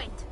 point.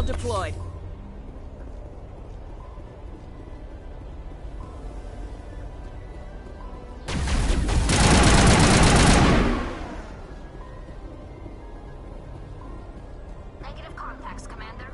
cell deployed. Negative contacts, Commander.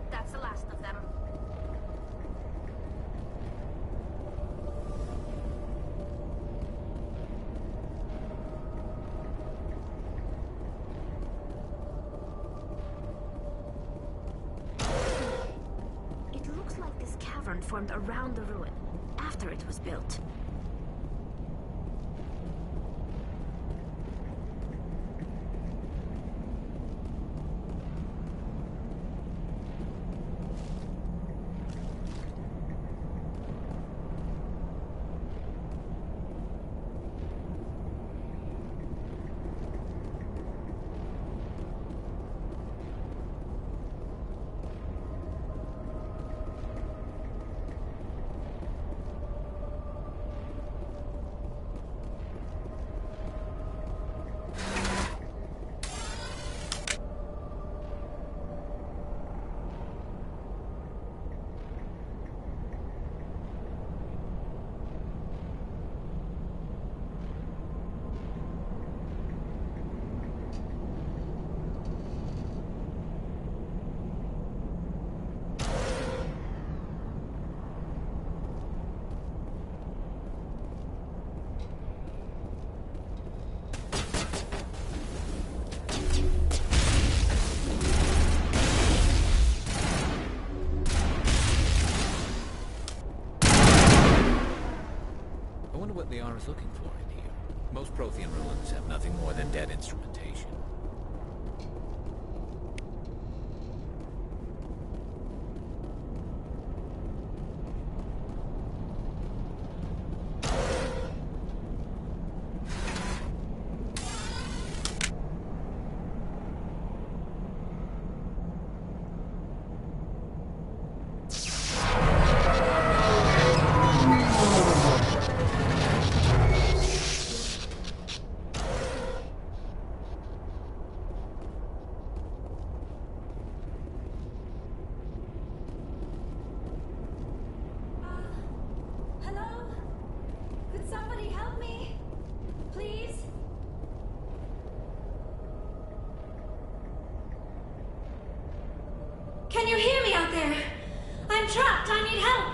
That's the last of them. It looks like this cavern formed around the ruin, after it was built. What Liara is looking for in here. Most Prothean ruins have nothing more than dead instrumentation. Can you hear me out there? I'm trapped. I need help.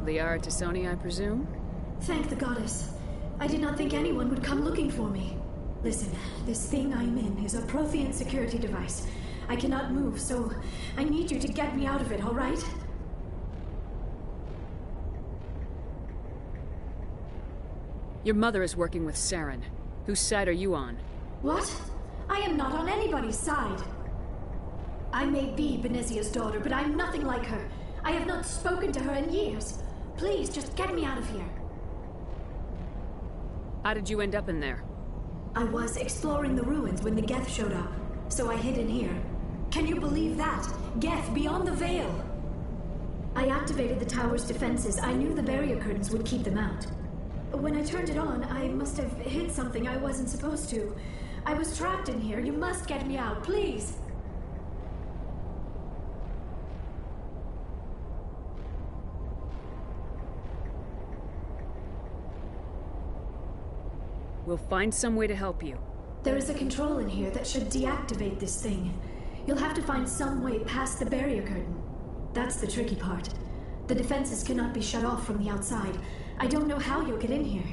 Liara T'Soni, I presume? Thank the goddess. I did not think anyone would come looking for me. Listen, this thing I'm in is a Prothean security device. I cannot move, so I need you to get me out of it, all right? Your mother is working with Saren. Whose side are you on? What? I am not on anybody's side. I may be Benezia's daughter, but I'm nothing like her. I have not spoken to her in years. Please, just get me out of here. How did you end up in there? I was exploring the ruins when the Geth showed up, so I hid in here. Can you believe that? Geth beyond the veil! I activated the tower's defenses. I knew the barrier curtains would keep them out. When I turned it on, I must have hit something I wasn't supposed to. I was trapped in here. You must get me out, please. We'll find some way to help you. There is a control in here that should deactivate this thing. You'll have to find some way past the barrier curtain. That's the tricky part. The defenses cannot be shut off from the outside. I don't know how you'll get in here.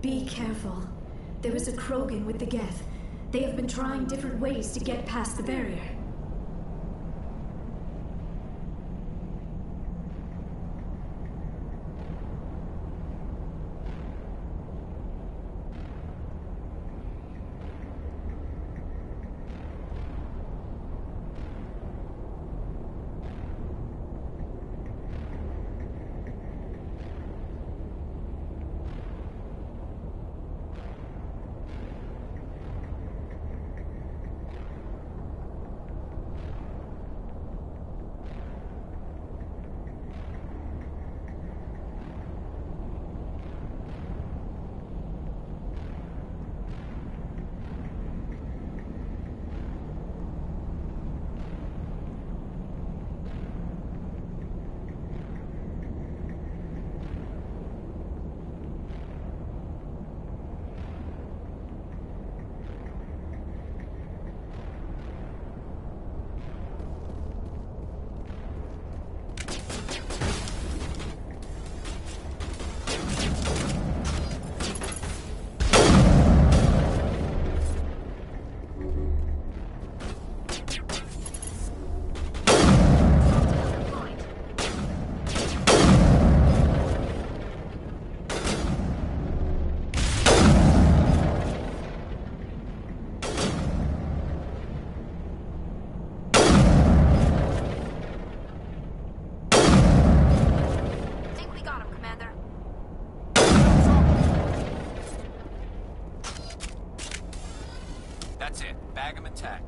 Be careful. There is a Krogan with the Geth. They have been trying different ways to get past the barrier. That's it. Bag him and tag.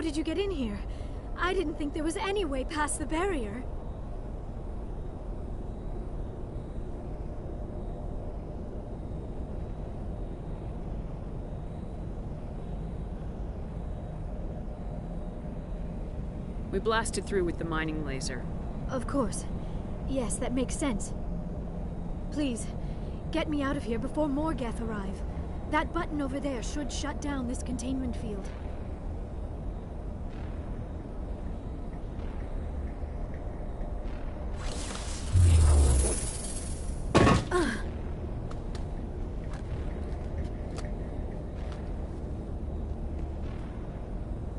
did you get in here? I didn't think there was any way past the barrier. We blasted through with the mining laser. Of course. Yes, that makes sense. Please, get me out of here before more Geth arrive. That button over there should shut down this containment field.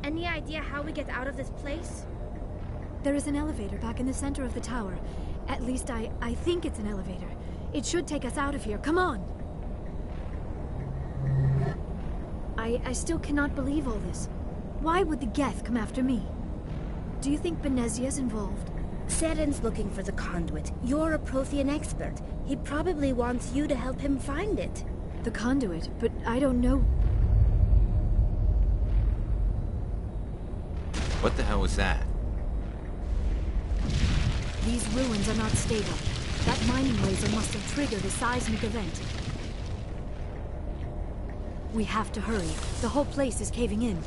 Any idea how we get out of this place? There is an elevator back in the center of the tower. At least I think it's an elevator. It should take us out of here. Come on! I still cannot believe all this. Why would the Geth come after me? Do you think Benezia's involved? Saren's looking for the conduit. You're a Prothean expert. He probably wants you to help him find it. The conduit, but I don't know. What the hell was that? These ruins are not stable. That mining laser must have triggered a seismic event. We have to hurry. The whole place is caving in.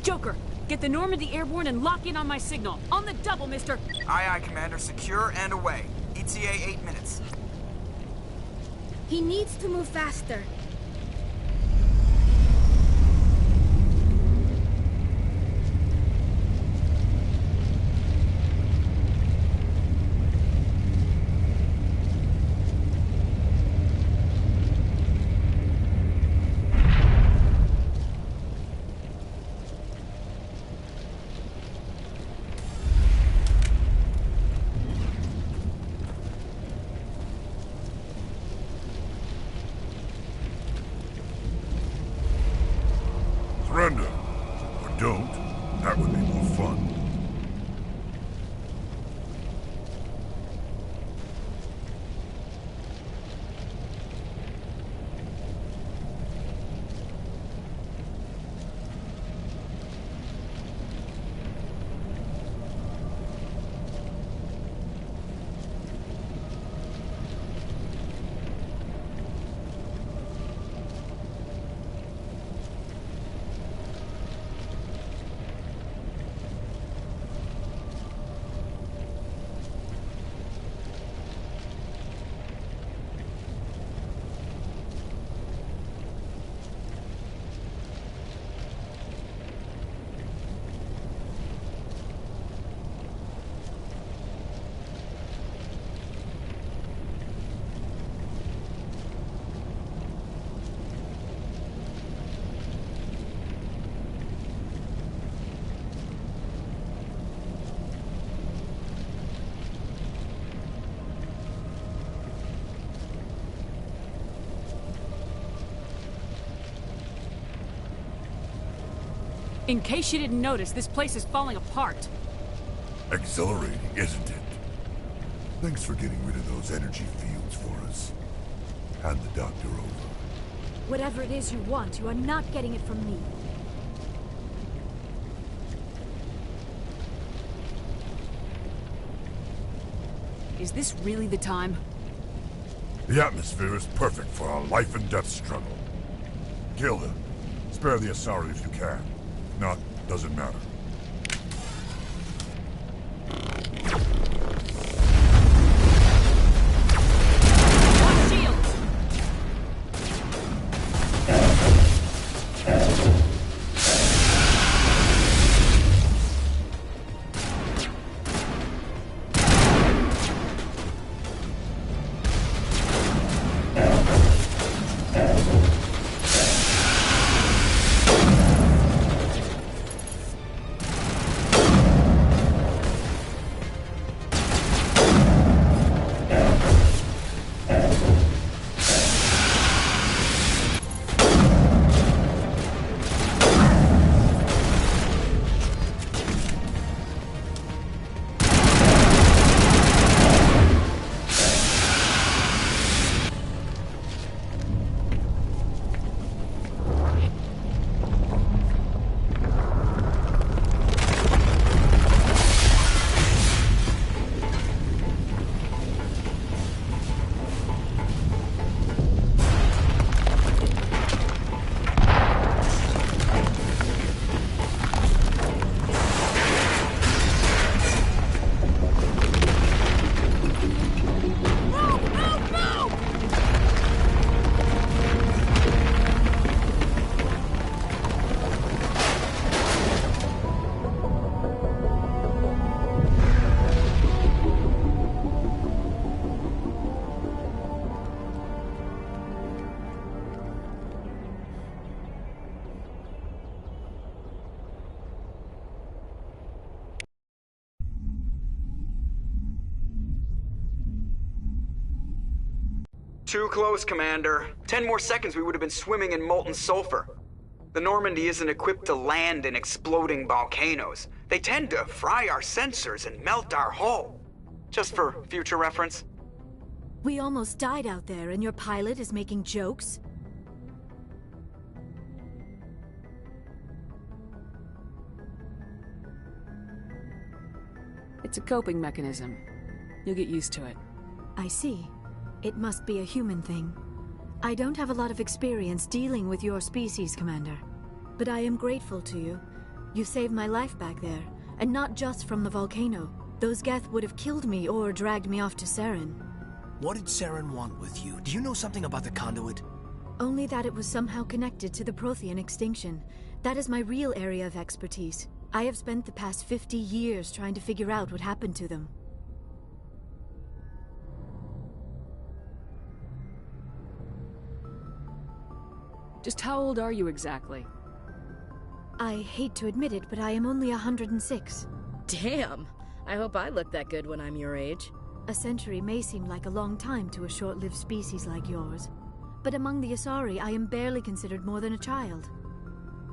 Joker, get the Normandy airborne and lock in on my signal. On the double, mister! Aye, aye, Commander. Secure and away. ETA 8 minutes. He needs to move faster. fun. In case you didn't notice, this place is falling apart. Exhilarating, isn't it? Thanks for getting rid of those energy fields for us. Hand the doctor over. Whatever it is you want, you are not getting it from me. Is this really the time? The atmosphere is perfect for a life and death struggle. Kill them. Spare the Asari if you can. If not, doesn't matter. Watch shields! Too close, Commander. 10 more seconds we would have been swimming in molten sulfur. The Normandy isn't equipped to land in exploding volcanoes. They tend to fry our sensors and melt our hull. Just for future reference. We almost died out there, and your pilot is making jokes? It's a coping mechanism. You'll get used to it. I see. It must be a human thing. I don't have a lot of experience dealing with your species, Commander. But I am grateful to you. You saved my life back there, and not just from the volcano. Those Geth would have killed me or dragged me off to Saren. What did Saren want with you? Do you know something about the conduit? Only that it was somehow connected to the Prothean extinction. That is my real area of expertise. I have spent the past 50 years trying to figure out what happened to them. Just how old are you exactly? I hate to admit it, but I am only 106. Damn! I hope I look that good when I'm your age. A century may seem like a long time to a short-lived species like yours. But among the Asari, I am barely considered more than a child.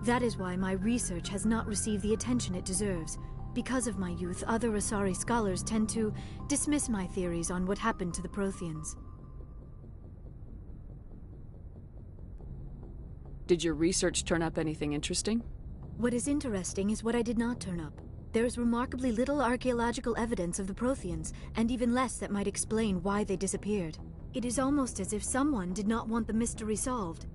That is why my research has not received the attention it deserves. Because of my youth, other Asari scholars tend to dismiss my theories on what happened to the Protheans. Did your research turn up anything interesting? What is interesting is what I did not turn up. There is remarkably little archaeological evidence of the Protheans, and even less that might explain why they disappeared. It is almost as if someone did not want the mystery solved.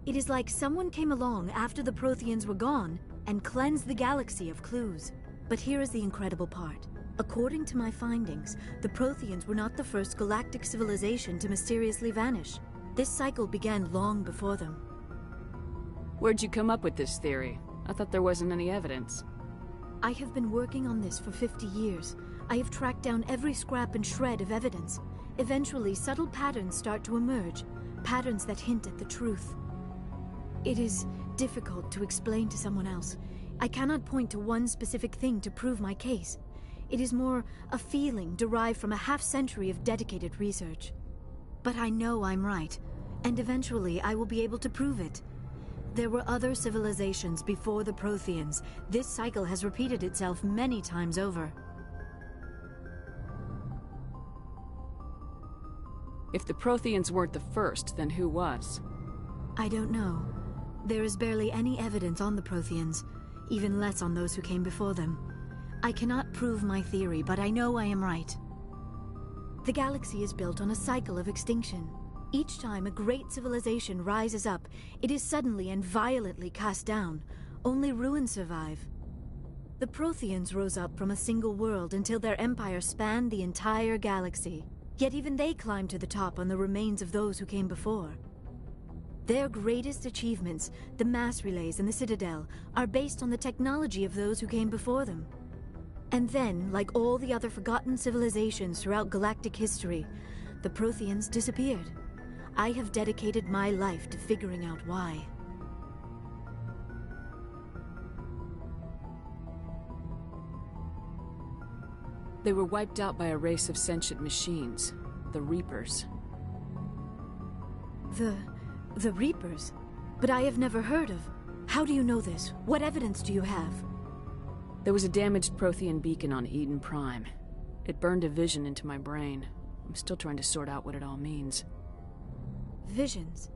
It is like someone came along after the Protheans were gone and cleansed the galaxy of clues. But here is the incredible part. According to my findings, the Protheans were not the first galactic civilization to mysteriously vanish. This cycle began long before them. Where'd you come up with this theory? I thought there wasn't any evidence. I have been working on this for 50 years. I have tracked down every scrap and shred of evidence. Eventually, subtle patterns start to emerge, patterns that hint at the truth. It is difficult to explain to someone else. I cannot point to one specific thing to prove my case. It is more a feeling derived from a half-century of dedicated research. But I know I'm right, and eventually I will be able to prove it. There were other civilizations before the Protheans. This cycle has repeated itself many times over. If the Protheans weren't the first, then who was? I don't know. There is barely any evidence on the Protheans, even less on those who came before them. I cannot prove my theory, but I know I am right. The galaxy is built on a cycle of extinction. Each time a great civilization rises up, it is suddenly and violently cast down. Only ruins survive. The Protheans rose up from a single world until their empire spanned the entire galaxy. Yet even they climbed to the top on the remains of those who came before. Their greatest achievements, the mass relays and the Citadel, are based on the technology of those who came before them. And then, like all the other forgotten civilizations throughout galactic history, the Protheans disappeared. I have dedicated my life to figuring out why. They were wiped out by a race of sentient machines, the Reapers. The Reapers? But I have never heard of. How do you know this? What evidence do you have? There was a damaged Prothean beacon on Eden Prime. It burned a vision into my brain. I'm still trying to sort out what it all means. Visions?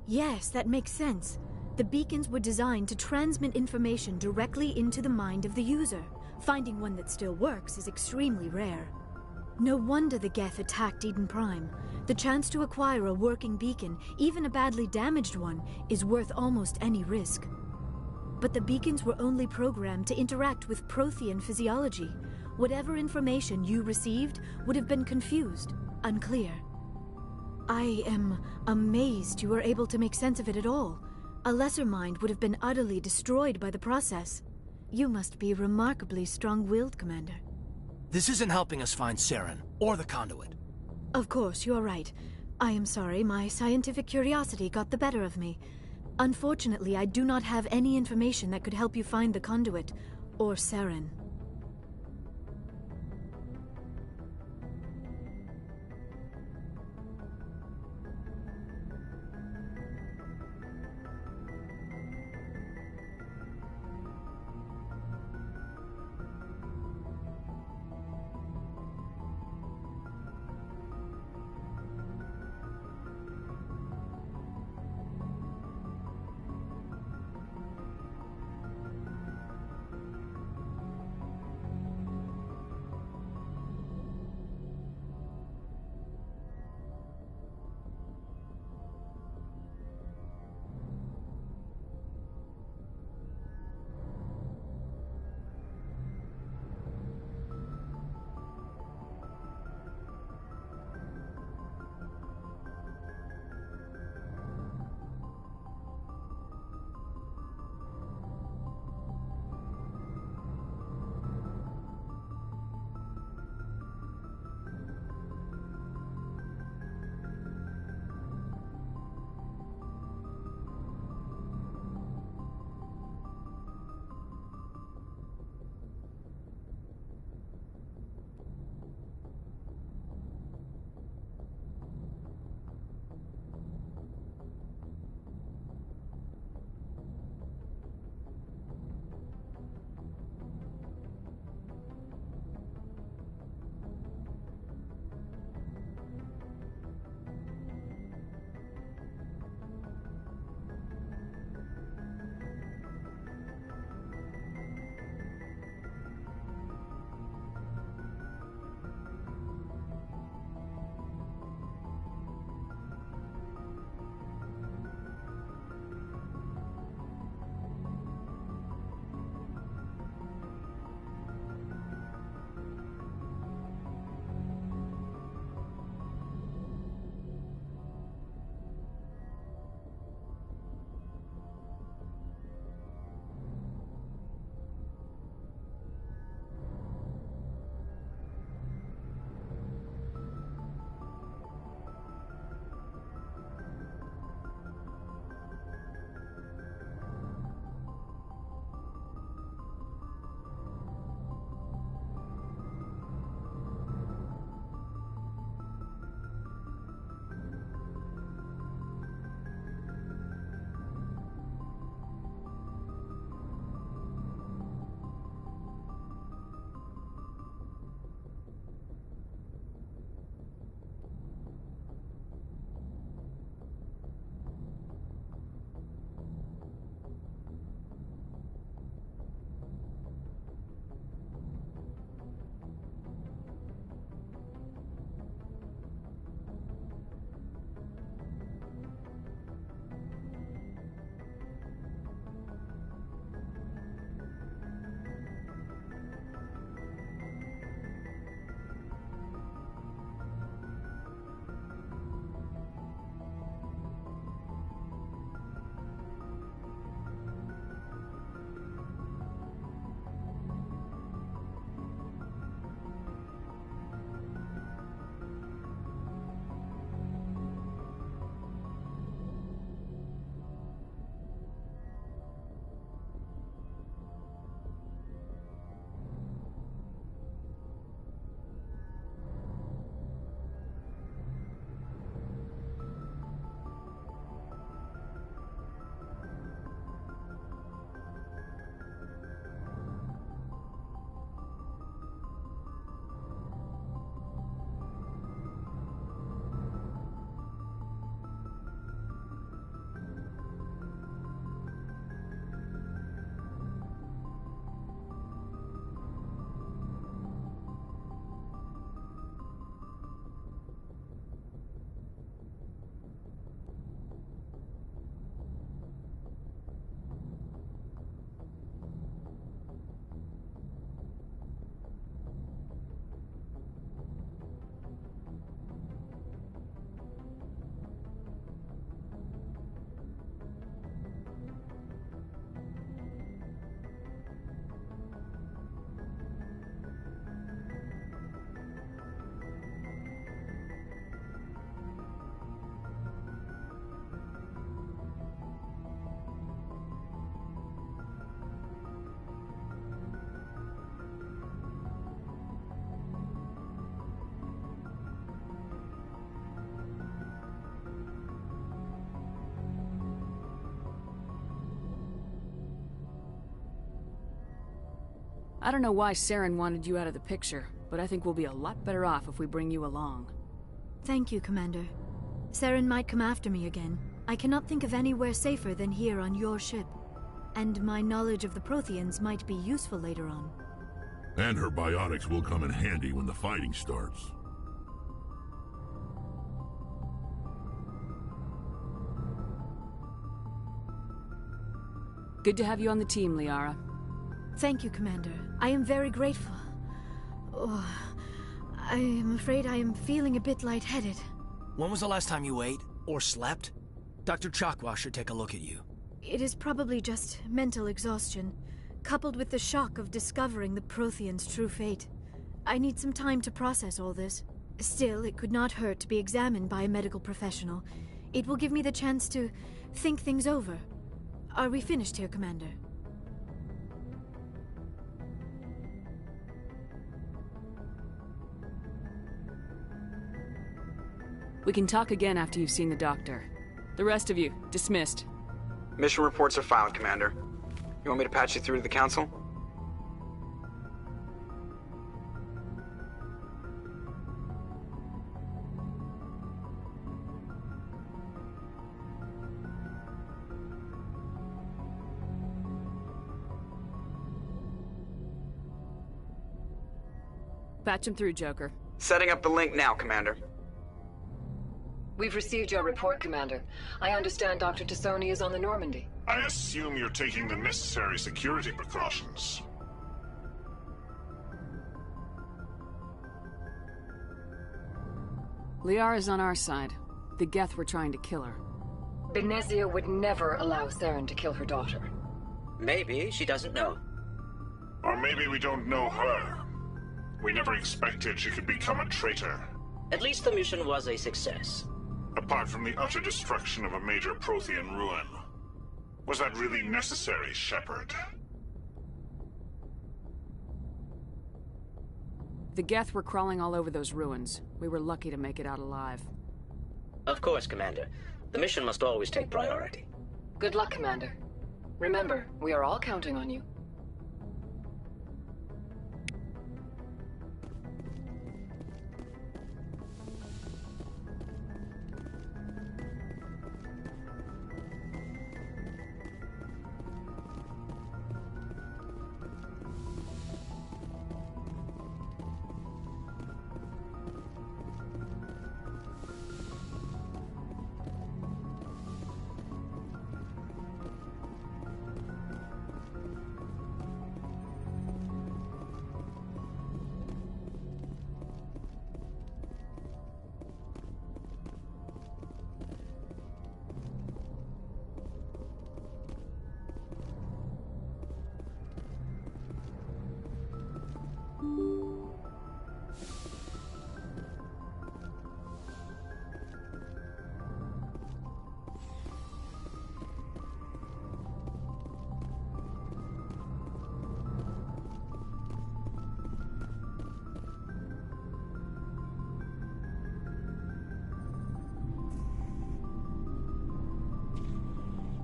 Yes, that makes sense. The beacons were designed to transmit information directly into the mind of the user. Finding one that still works is extremely rare. No wonder the Geth attacked Eden Prime. The chance to acquire a working beacon, even a badly damaged one, is worth almost any risk. But the beacons were only programmed to interact with Prothean physiology. Whatever information you received would have been confused, unclear. I am amazed you were able to make sense of it at all. A lesser mind would have been utterly destroyed by the process. You must be remarkably strong-willed, Commander. This isn't helping us find Saren, or the conduit. Of course, you're right. I am sorry, my scientific curiosity got the better of me. Unfortunately, I do not have any information that could help you find the conduit, or Saren. I don't know why Saren wanted you out of the picture, but I think we'll be a lot better off if we bring you along. Thank you, Commander. Saren might come after me again. I cannot think of anywhere safer than here on your ship. And my knowledge of the Protheans might be useful later on. And her biotics will come in handy when the fighting starts. Good to have you on the team, Liara. Thank you, Commander. I am very grateful. Oh, I am afraid I am feeling a bit lightheaded. When was the last time you ate? Or slept? Dr. Chakwa should take a look at you. It is probably just mental exhaustion, coupled with the shock of discovering the Protheans' true fate. I need some time to process all this. Still, it could not hurt to be examined by a medical professional. It will give me the chance to think things over. Are we finished here, Commander? We can talk again after you've seen the doctor. The rest of you, dismissed. Mission reports are filed, Commander. You want me to patch you through to the Council? Patch him through, Joker. Setting up the link now, Commander. We've received your report, Commander. I understand Dr. Tassoni is on the Normandy. I assume you're taking the necessary security precautions. Liara's on our side. The Geth were trying to kill her. Benezia would never allow Saren to kill her daughter. Maybe she doesn't know. Or maybe we don't know her. We never expected she could become a traitor. At least the mission was a success. Apart from the utter destruction of a major Prothean ruin. Was that really necessary, Shepard? The Geth were crawling all over those ruins. We were lucky to make it out alive. Of course, Commander. The mission must always take priority. Good luck, Commander. Remember, we are all counting on you.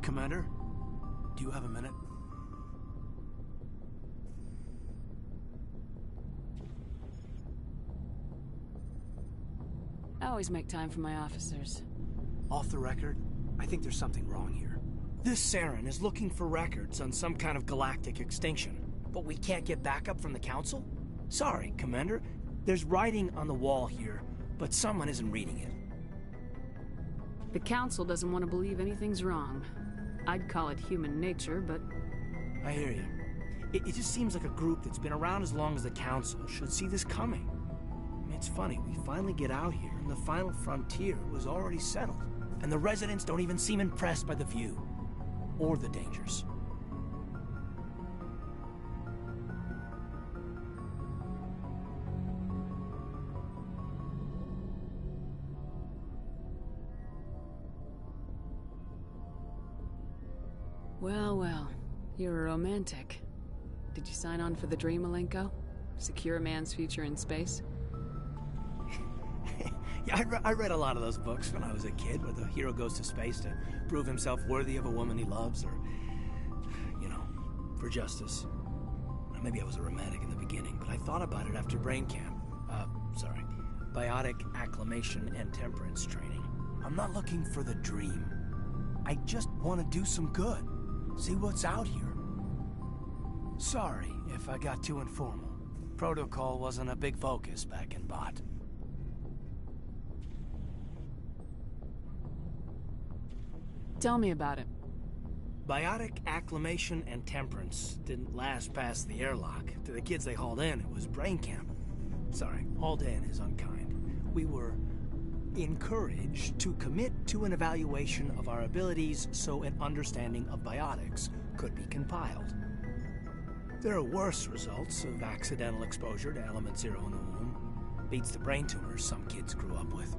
Commander, do you have a minute? I always make time for my officers. Off the record, I think there's something wrong here. This Saren is looking for records on some kind of galactic extinction, but we can't get backup from the Council? Sorry, Commander. There's writing on the wall here, but someone isn't reading it. The Council doesn't want to believe anything's wrong. I'd call it human nature, but... I hear you. It just seems like a group that's been around as long as the Council should see this coming. I mean, it's funny, we finally get out here, and the final frontier was already settled. And the residents don't even seem impressed by the view. Or the dangers. Well, well. You're a romantic. Did you sign on for the dream, Malenko? Secure a man's future in space? Yeah, I read a lot of those books when I was a kid, where the hero goes to space to prove himself worthy of a woman he loves, or, you know, for justice. maybe I was a romantic in the beginning, but I thought about it after brain camp. Biotic acclimation and temperance training. I'm not looking for the dream. I just want to do some good. See what's out here. Sorry if I got too informal. Protocol wasn't a big focus back in Bot. Tell me about it. Biotic acclimation and temperance didn't last past the airlock. To the kids they hauled in, it was brain camp. Sorry, hauled in is unkind. We were encouraged to commit to an evaluation of our abilities so an understanding of biotics could be compiled. There are worse results of accidental exposure to Element Zero in the womb. Beats the brain tumors some kids grew up with.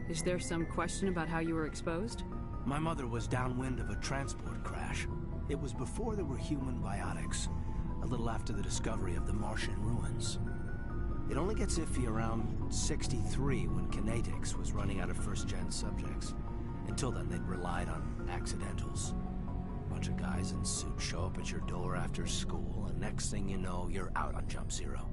Is there some question about how you were exposed? My mother was downwind of a transport crash. It was before there were human biotics, a little after the discovery of the Martian ruins. It only gets iffy around 63 when Kinetics was running out of first-gen subjects. Until then, they'd relied on accidentals. A bunch of guys in suits show up at your door after school, and next thing you know, you're out on Jump Zero.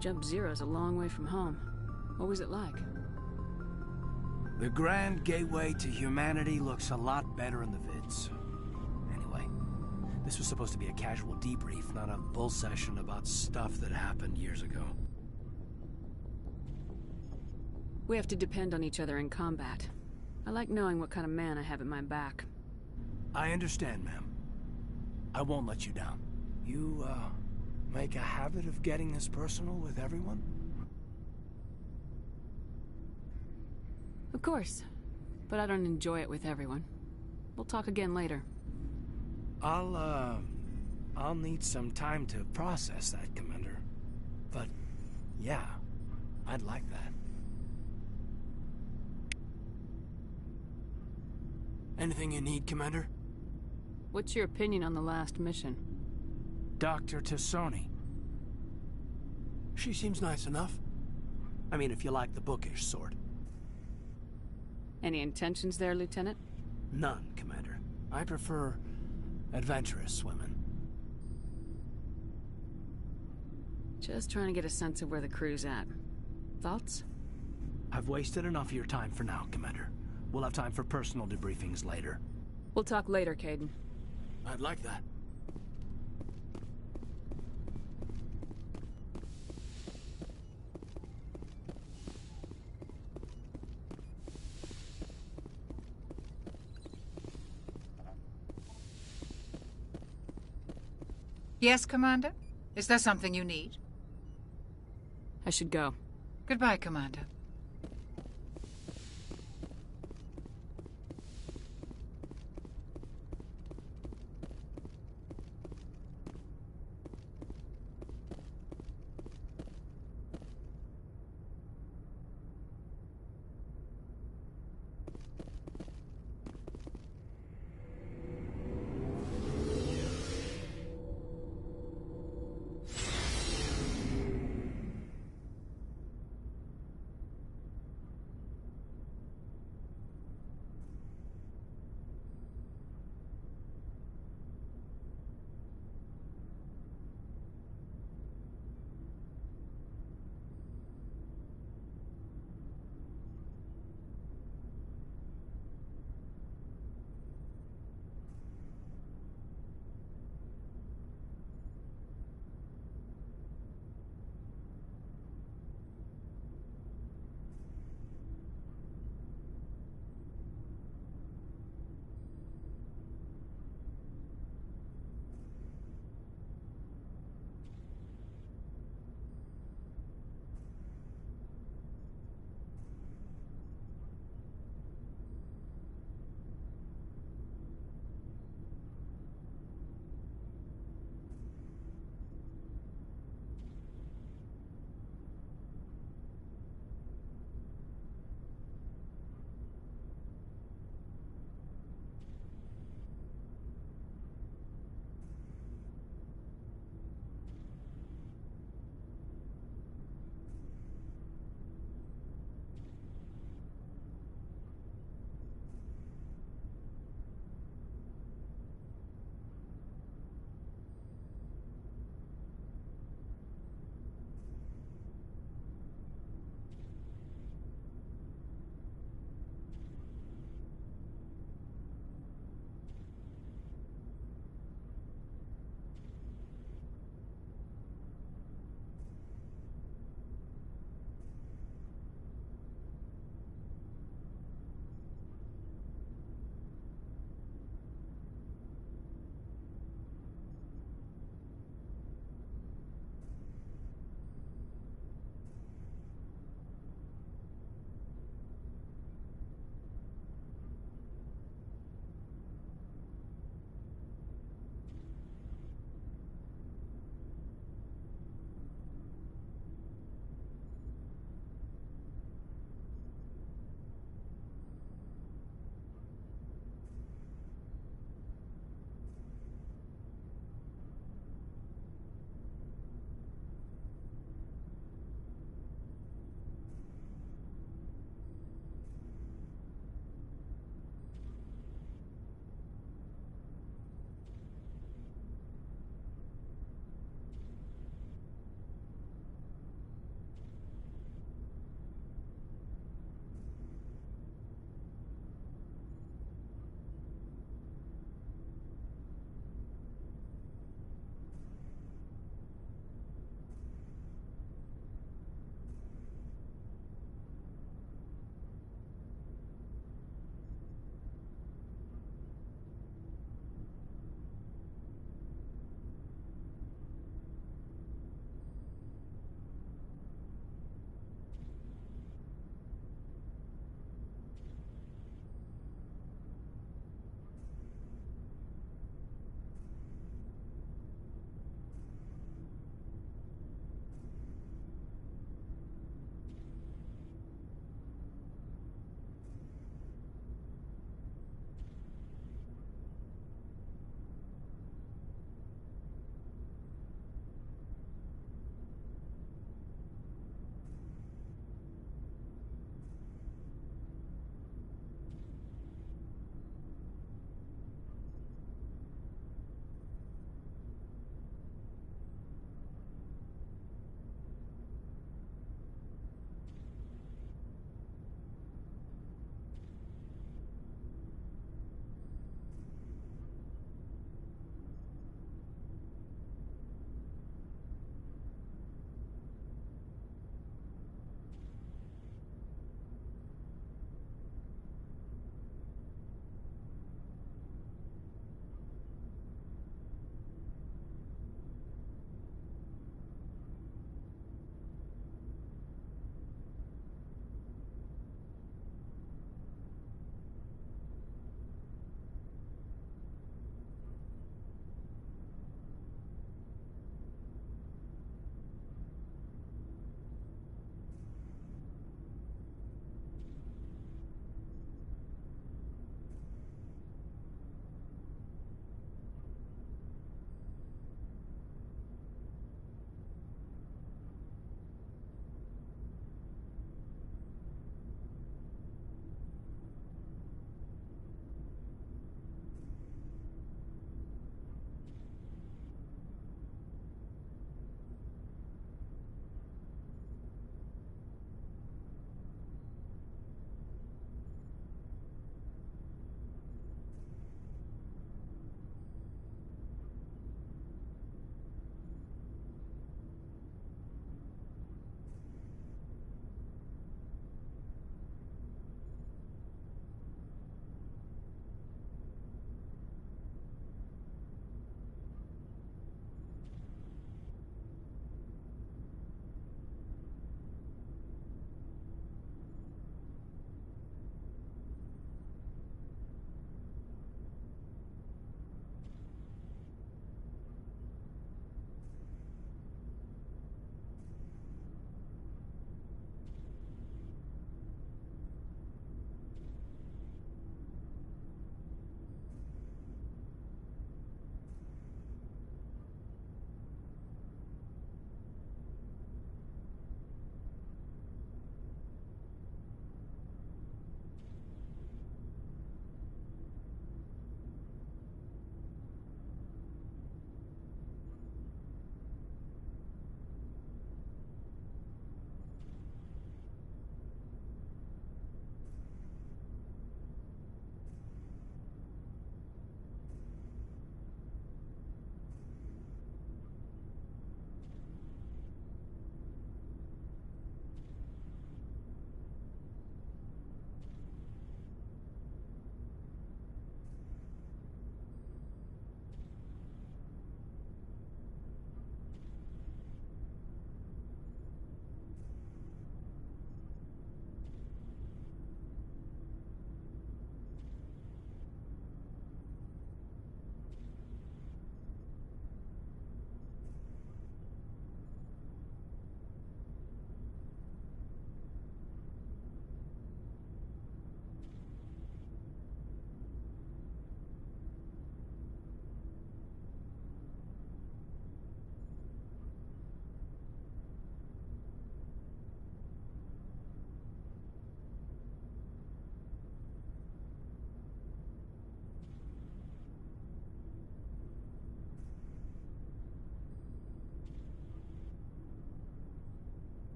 Jump Zero's a long way from home. What was it like? The Grand Gateway to Humanity looks a lot better in the vids. Anyway, this was supposed to be a casual debrief, not a bull session about stuff that happened years ago. We have to depend on each other in combat. I like knowing what kind of man I have at my back. I understand, ma'am. I won't let you down. You, make a habit of getting this personal with everyone? Of course. But I don't enjoy it with everyone. We'll talk again later. I'll need some time to process that, Commander. But, yeah, I'd like that. Anything you need, Commander? What's your opinion on the last mission? Dr. T'Soni. She seems nice enough. I mean, if you like the bookish sort. Any intentions there, Lieutenant? None, Commander. I prefer adventurous women. Just trying to get a sense of where the crew's at. Thoughts? I've wasted enough of your time for now, Commander. We'll have time for personal debriefings later. We'll talk later, Kaidan. I'd like that. Yes, Commander? Is there something you need? I should go. Goodbye, Commander.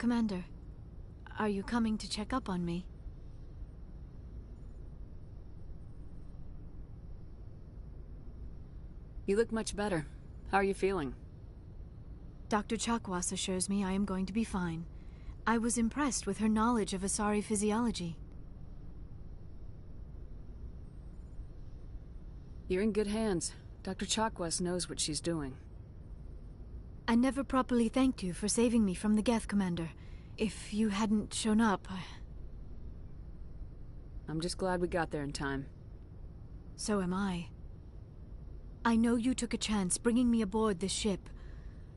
Commander, are you coming to check up on me? You look much better. How are you feeling? Dr. Chakwas assures me I am going to be fine. I was impressed with her knowledge of Asari physiology. You're in good hands. Dr. Chakwas knows what she's doing. I never properly thanked you for saving me from the Geth, Commander. If you hadn't shown up, I'm just glad we got there in time. So am I. I know you took a chance bringing me aboard this ship.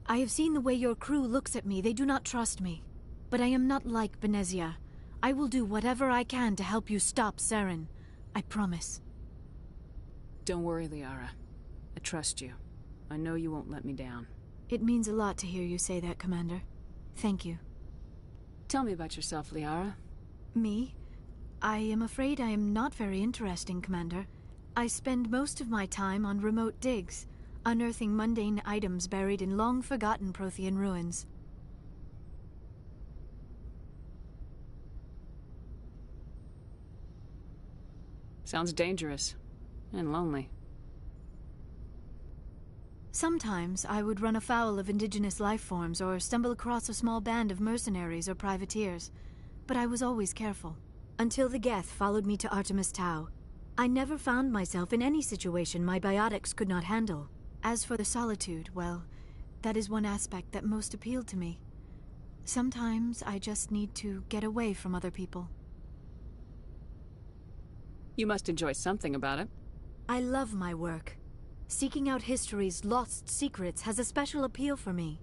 I have seen the way your crew looks at me. They do not trust me. But I am not like Benezia. I will do whatever I can to help you stop Saren. I promise. Don't worry, Liara. I trust you. I know you won't let me down. It means a lot to hear you say that, Commander. Thank you. Tell me about yourself, Liara. Me? I am afraid I am not very interesting, Commander. I spend most of my time on remote digs, unearthing mundane items buried in long-forgotten Prothean ruins. Sounds dangerous. And lonely. Sometimes I would run afoul of indigenous life forms or stumble across a small band of mercenaries or privateers, but I was always careful. Until the Geth followed me to Artemis Tau, I never found myself in any situation my biotics could not handle. As for the solitude, well, that is one aspect that most appealed to me. Sometimes I just need to get away from other people. You must enjoy something about it. I love my work. Seeking out history's lost secrets has a special appeal for me.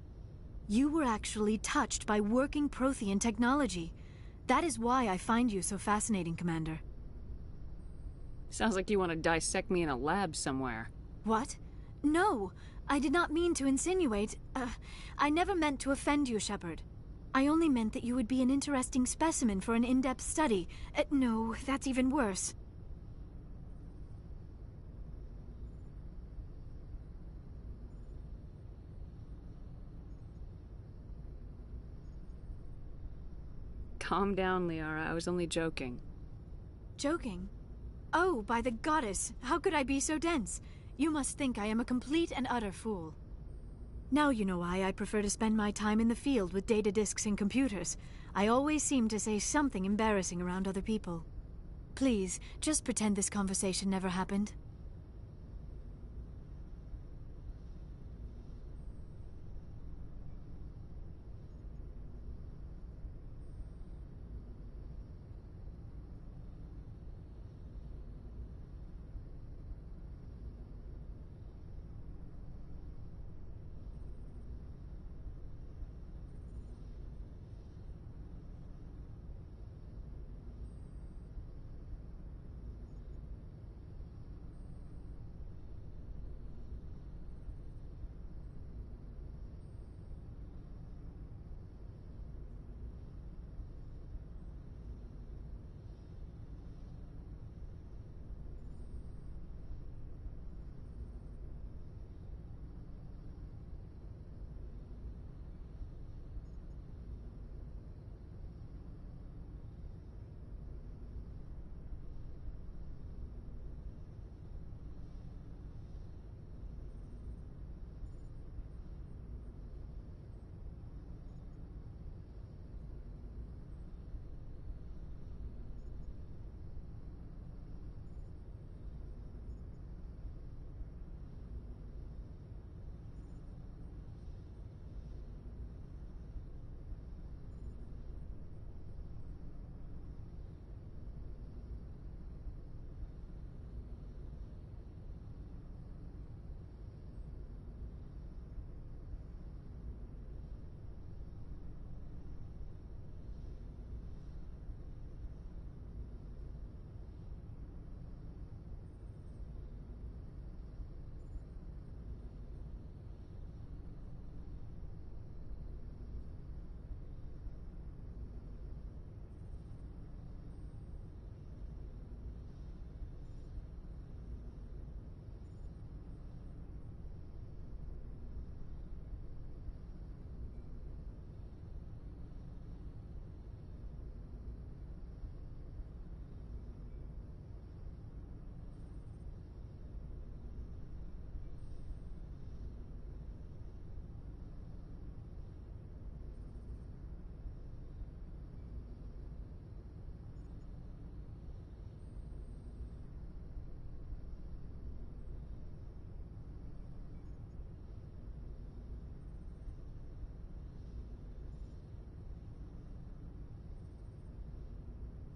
You were actually touched by working Prothean technology. That is why I find you so fascinating, Commander. Sounds like you want to dissect me in a lab somewhere. What? No, I did not mean to insinuate. I never meant to offend you, Shepard. I only meant that you would be an interesting specimen for an in-depth study. No, that's even worse. Calm down, Liara. I was only joking. Joking? Oh, by the goddess, how could I be so dense? You must think I am a complete and utter fool. Now you know why I prefer to spend my time in the field with data disks and computers. I always seem to say something embarrassing around other people. Please, just pretend this conversation never happened.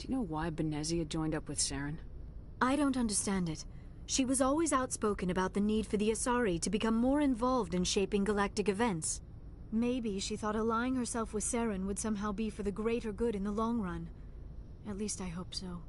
Do you know why Benezia joined up with Saren? I don't understand it. She was always outspoken about the need for the Asari to become more involved in shaping galactic events. Maybe she thought allying herself with Saren would somehow be for the greater good in the long run. At least I hope so.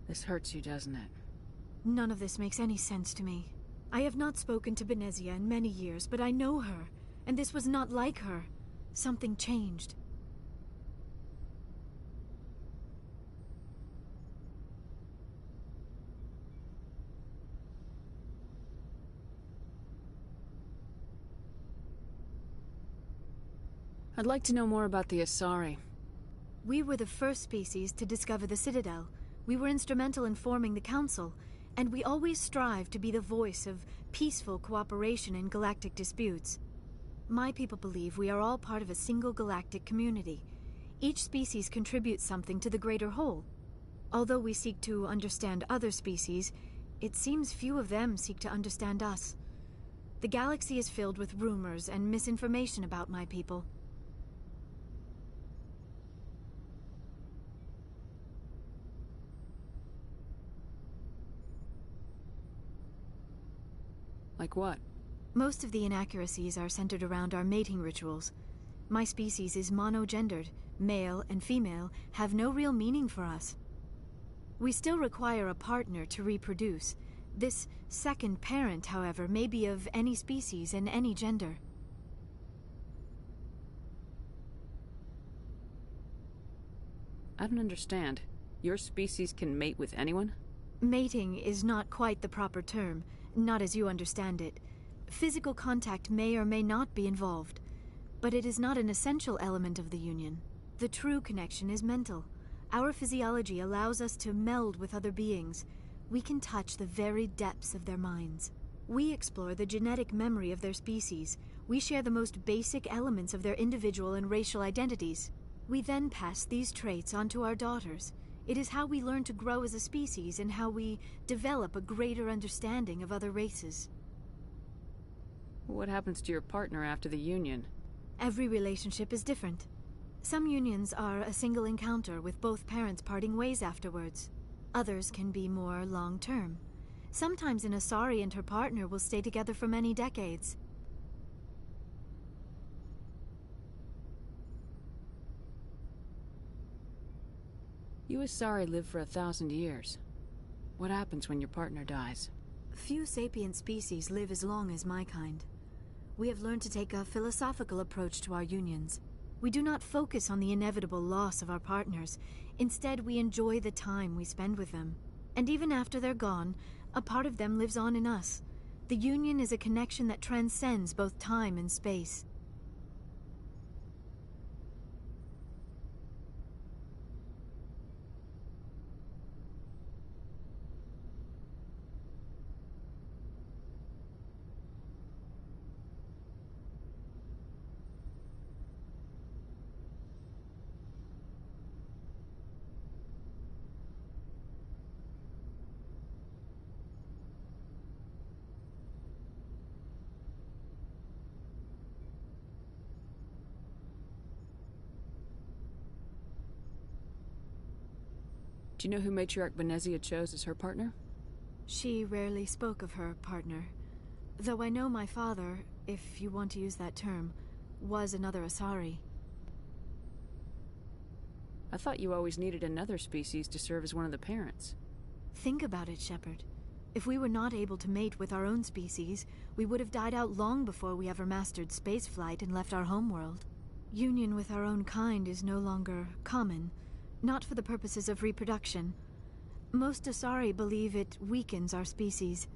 This hurts you, doesn't it? None of this makes any sense to me. I have not spoken to Benezia in many years, but I know her, and this was not like her. Something changed. I'd like to know more about the Asari. We were the first species to discover the Citadel. We were instrumental in forming the Council, and we always strive to be the voice of peaceful cooperation in galactic disputes. My people believe we are all part of a single galactic community. Each species contributes something to the greater whole. Although we seek to understand other species, it seems few of them seek to understand us. The galaxy is filled with rumors and misinformation about my people. Like what? Most of the inaccuracies are centered around our mating rituals. My species is monogendered. Male and female have no real meaning for us. We still require a partner to reproduce. This second parent, however, may be of any species and any gender. I don't understand. Your species can mate with anyone? Mating is not quite the proper term, not as you understand it. Physical contact may or may not be involved, but it is not an essential element of the union. The true connection is mental. Our physiology allows us to meld with other beings. We can touch the very depths of their minds. We explore the genetic memory of their species. We share the most basic elements of their individual and racial identities. We then pass these traits on to our daughters. It is how we learn to grow as a species and how we develop a greater understanding of other races. What happens to your partner after the union? Every relationship is different. Some unions are a single encounter with both parents parting ways afterwards. Others can be more long-term. Sometimes an Asari and her partner will stay together for many decades. You Asari live for 1,000 years. What happens when your partner dies? Few sapient species live as long as my kind. We have learned to take a philosophical approach to our unions. We do not focus on the inevitable loss of our partners. Instead, we enjoy the time we spend with them. And even after they're gone, a part of them lives on in us. The union is a connection that transcends both time and space. Do you know who Matriarch Benezia chose as her partner? She rarely spoke of her partner. Though I know my father, if you want to use that term, was another Asari. I thought you always needed another species to serve as one of the parents. Think about it, Shepard. If we were not able to mate with our own species, we would have died out long before we ever mastered spaceflight and left our homeworld. Union with our own kind is no longer common, not for the purposes of reproduction. Most Asari believe it weakens our species.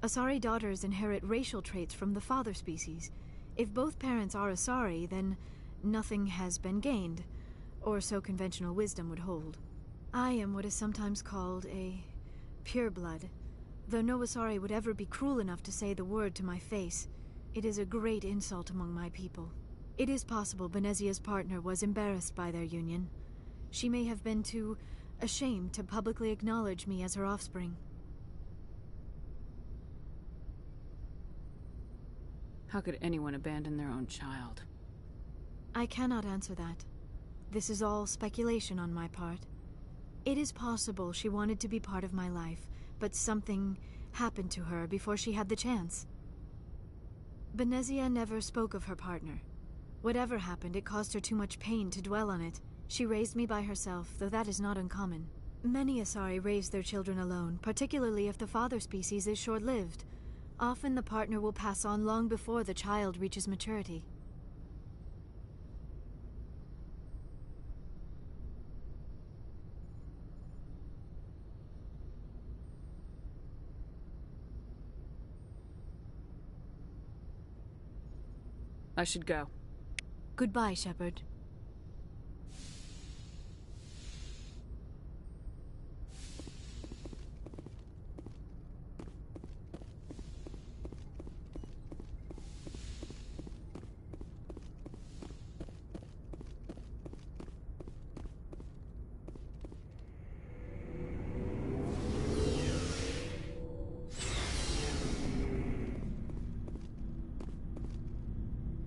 Asari daughters inherit racial traits from the father species. If both parents are Asari, then nothing has been gained, or so conventional wisdom would hold. I am what is sometimes called a pureblood, though no Asari would ever be cruel enough to say the word to my face. It is a great insult among my people. It is possible Benezia's partner was embarrassed by their union. She may have been too ashamed to publicly acknowledge me as her offspring. How could anyone abandon their own child? I cannot answer that. This is all speculation on my part. It is possible she wanted to be part of my life, but something happened to her before she had the chance. Benezia never spoke of her partner. Whatever happened, it caused her too much pain to dwell on it. She raised me by herself, though that is not uncommon. Many Asari raise their children alone, particularly if the father species is short-lived. Often the partner will pass on long before the child reaches maturity. I should go. Goodbye, Shepard.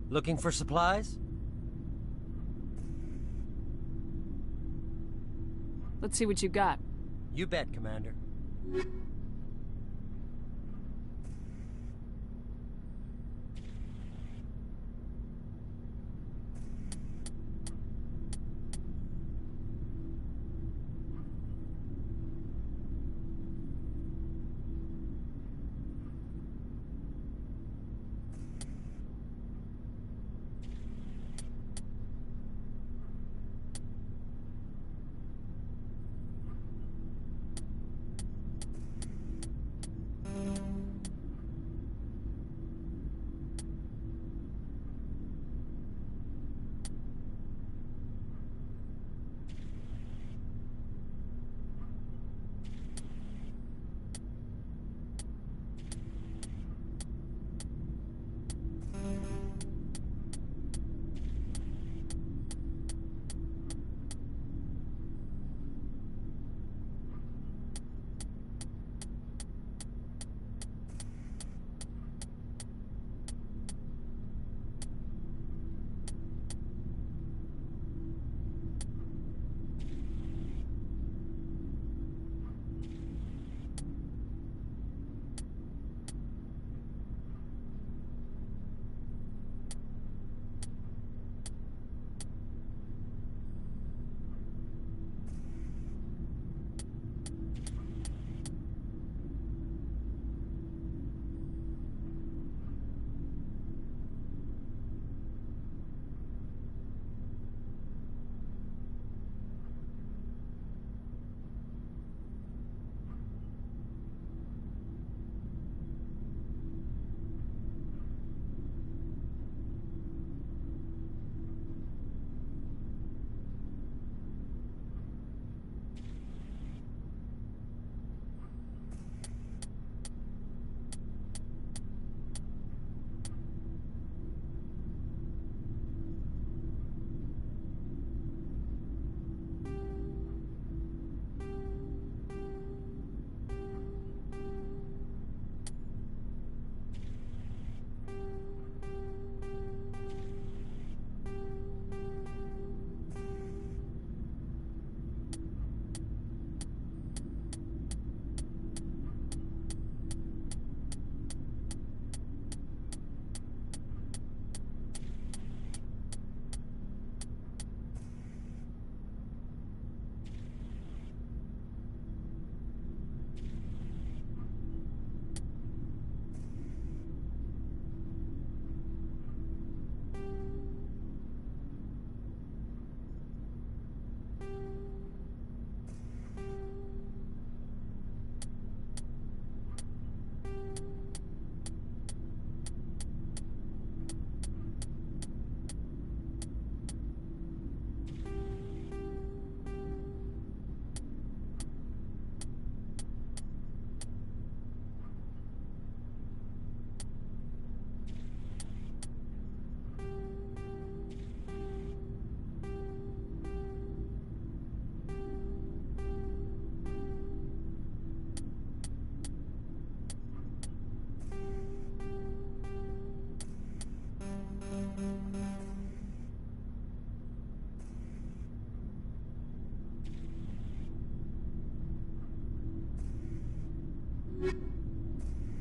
Looking for supplies? Let's see what you got. You bet, Commander.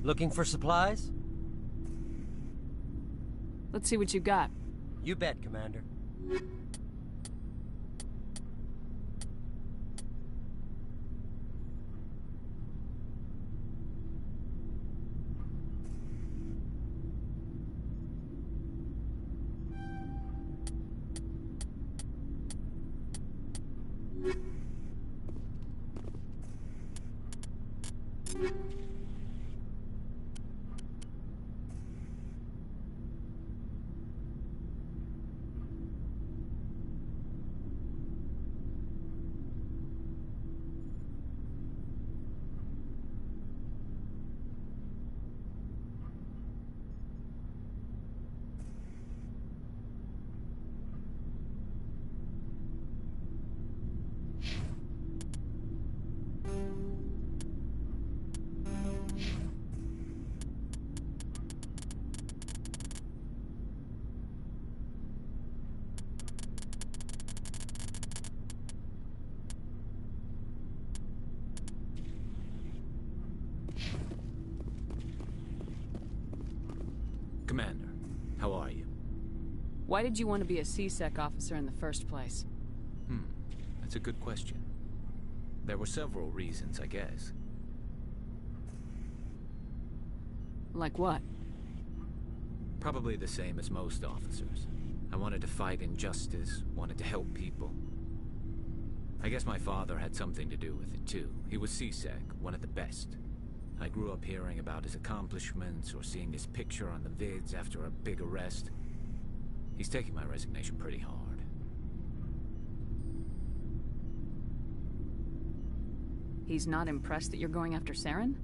Looking for supplies? Let's see what you got. You bet, Commander. Commander, how are you? Why did you want to be a C-Sec officer in the first place? That's a good question. There were several reasons, I guess. Like what? Probably the same as most officers. I wanted to fight injustice, wanted to help people. I guess my father had something to do with it too. He was C-Sec, one of the best. I grew up hearing about his accomplishments or seeing his picture on the vids after a big arrest. He's taking my resignation pretty hard. He's not impressed that you're going after Saren?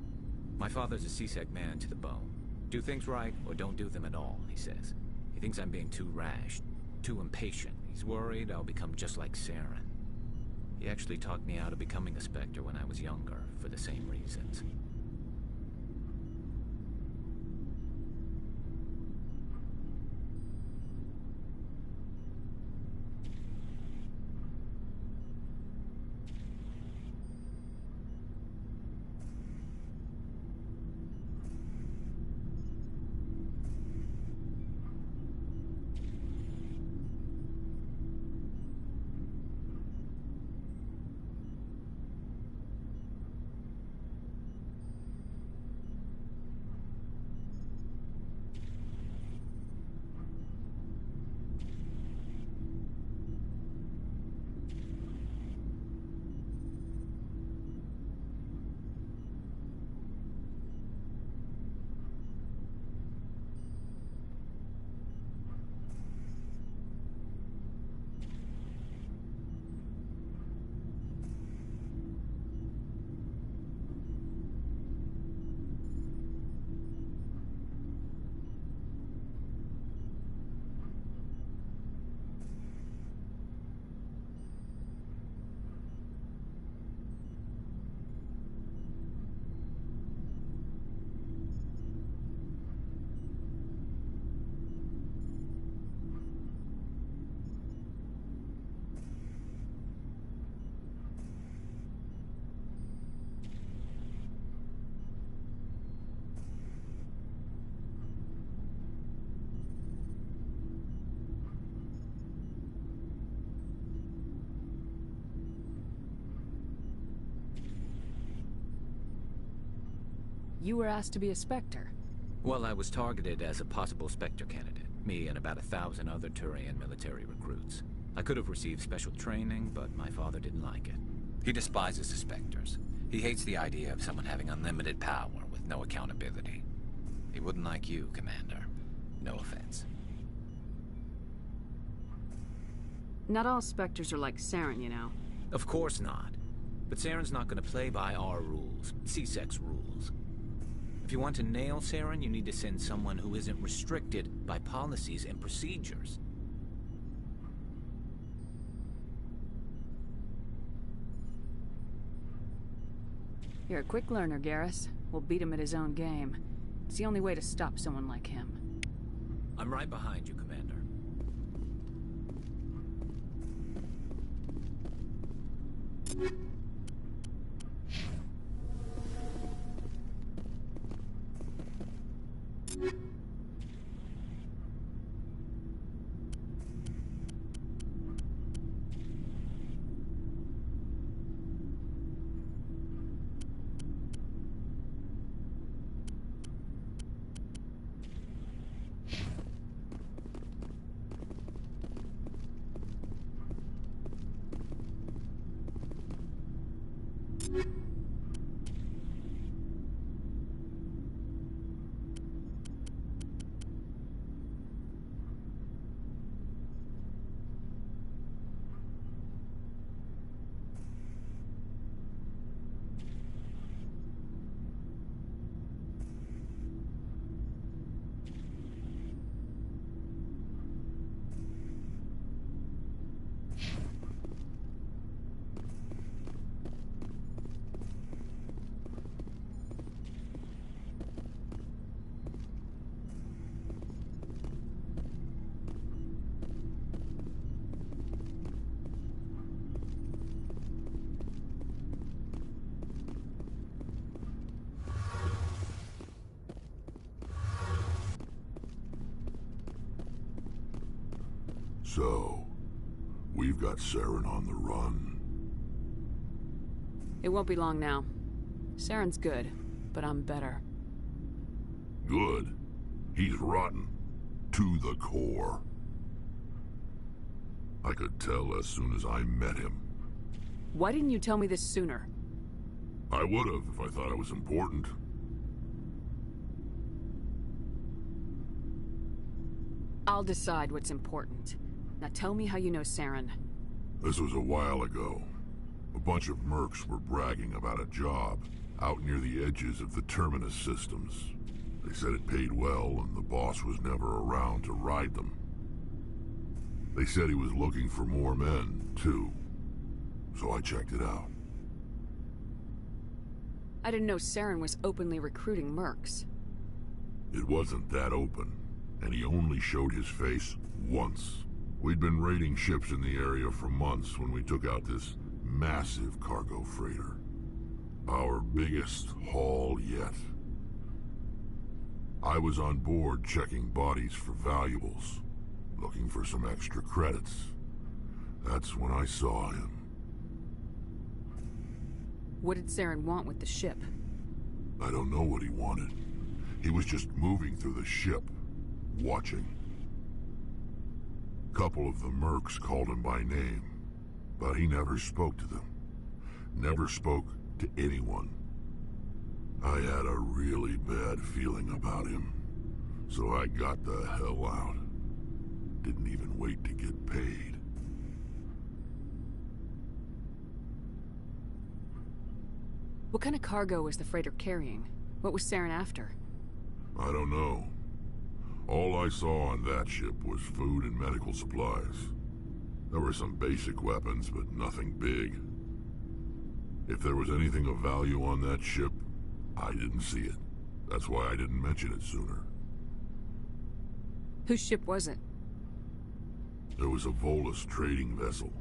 My father's a C-Sec man to the bone. Do things right or don't do them at all, he says. He thinks I'm being too rash, too impatient. He's worried I'll become just like Saren. He actually talked me out of becoming a Spectre when I was younger, for the same reasons. You were asked to be a Spectre. Well, I was targeted as a possible Spectre candidate. Me and about 1,000 other Turian military recruits. I could have received special training, but my father didn't like it. He despises the Spectres. He hates the idea of someone having unlimited power with no accountability. He wouldn't like you, Commander. No offense. Not all Spectres are like Saren, you know. Of course not. But Saren's not going to play by our rules, C-Sec's rules. If you want to nail Saren, you need to send someone who isn't restricted by policies and procedures. You're a quick learner, Garrus. We'll beat him at his own game. It's the only way to stop someone like him. I'm right behind you, Commander. So, we've got Saren on the run. It won't be long now. Saren's good, but I'm better. Good? He's rotten. To the core. I could tell as soon as I met him. Why didn't you tell me this sooner? I would've if I thought it was important. I'll decide what's important. Now tell me how you know Saren. This was a while ago. A bunch of mercs were bragging about a job out near the edges of the Terminus systems. They said it paid well and the boss was never around to ride them. They said he was looking for more men, too. So I checked it out. I didn't know Saren was openly recruiting mercs. It wasn't that open, and he only showed his face once. We'd been raiding ships in the area for months when we took out this massive cargo freighter. Our biggest haul yet. I was on board checking bodies for valuables, looking for some extra credits. That's when I saw him. What did Saren want with the ship? I don't know what he wanted. He was just moving through the ship, watching. Couple of the mercs called him by name, but he never spoke to them. Never spoke to anyone. I had a really bad feeling about him, so I got the hell out. Didn't even wait to get paid. What kind of cargo was the freighter carrying? What was Saren after? I don't know. All I saw on that ship was food and medical supplies. There were some basic weapons, but nothing big. If there was anything of value on that ship, I didn't see it. That's why I didn't mention it sooner. Whose ship was it? There was a Volus trading vessel.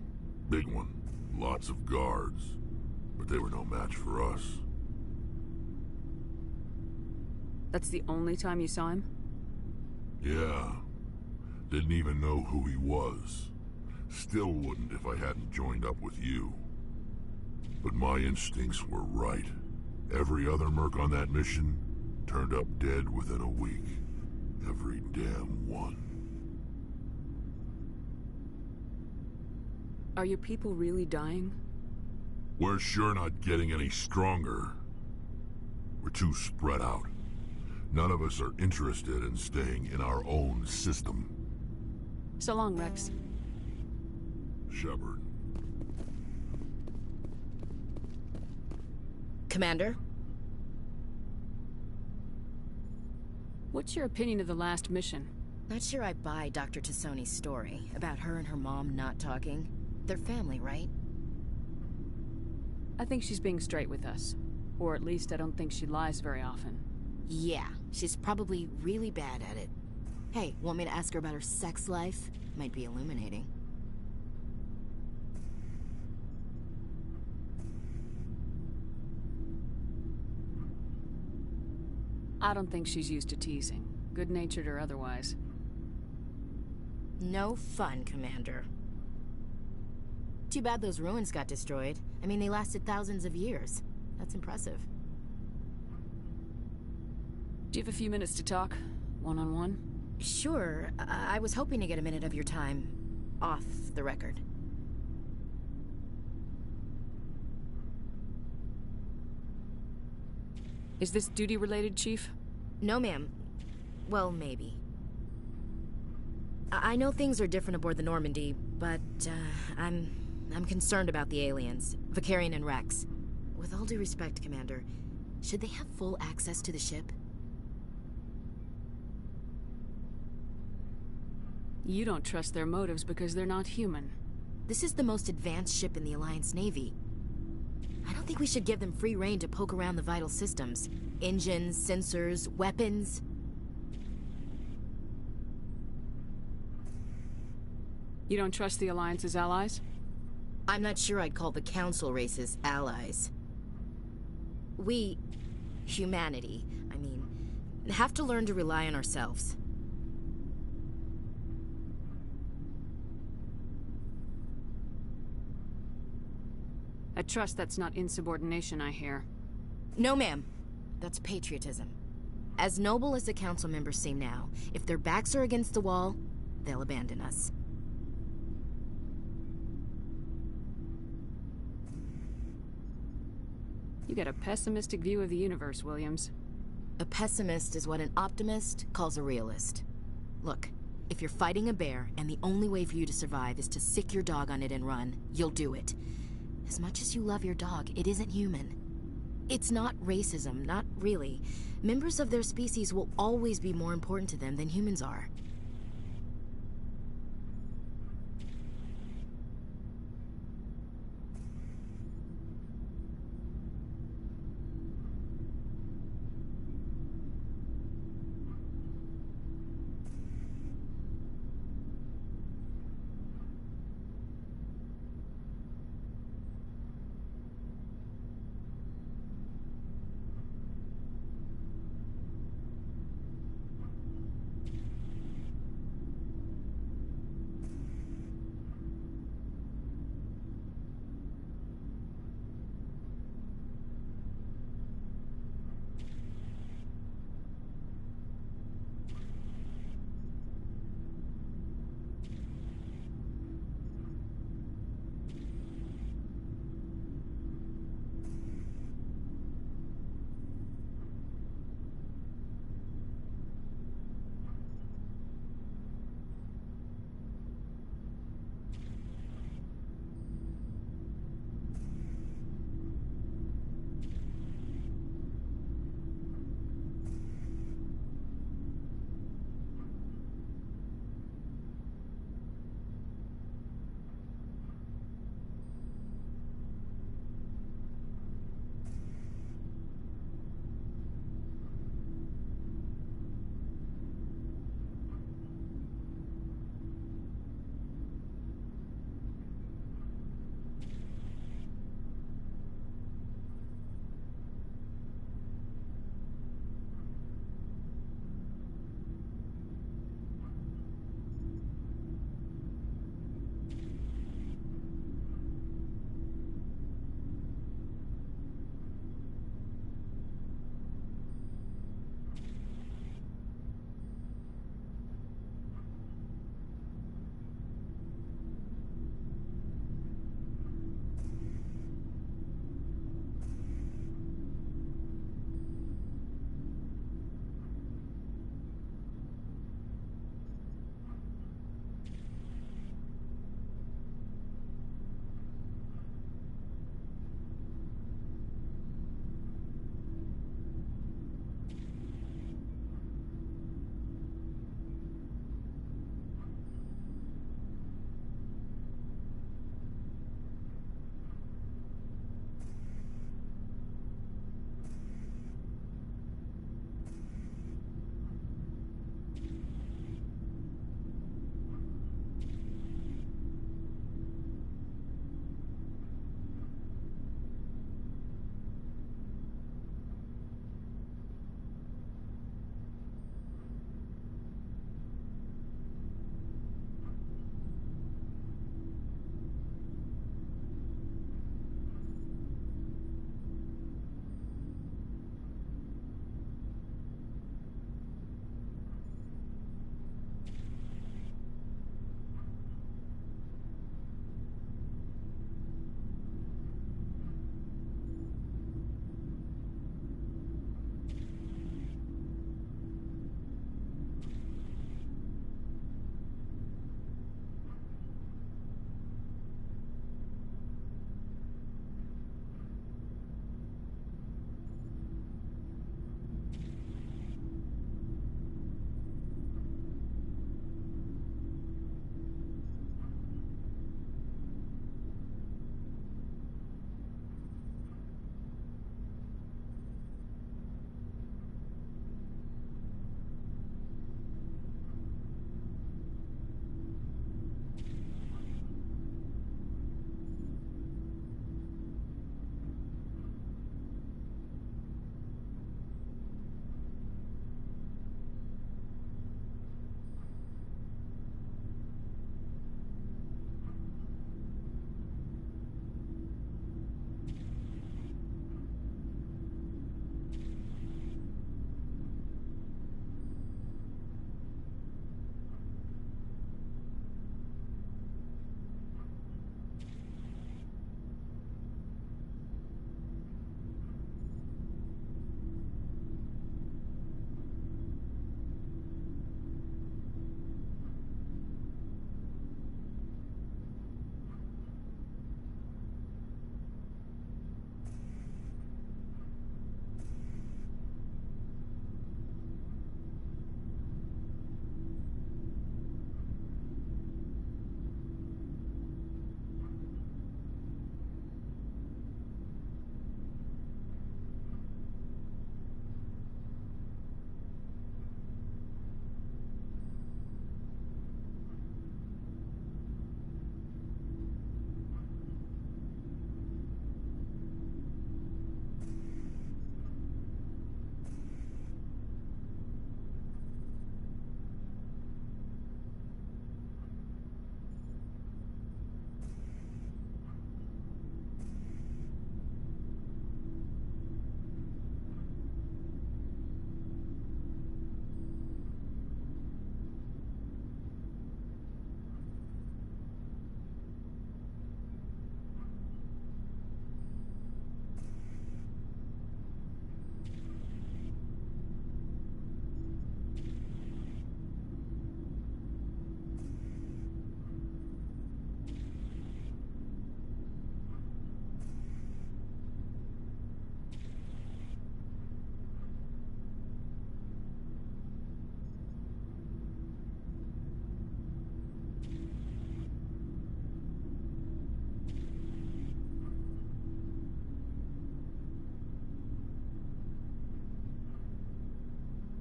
Big one. Lots of guards. But they were no match for us. That's the only time you saw him? Yeah. Didn't even know who he was. Still wouldn't if I hadn't joined up with you. But my instincts were right. Every other merc on that mission turned up dead within a week. Every damn one. Are your people really dying? We're sure not getting any stronger. We're too spread out. None of us are interested in staying in our own system. So long, Rex. Shepard. Commander? What's your opinion of the last mission? Not sure I buy Dr. Tassoni's story about her and her mom not talking. They're family, right? I think she's being straight with us. Or at least I don't think she lies very often. Yeah, she's probably really bad at it. Hey, want me to ask her about her sex life? Might be illuminating. I don't think she's used to teasing, good-natured or otherwise. No fun, Commander. Too bad those ruins got destroyed. I mean, they lasted thousands of years. That's impressive. Do you have a few minutes to talk? One-on-one? Sure. I was hoping to get a minute of your time off the record. Is this duty-related, Chief? No, ma'am. Well, maybe. I know things are different aboard the Normandy, but I'm concerned about the aliens, Vakarian and Rex. With all due respect, Commander, should they have full access to the ship? You don't trust their motives because they're not human. This is the most advanced ship in the Alliance Navy. I don't think we should give them free rein to poke around the vital systems. Engines, sensors, weapons. You don't trust the Alliance's allies? I'm not sure I'd call the Council races allies. We, humanity, I mean, have to learn to rely on ourselves. I trust that's not insubordination, I hear. No, ma'am. That's patriotism. As noble as the council members seem now, if their backs are against the wall, they'll abandon us. You got a pessimistic view of the universe, Williams. A pessimist is what an optimist calls a realist. Look, if you're fighting a bear and the only way for you to survive is to sick your dog on it and run, you'll do it. As much as you love your dog, it isn't human. It's not racism, not really. Members of their species will always be more important to them than humans are.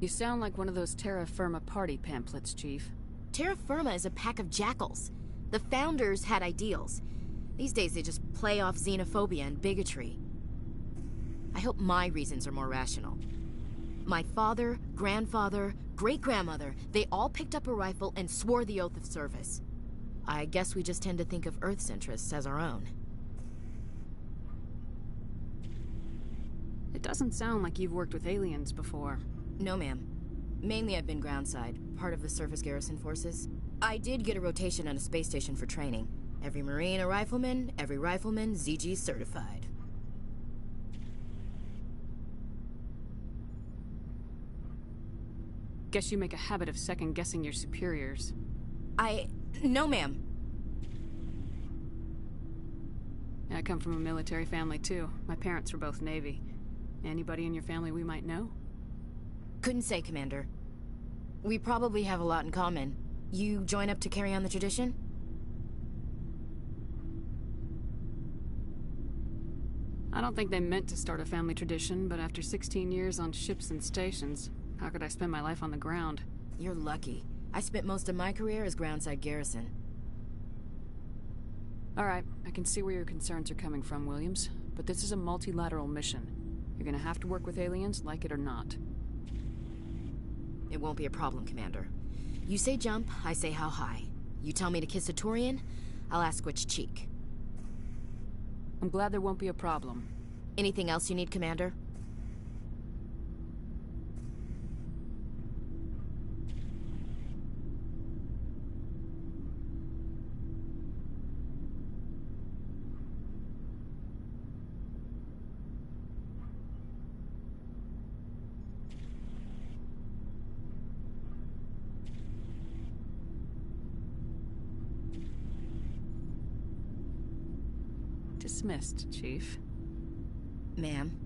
You sound like one of those Terra Firma party pamphlets, Chief. Terra Firma is a pack of jackals. The founders had ideals. These days they just play off xenophobia and bigotry. I hope my reasons are more rational. My father, grandfather, great-grandmother, they all picked up a rifle and swore the oath of service. I guess we just tend to think of Earth's interests as our own. It doesn't sound like you've worked with aliens before. No, ma'am. Mainly I've been groundside, part of the surface garrison forces. I did get a rotation on a space station for training. Every Marine a rifleman, every rifleman ZG certified. Guess you make a habit of second-guessing your superiors. No, ma'am. I come from a military family, too. My parents were both Navy. Anybody in your family we might know? Couldn't say, Commander. We probably have a lot in common. You join up to carry on the tradition? I don't think they meant to start a family tradition, but after 16 years on ships and stations, how could I spend my life on the ground? You're lucky. I spent most of my career as groundside garrison. All right, I can see where your concerns are coming from, Williams, but this is a multilateral mission. You're gonna have to work with aliens, like it or not. It won't be a problem, Commander. You say jump, I say how high. You tell me to kiss a Turian, I'll ask which cheek. I'm glad there won't be a problem. Anything else you need, Commander? Dismissed, Chief. Ma'am.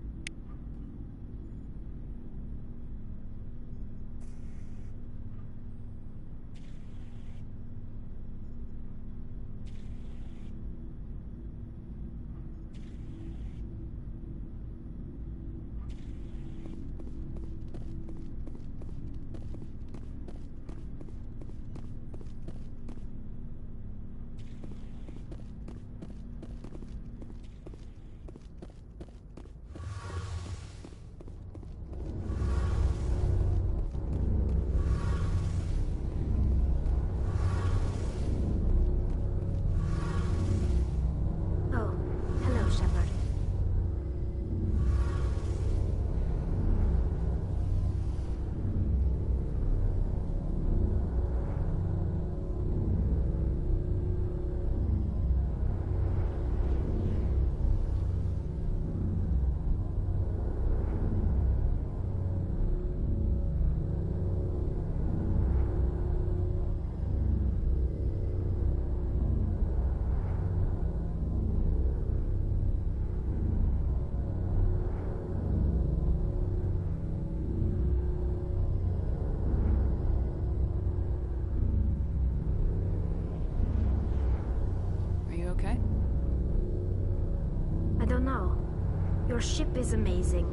Your ship is amazing,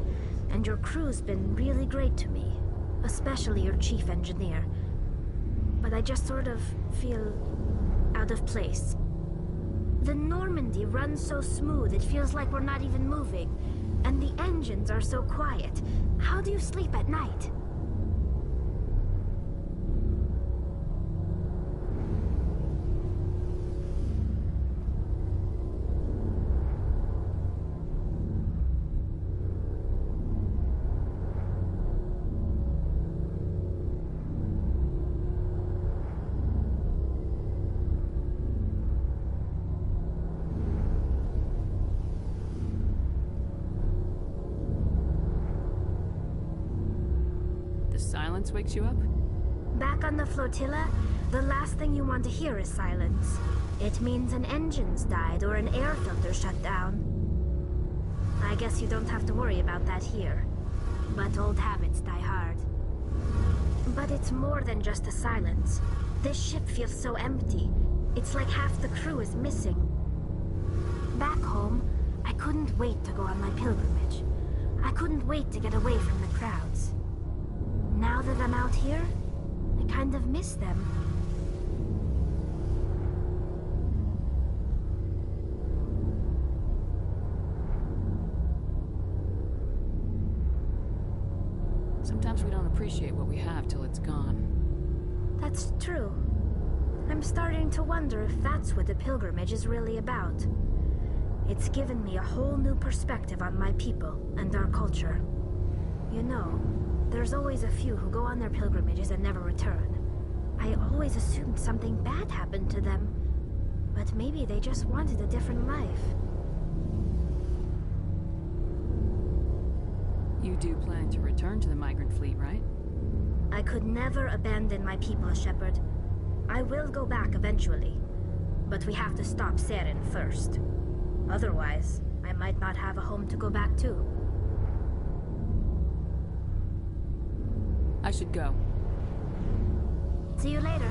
and your crew's been really great to me. Especially your chief engineer. But I just sort of feel out of place. The Normandy runs so smooth it feels like we're not even moving. And the engines are so quiet. How do you sleep at night? Silence wakes you up? Back on the flotilla, the last thing you want to hear is silence. It means an engine's died or an air filter shut down. I guess you don't have to worry about that here. But old habits die hard. But it's more than just the silence. This ship feels so empty. It's like half the crew is missing. Back home, I couldn't wait to go on my pilgrimage. I couldn't wait to get away from the crowds. Now that I'm out here, I kind of miss them. Sometimes we don't appreciate what we have till it's gone. That's true. I'm starting to wonder if that's what the pilgrimage is really about. It's given me a whole new perspective on my people and our culture. You know, there's always a few who go on their pilgrimages and never return. I always assumed something bad happened to them. But maybe they just wanted a different life. You do plan to return to the migrant fleet, right? I could never abandon my people, Shepard. I will go back eventually. But we have to stop Saren first. Otherwise, I might not have a home to go back to. I should go. See you later.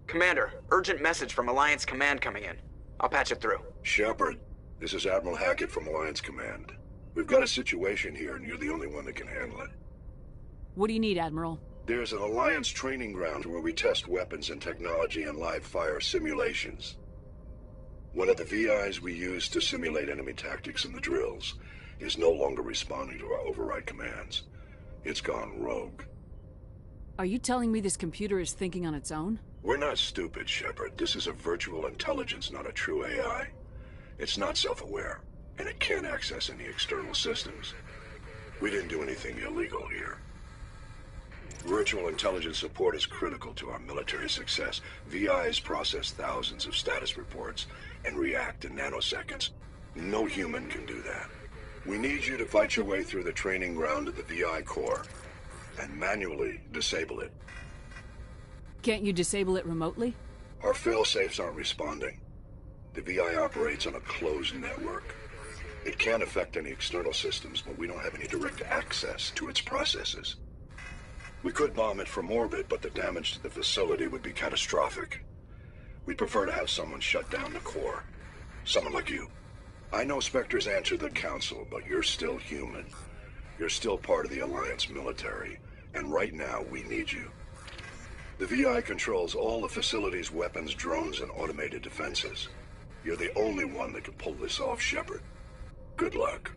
Commander, urgent message from Alliance Command coming in. I'll patch it through. Shepard, this is Admiral Hackett from Alliance Command. We've got a situation here, and you're the only one that can handle it. What do you need, Admiral? There's an Alliance training ground where we test weapons and technology in live fire simulations. One of the VIs we use to simulate enemy tactics in the drills is no longer responding to our override commands. It's gone rogue. Are you telling me this computer is thinking on its own? We're not stupid, Shepard. This is a virtual intelligence, not a true AI. It's not self-aware, and it can't access any external systems. We didn't do anything illegal here. Virtual intelligence support is critical to our military success. VIs process thousands of status reports and react in nanoseconds. No human can do that. We need you to fight your way through the training ground of the VI core and manually disable it. Can't you disable it remotely? Our fail-safes aren't responding. The VI operates on a closed network. It can't affect any external systems, but we don't have any direct access to its processes. We could bomb it from orbit, but the damage to the facility would be catastrophic. We'd prefer to have someone shut down the core. Someone like you. I know Spectres answer the Council, but you're still human. You're still part of the Alliance military, and right now we need you. The VI controls all the facility's weapons, drones, and automated defenses. You're the only one that can pull this off, Shepard. Good luck.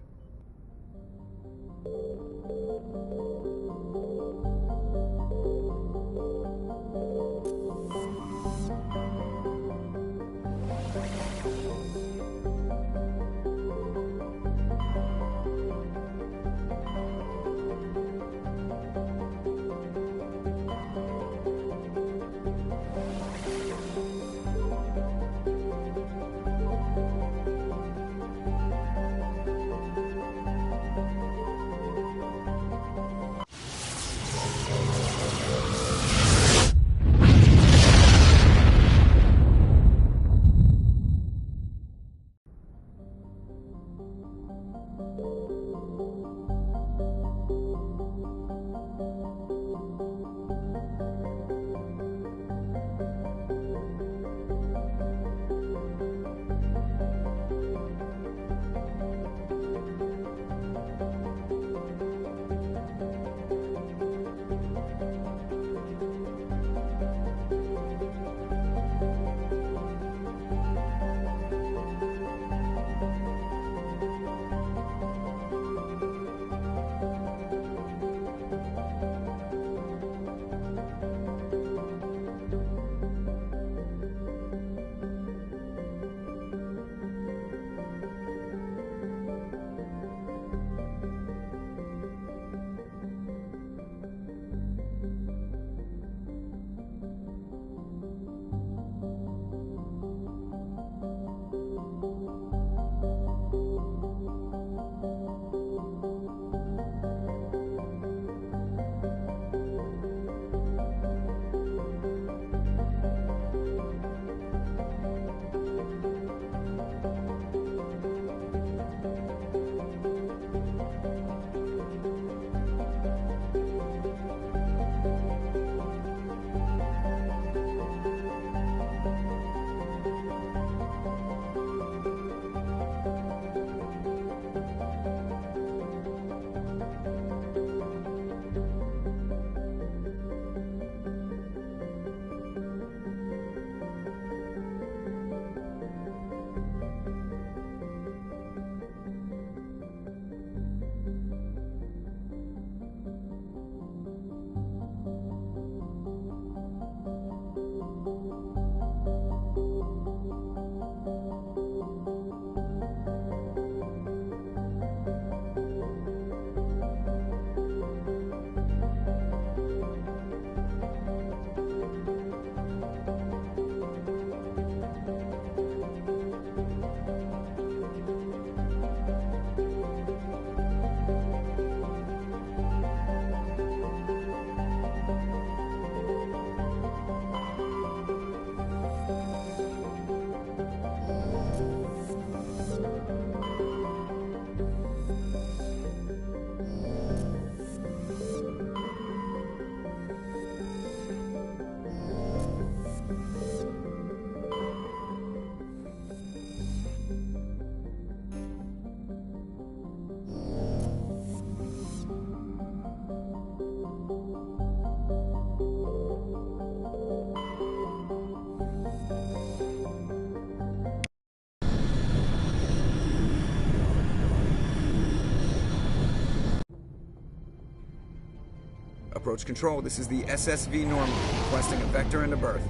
Approach control, this is the SSV Normandy, requesting a vector into berth.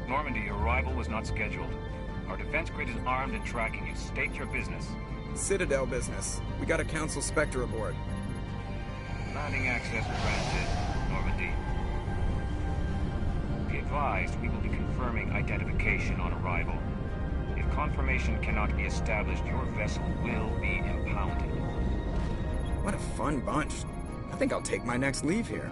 Normandy, your arrival was not scheduled. Our defense grid is armed and tracking you. State your business. Citadel business. We got a Council Spectre aboard. Landing access granted, Normandy. Be advised, we will be confirming identification on arrival. If confirmation cannot be established, your vessel will be impounded. What a fun bunch. I think I'll take my next leave here.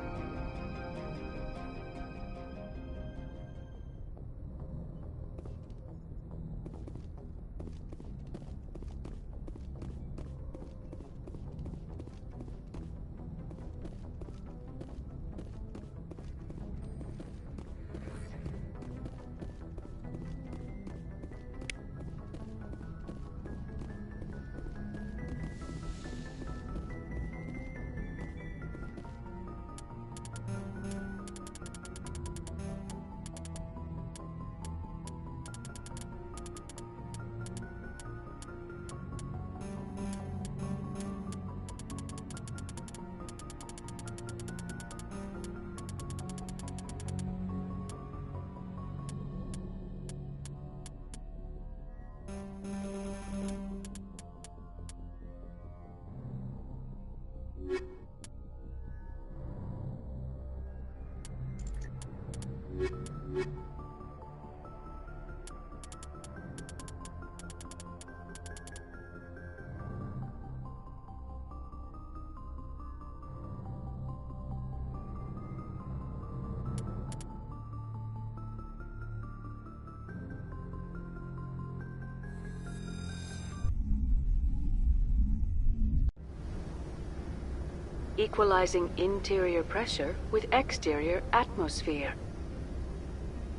equalizing interior pressure with exterior atmosphere.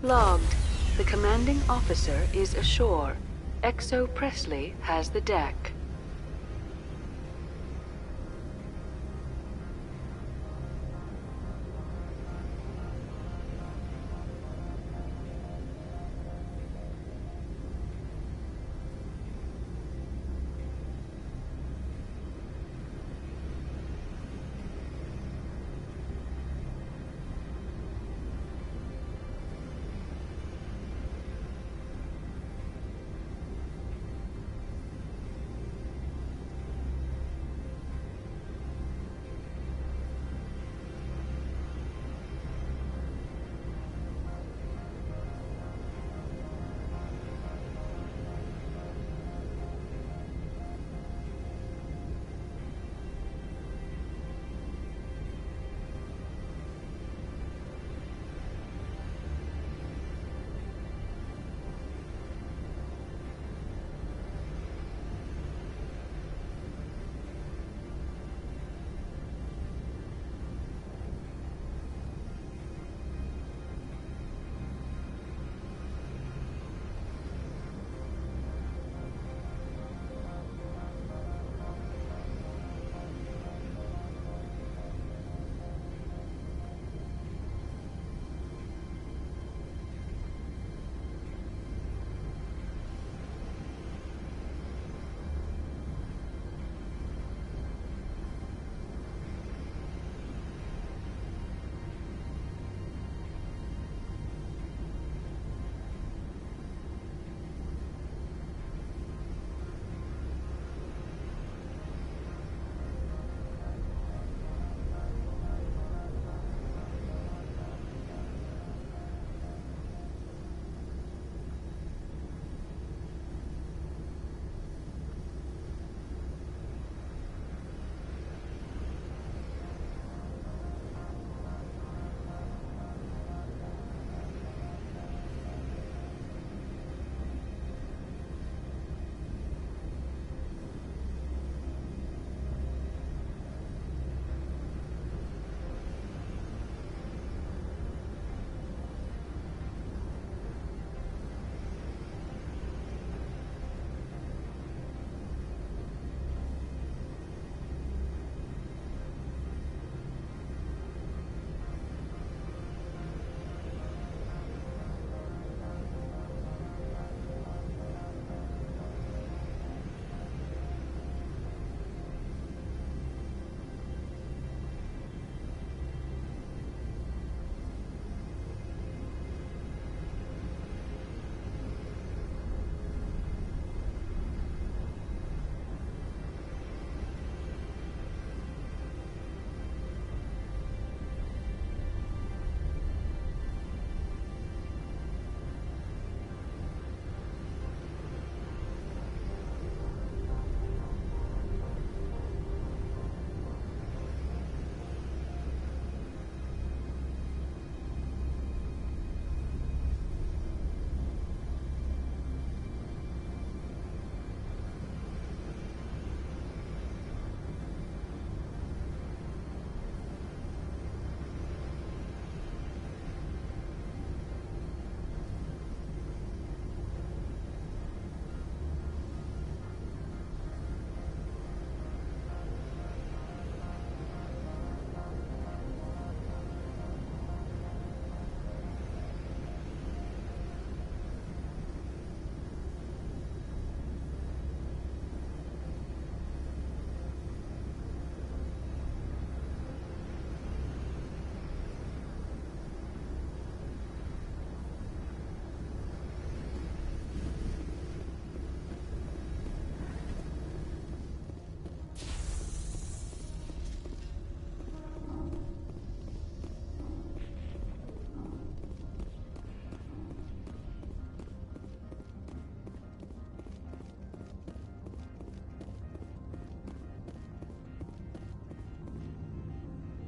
Logged. The commanding officer is ashore. Exo Presley has the deck.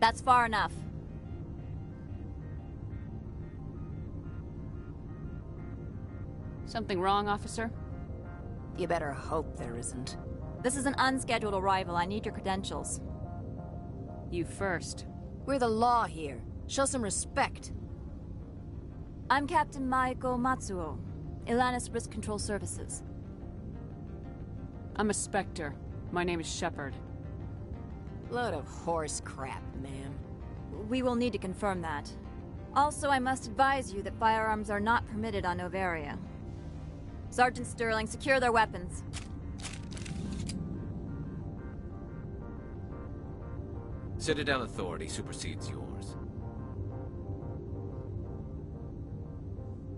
That's far enough. Something wrong, officer? You better hope there isn't. This is an unscheduled arrival. I need your credentials. You first. We're the law here. Show some respect. I'm Captain Maiko Matsuo, Ilanis Risk Control Services. I'm a Spectre. My name is Shepard. Load of horse crap, ma'am. We will need to confirm that. Also, I must advise you that firearms are not permitted on Noveria. Sergeant Sterling, secure their weapons. Citadel authority supersedes yours.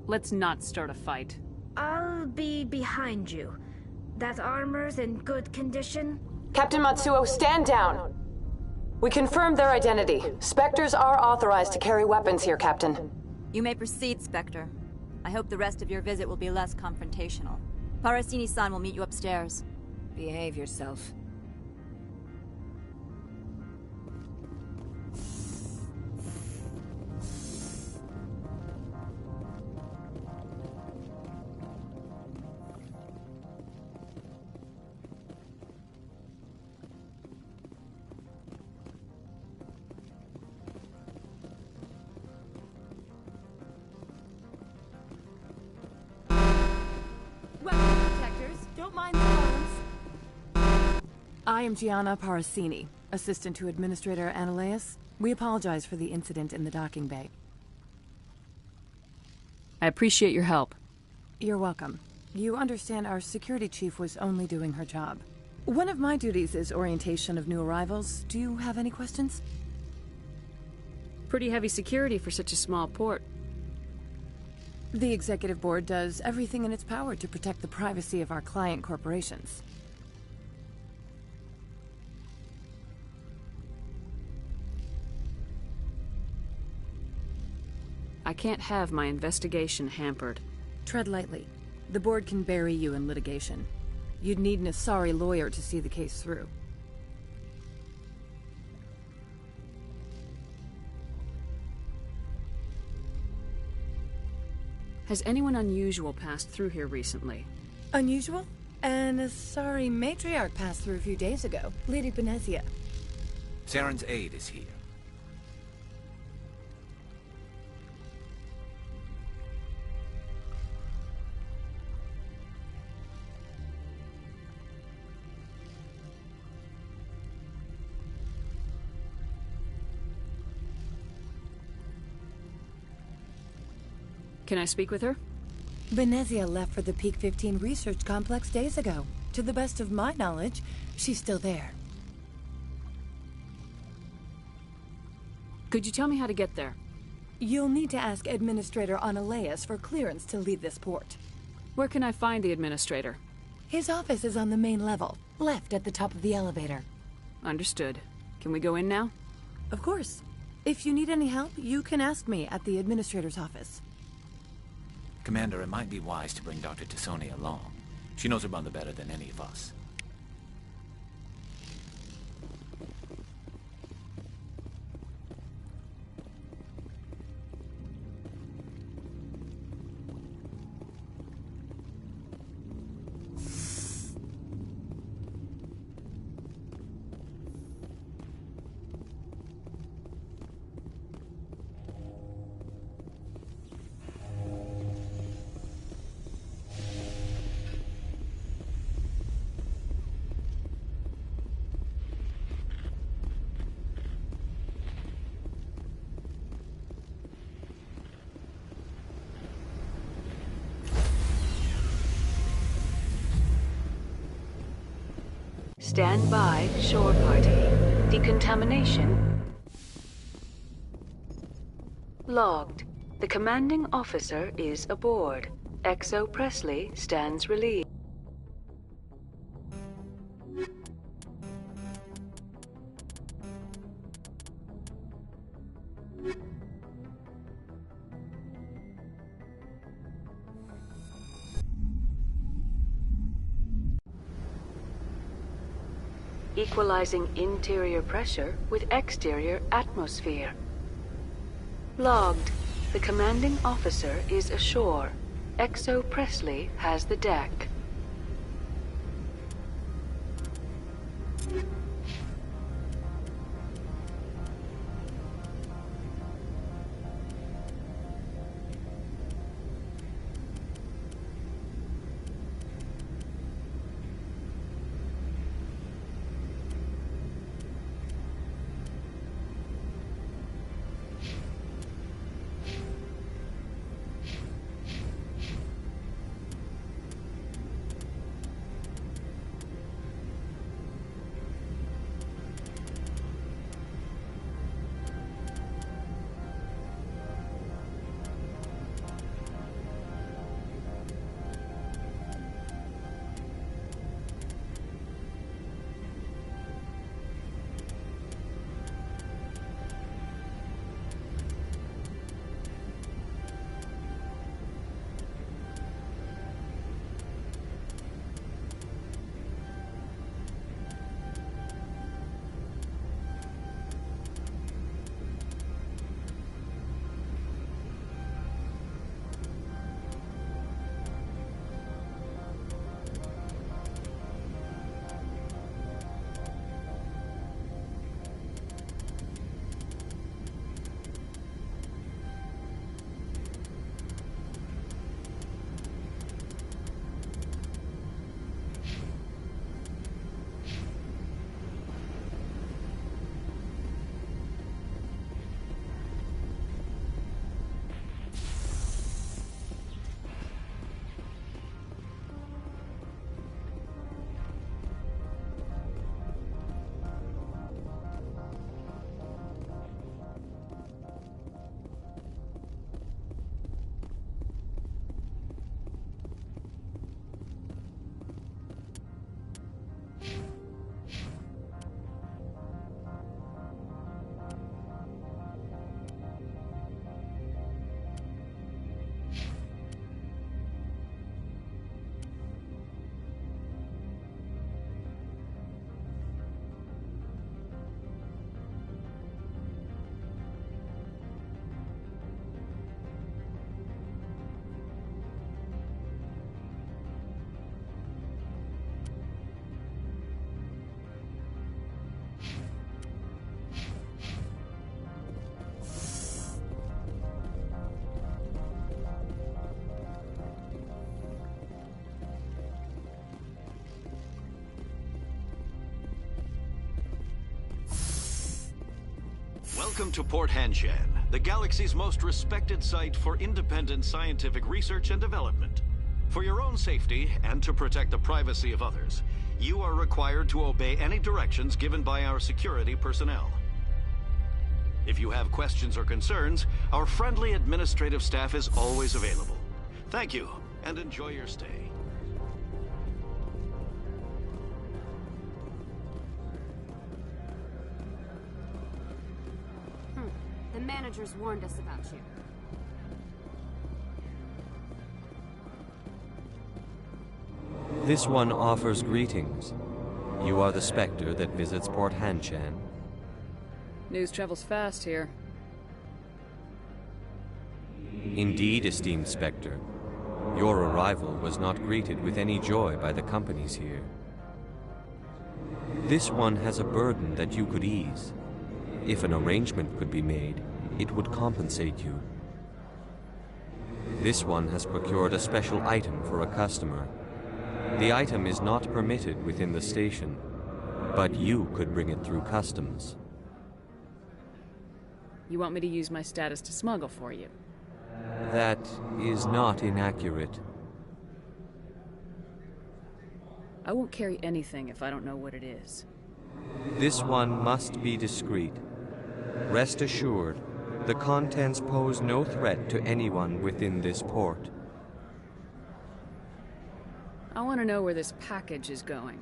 Let's not start a fight. I'll be behind you. That armor's in good condition? Captain Matsuo, stand down! We confirmed their identity. Spectres are authorized to carry weapons here, Captain. You may proceed, Spectre. I hope the rest of your visit will be less confrontational. Parasini-san will meet you upstairs. Behave yourself. I am Gianna Parasini, assistant to Administrator Analeas. We apologize for the incident in the docking bay. I appreciate your help. You're welcome. You understand our security chief was only doing her job. One of my duties is orientation of new arrivals. Do you have any questions? Pretty heavy security for such a small port. The Executive Board does everything in its power to protect the privacy of our client corporations. I can't have my investigation hampered. Tread lightly. The board can bury you in litigation. You'd need an Asari lawyer to see the case through. Has anyone unusual passed through here recently? Unusual? An Asari matriarch passed through a few days ago. Lady Benezia. Saren's aide is here. Can I speak with her? Benezia left for the Peak 15 research complex days ago. To the best of my knowledge, she's still there. Could you tell me how to get there? You'll need to ask Administrator Analeas for clearance to leave this port. Where can I find the Administrator? His office is on the main level, left at the top of the elevator. Understood. Can we go in now? Of course. If you need any help, you can ask me at the Administrator's office. Commander, it might be wise to bring Dr. T'Soni along. She knows her mother better than any of us. Stand by, shore party. Decontamination logged. The commanding officer is aboard. XO Presley stands relieved. Equalizing interior pressure with exterior atmosphere. Logged. The commanding officer is ashore. XO Presley has the deck. Welcome to Port Hanshan, the galaxy's most respected site for independent scientific research and development. For your own safety and to protect the privacy of others, you are required to obey any directions given by our security personnel. If you have questions or concerns, our friendly administrative staff is always available. Thank you, and enjoy your stay. The managers warned us about you. This one offers greetings. You are the Spectre that visits Port Hanshan. News travels fast here. Indeed, esteemed Spectre. Your arrival was not greeted with any joy by the companies here. This one has a burden that you could ease. If an arrangement could be made, it would compensate you. This one has procured a special item for a customer. The item is not permitted within the station, but you could bring it through customs. You want me to use my status to smuggle for you? That is not inaccurate. I won't carry anything if I don't know what it is. This one must be discreet. Rest assured, the contents pose no threat to anyone within this port. I want to know where this package is going.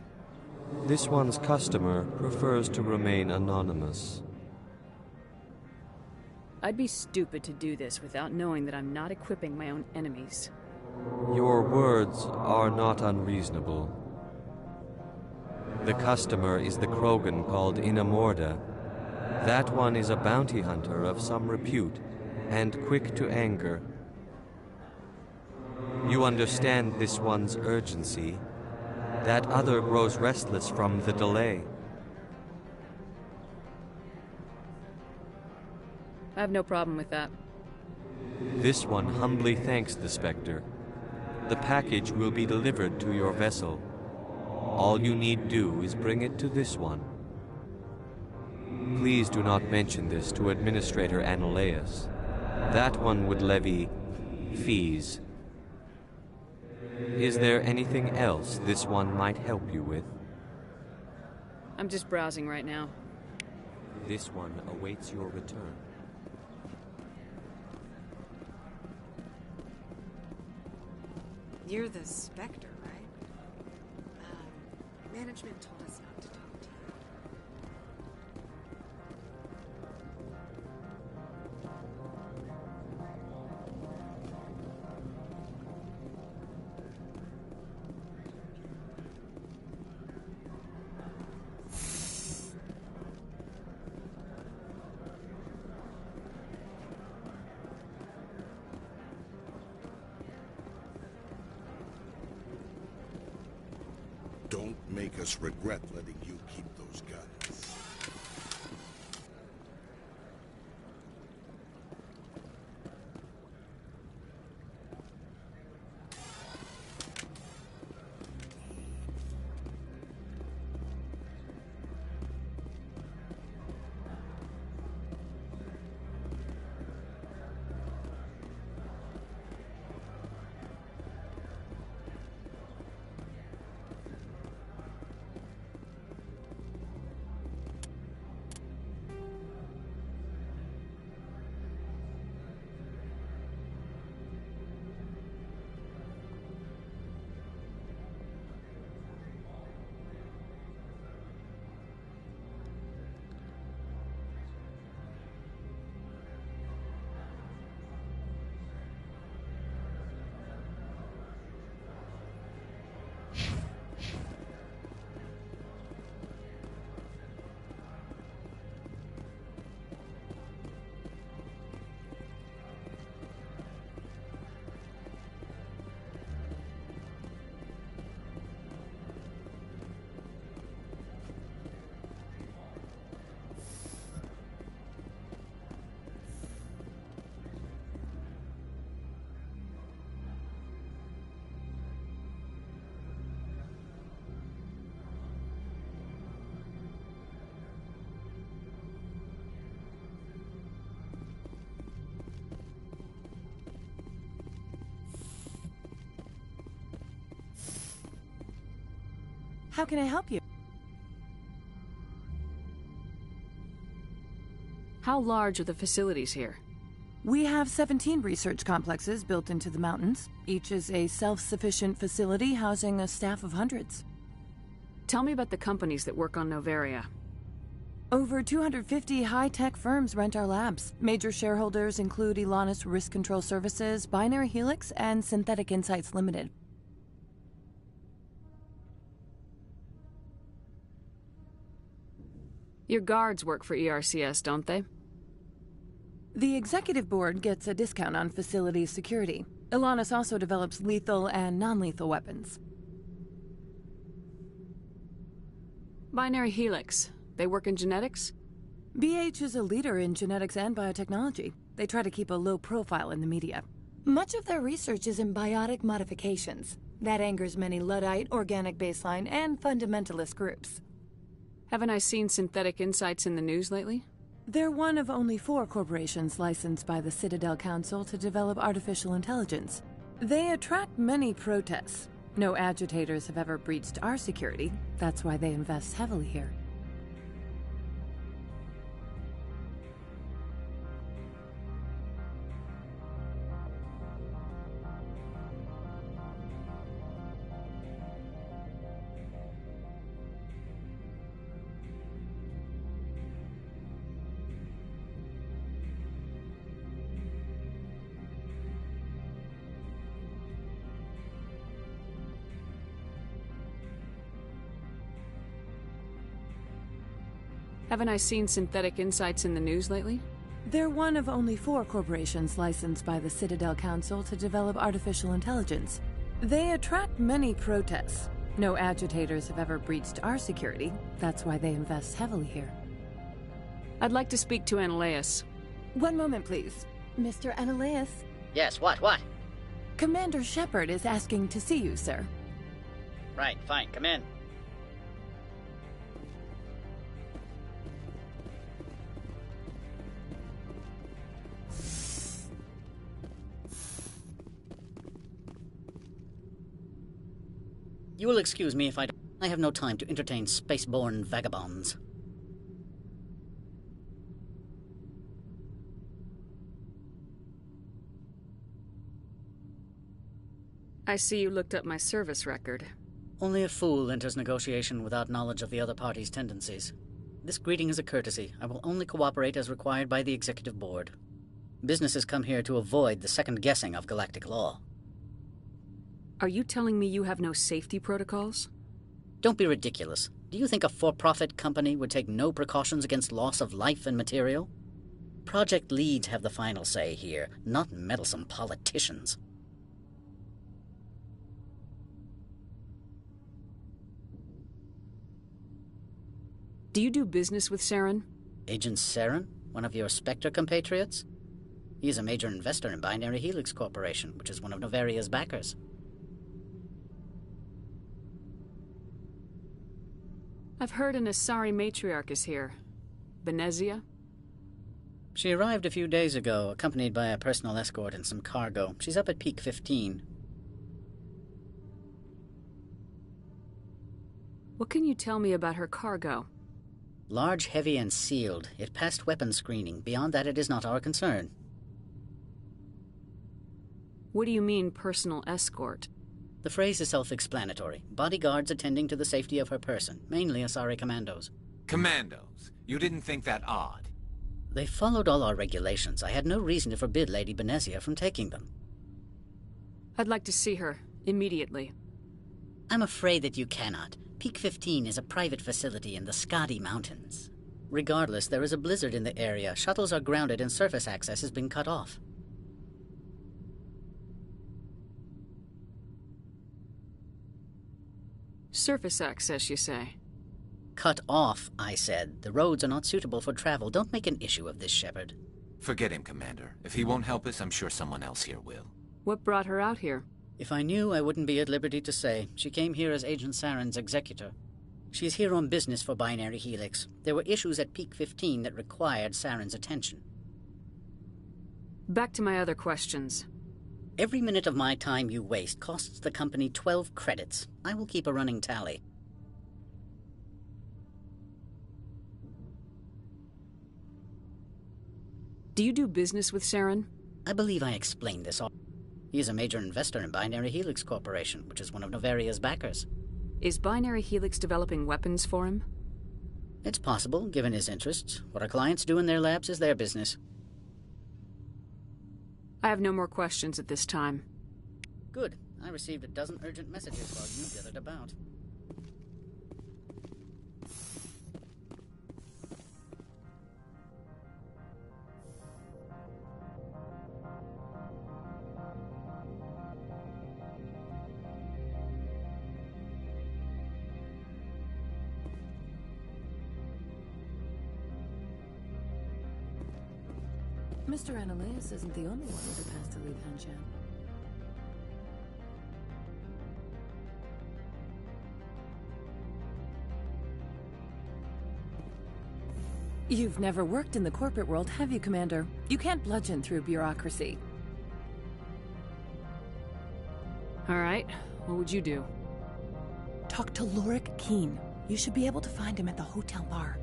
This one's customer prefers to remain anonymous. I'd be stupid to do this without knowing that I'm not equipping my own enemies. Your words are not unreasonable. The customer is the Krogan called Inamorda. That one is a bounty hunter of some repute, and quick to anger. You understand this one's urgency. That other grows restless from the delay. I have no problem with that. This one humbly thanks the Spectre. The package will be delivered to your vessel. All you need do is bring it to this one. Please do not mention this to Administrator Annaleus. That one would levy fees. Is there anything else this one might help you with? I'm just browsing right now. This one awaits your return. You're the Spectre, right? Management told us not to talk to you. Don't make us regret letting you keep those guns. How can I help you? How large are the facilities here? We have 17 research complexes built into the mountains. Each is a self-sufficient facility housing a staff of hundreds. Tell me about the companies that work on Noveria. Over 250 high-tech firms rent our labs. Major shareholders include Elanus Risk Control Services, Binary Helix, and Synthetic Insights Limited. Your guards work for ERCS, don't they? The executive board gets a discount on facility security. Elanus also develops lethal and non-lethal weapons. Binary Helix. They work in genetics? BH is a leader in genetics and biotechnology. They try to keep a low profile in the media. Much of their research is in biotic modifications. That angers many Luddite, organic baseline, and fundamentalist groups. Haven't I seen Synthetic Insights in the news lately? They're one of only 4 corporations licensed by the Citadel Council to develop artificial intelligence. They attract many protests. No agitators have ever breached our security. That's why they invest heavily here. Haven't I seen Synthetic Insights in the news lately? They're one of only 4 corporations licensed by the Citadel Council to develop artificial intelligence. They attract many protests. No agitators have ever breached our security. That's why they invest heavily here. I'd like to speak to Analeus. One moment, please. Mr. Analeus? Yes, what? Commander Shepard is asking to see you, sir. Right, fine, come in. You will excuse me if I have no time to entertain spaceborne vagabonds. I see you looked up my service record. Only a fool enters negotiation without knowledge of the other party's tendencies. This greeting is a courtesy. I will only cooperate as required by the Executive Board. Businesses come here to avoid the second guessing of galactic law. Are you telling me you have no safety protocols? Don't be ridiculous. Do you think a for-profit company would take no precautions against loss of life and material? Project leads have the final say here, not meddlesome politicians. Do you do business with Saren? Agent Saren? One of your Spectre compatriots? He is a major investor in Binary Helix Corporation, which is one of Noveria's backers. I've heard an Asari matriarch is here. Benezia? She arrived a few days ago, accompanied by a personal escort and some cargo. She's up at Peak 15. What can you tell me about her cargo? Large, heavy, and sealed. It passed weapons screening. Beyond that, it is not our concern. What do you mean, personal escort? The phrase is self-explanatory. Bodyguards attending to the safety of her person, mainly Asari commandos. Commandos? You didn't think that odd? They followed all our regulations. I had no reason to forbid Lady Benezia from taking them. I'd like to see her, immediately. I'm afraid that you cannot. Peak 15 is a private facility in the Skadi Mountains. Regardless, there is a blizzard in the area. Shuttles are grounded and surface access has been cut off. Surface access, you say? Cut off, I said. The roads are not suitable for travel. Don't make an issue of this, Shepard. Forget him, Commander. If he won't help us, I'm sure someone else here will. What brought her out here? If I knew, I wouldn't be at liberty to say. She came here as Agent Saren's executor. She is here on business for Binary Helix. There were issues at Peak 15 that required Saren's attention. Back to my other questions. Every minute of my time you waste costs the company 12 credits. I will keep a running tally. Do you do business with Saren? I believe I explained this. He is a major investor in Binary Helix Corporation, which is one of Novaria's backers. Is Binary Helix developing weapons for him? It's possible, given his interests. What our clients do in their labs is their business. I have no more questions at this time. Good. I received a dozen urgent messages while you dithered about. Mr. Annaleus isn't the only one with a pass to leave Hanshan. You've never worked in the corporate world, have you, Commander? You can't bludgeon through bureaucracy. All right. What would you do? Talk to Lorik Keen. You should be able to find him at the hotel bar.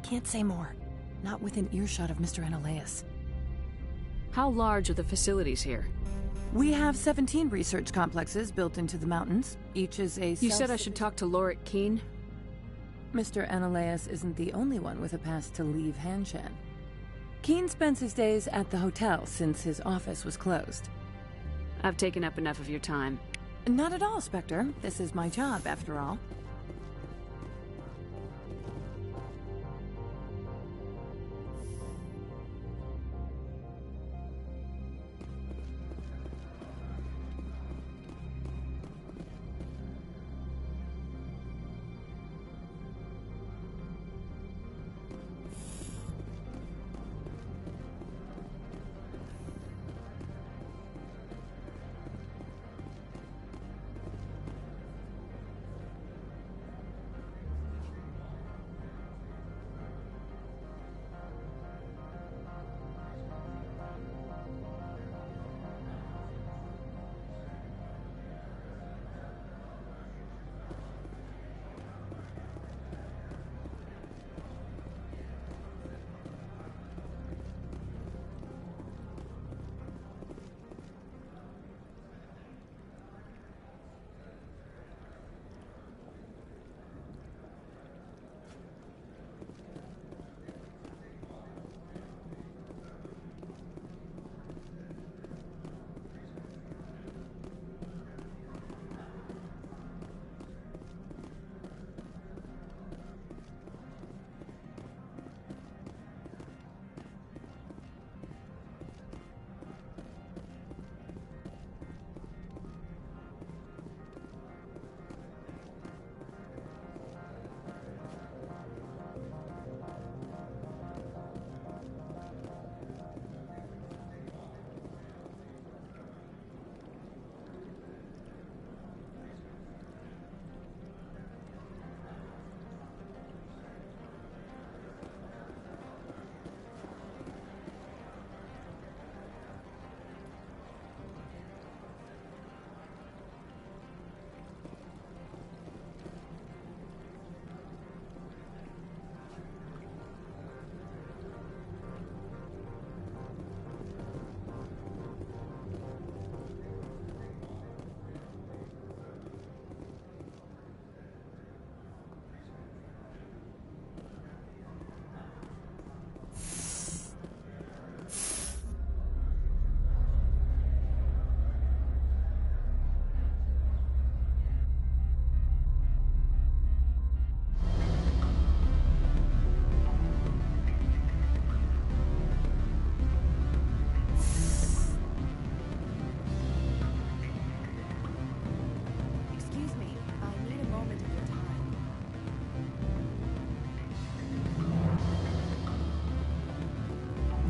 Can't say more. Not within earshot of Mr. Annaleus. How large are the facilities here? We have 17 research complexes built into the mountains. Each is a... You said I should talk to Lorik Keen? Mr. Annaleus isn't the only one with a pass to leave Hanshan. Keen spends his days at the hotel since his office was closed. I've taken up enough of your time. Not at all, Spectre. This is my job, after all.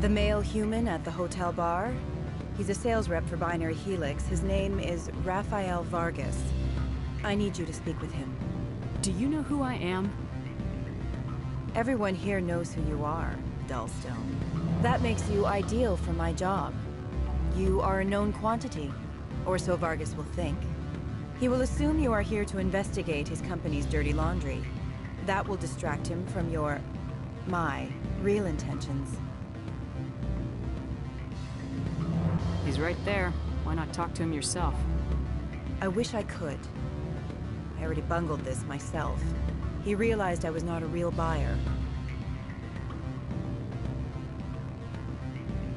The male human at the hotel bar? He's a sales rep for Binary Helix. His name is Rafael Vargas. I need you to speak with him. Do you know who I am? Everyone here knows who you are, Dullstone. That makes you ideal for my job. You are a known quantity, or so Vargas will think. He will assume you are here to investigate his company's dirty laundry. That will distract him from my real intentions. He's right there. Why not talk to him yourself? I wish I could. I already bungled this myself. He realized I was not a real buyer.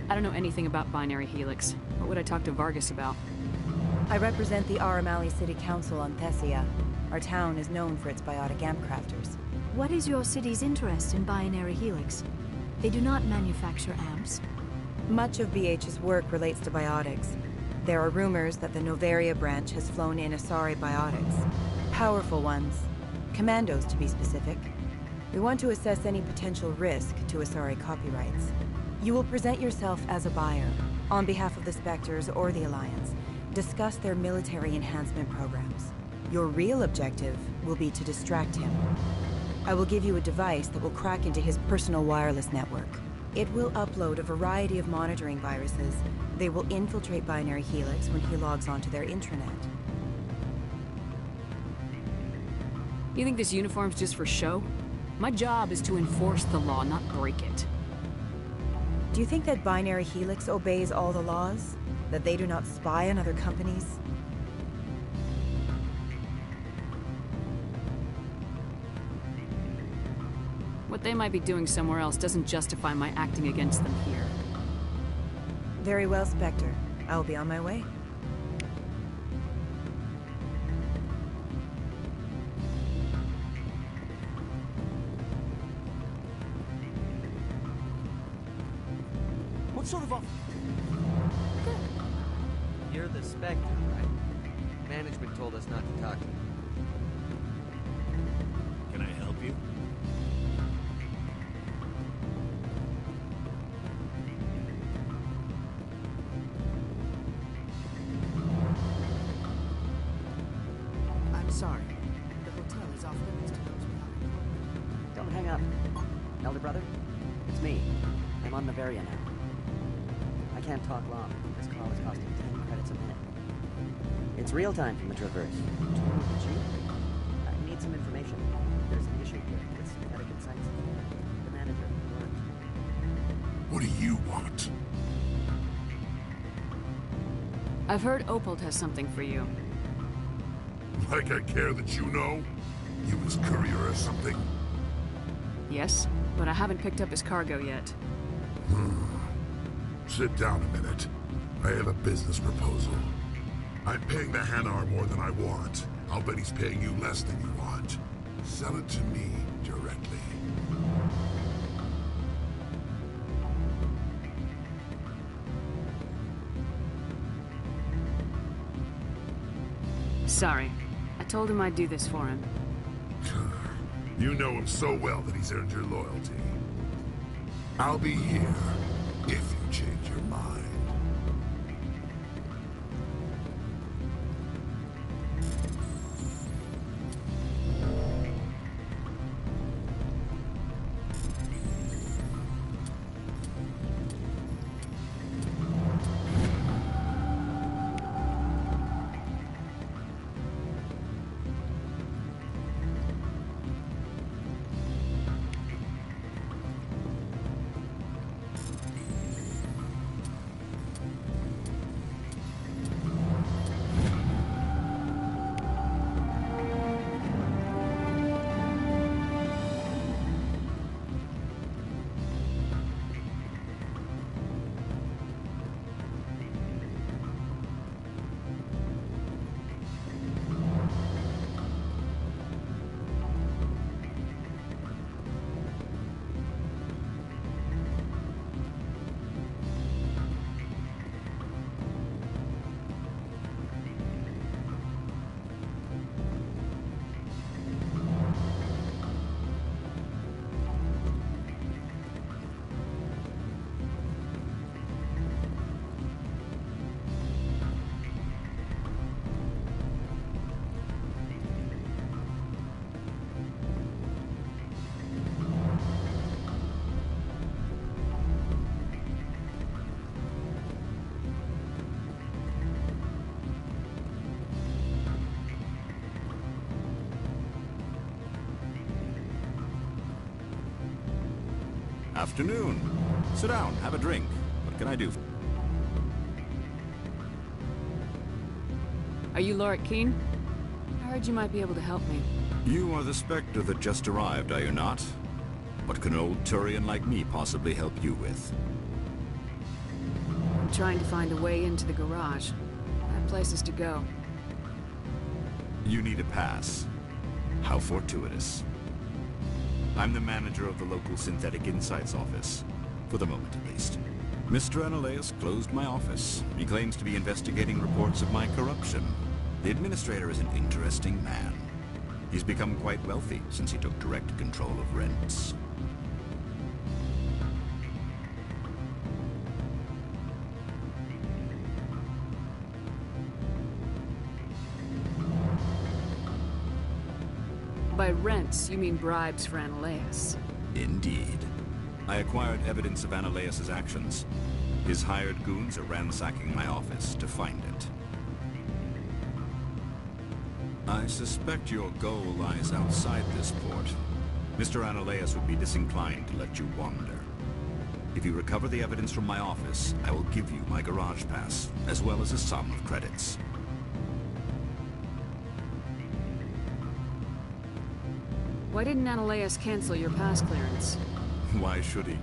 I don't know anything about Binary Helix. What would I talk to Vargas about? I represent the Aramali City Council on Thessia. Our town is known for its biotic amp crafters. What is your city's interest in Binary Helix? They do not manufacture amps. Much of BH's work relates to biotics. There are rumors that the Noveria branch has flown in Asari biotics. Powerful ones. Commandos, to be specific. We want to assess any potential risk to Asari copyrights. You will present yourself as a buyer, on behalf of the Spectres or the Alliance. Discuss their military enhancement programs. Your real objective will be to distract him. I will give you a device that will crack into his personal wireless network. It will upload a variety of monitoring viruses. They will infiltrate Binary Helix when he logs onto their intranet. You think this uniform's just for show? My job is to enforce the law, not break it. Do you think that Binary Helix obeys all the laws? That they do not spy on other companies? What they might be doing somewhere else doesn't justify my acting against them here. Very well, Spectre. I'll be on my way. What sort of off... You're the Spectre, right? Management told us not to talk to you. Can I help you? I'm sorry. The hotel is off limits to those without... Don't hang up. Elder brother, it's me. I'm on Noveria now. I can't talk long. This call is costing 10 credits a minute. It's real time from the Traverse. I need some information. There's an issue here with synthetic insights. The manager worked. What do you want? I've heard Opal has something for you. Like I care that you know? You his courier or something? Yes, but I haven't picked up his cargo yet. Sit down a minute. I have a business proposal. I'm paying the Hanar more than I want. I'll bet he's paying you less than you want. Sell it to me directly. Sorry. I told him I'd do this for him. You know him so well that he's earned your loyalty. I'll be here if you change your mind. Afternoon. Sit down, have a drink. What can I do? Are you Lorik Keen? I heard you might be able to help me. You are the Spectre that just arrived, are you not? What can an old Turian like me possibly help you with? I'm trying to find a way into the garage. I have places to go. You need a pass. How fortuitous. I'm the manager of the local Synthetic Insights office. For the moment, at least. Mr. Analaeus closed my office. He claims to be investigating reports of my corruption. The administrator is an interesting man. He's become quite wealthy since he took direct control of rents. By rents, you mean bribes for Analaeus. Indeed. I acquired evidence of Analaeus' actions. His hired goons are ransacking my office to find it. I suspect your goal lies outside this port. Mr. Analaeus would be disinclined to let you wander. If you recover the evidence from my office, I will give you my garage pass, as well as a sum of credits. Why didn't Analaeus cancel your pass clearance? Why should he?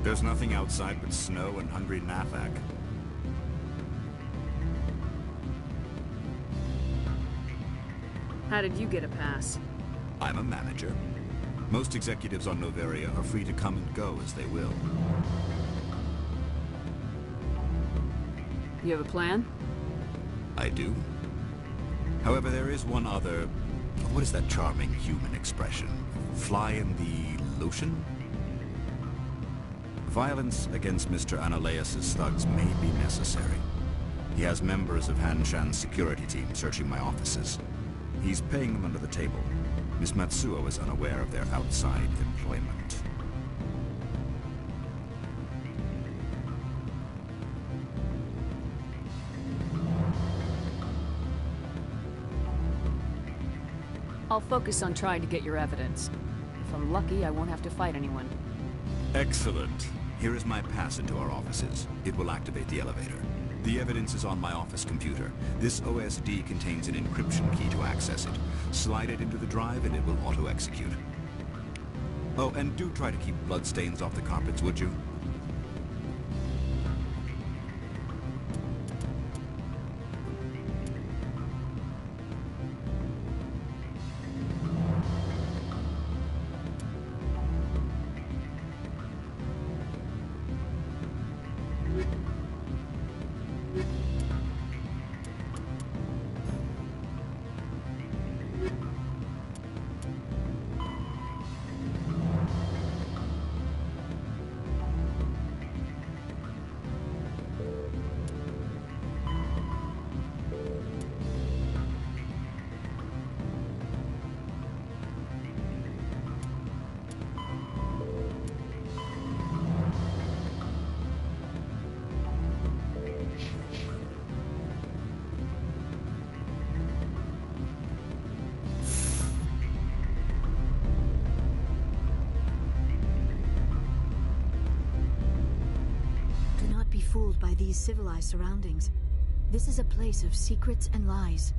There's nothing outside but snow and hungry Nathak. How did you get a pass? I'm a manager. Most executives on Noveria are free to come and go as they will. You have a plan? I do. However, there is one other... What is that charming human expression? Fly in the lotion? Violence against Mr. Analaeus' thugs may be necessary. He has members of Han Shan's security team searching my offices. He's paying them under the table. Miss Matsuo is unaware of their outside employment. I'll focus on trying to get your evidence. If I'm lucky, I won't have to fight anyone. Excellent. Here is my pass into our offices. It will activate the elevator. The evidence is on my office computer. This OSD contains an encryption key to access it. Slide it into the drive and it will auto-execute. Oh, and do try to keep bloodstains off the carpets, would you? Fooled by these civilized surroundings. This is a place of secrets and lies.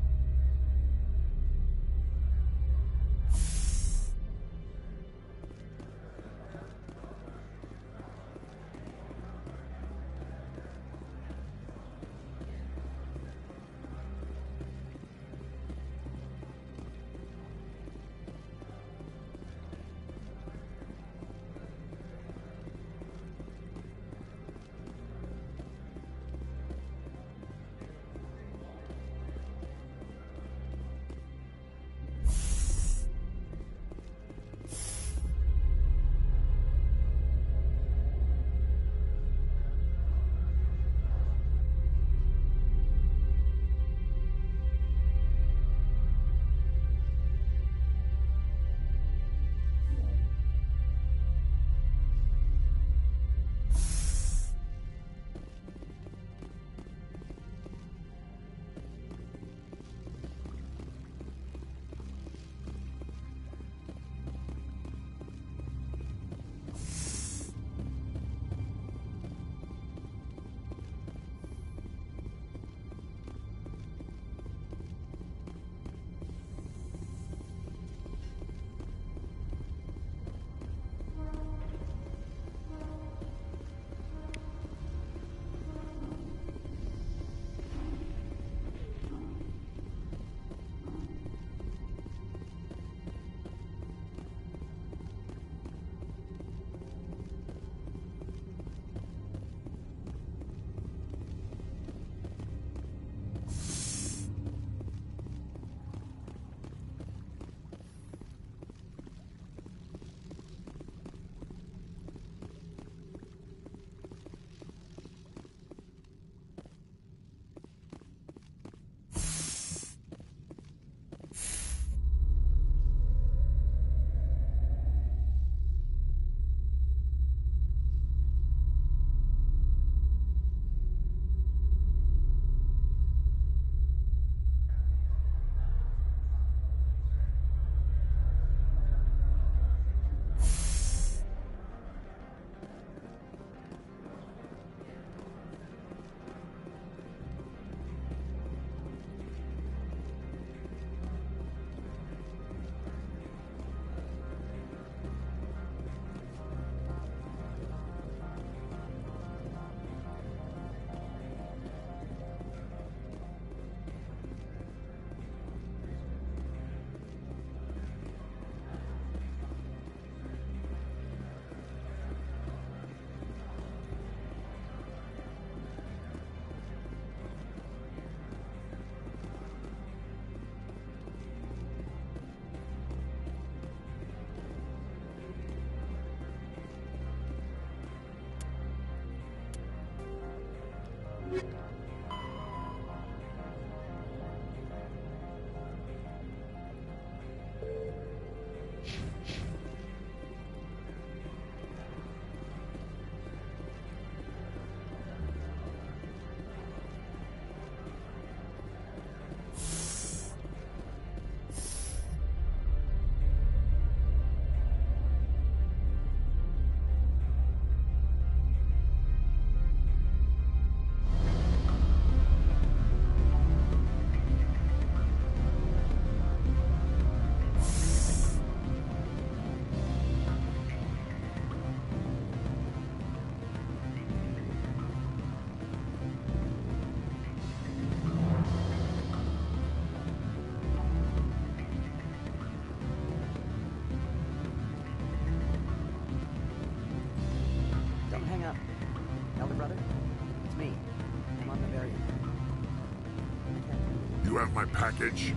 have my package?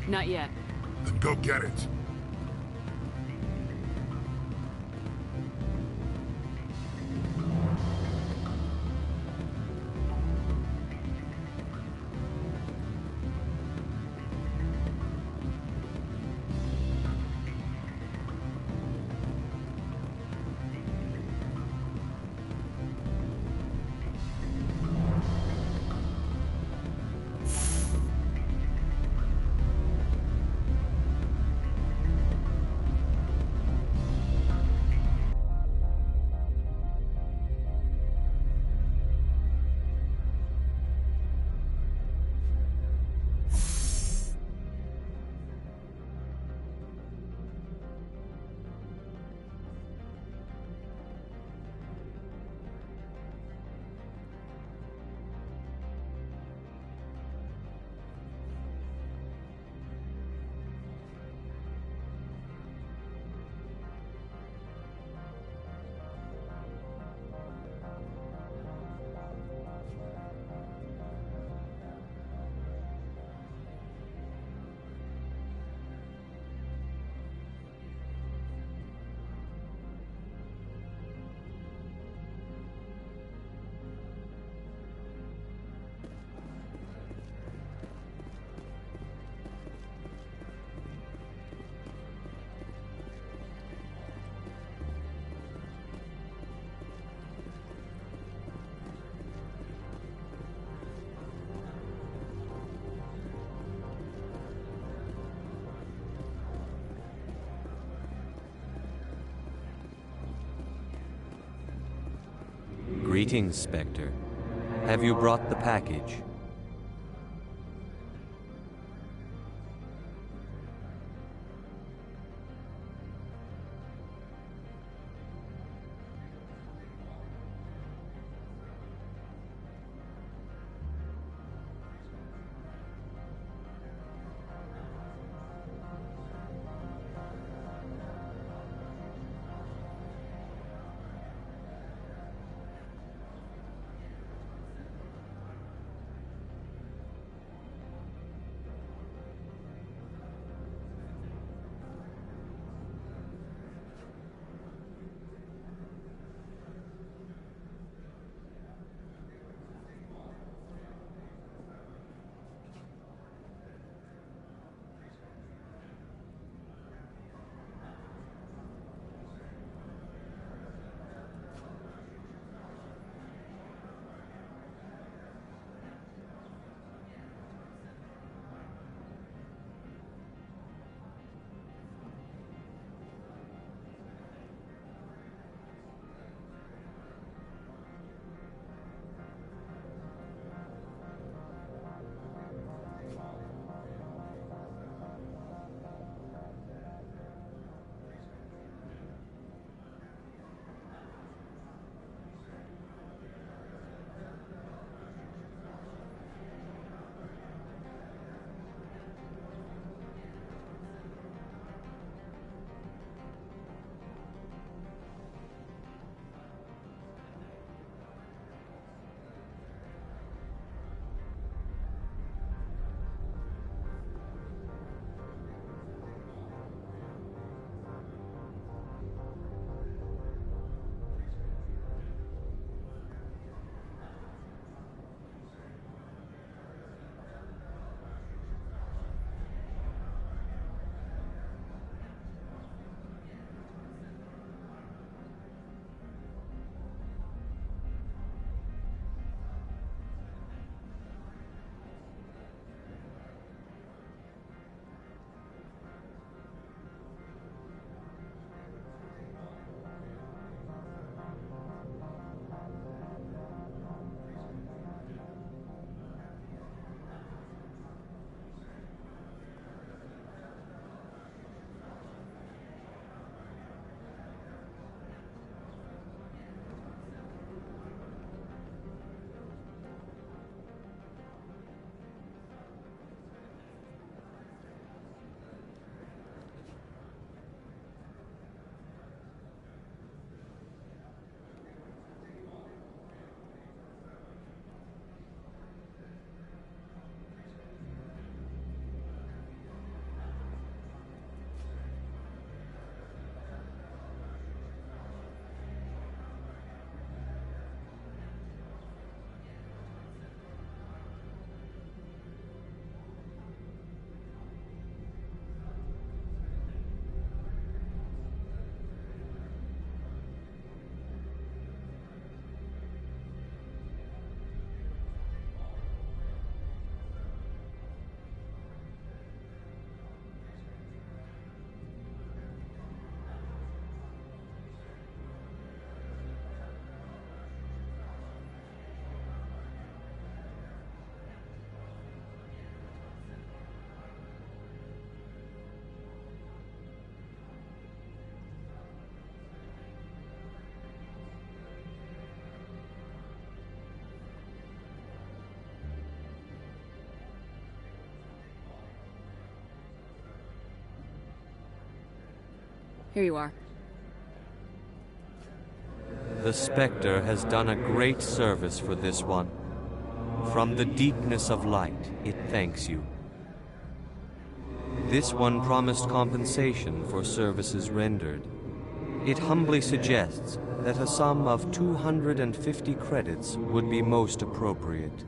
Not yet. Then go get it. Greetings, Spectre. Have you brought the package? Here you are. The Spectre has done a great service for this one. From the deepness of light, it thanks you. This one promised compensation for services rendered. It humbly suggests that a sum of 250 credits would be most appropriate.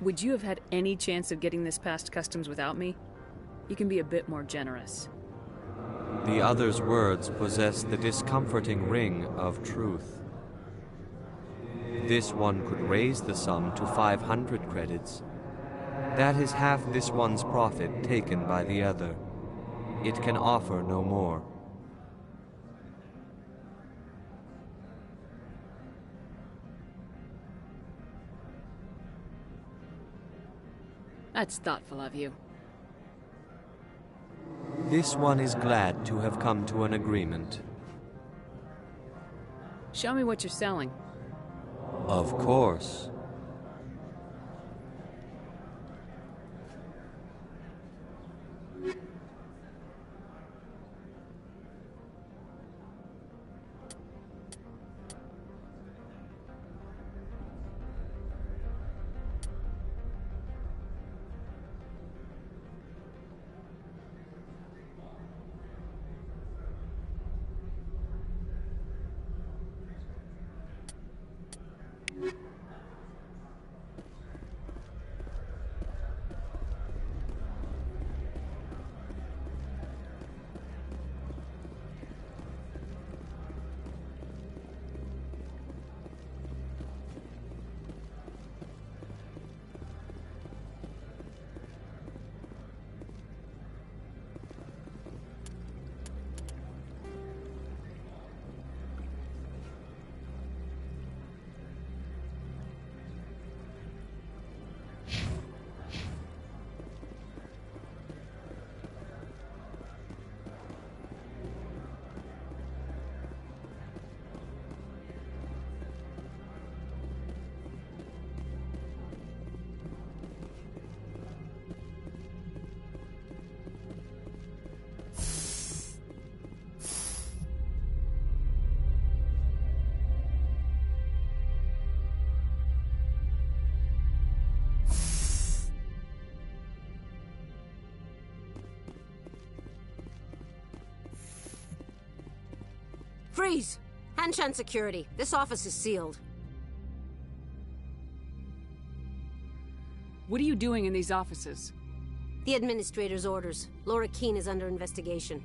Would you have had any chance of getting this past customs without me? You can be a bit more generous. The other's words possess the discomforting ring of truth. This one could raise the sum to 500 credits. That is half this one's profit taken by the other. It can offer no more. That's thoughtful of you. This one is glad to have come to an agreement. Show me what you're selling. Of course. Freeze! Hanshan security. This office is sealed. What are you doing in these offices? The administrator's orders. Laura Keene is under investigation.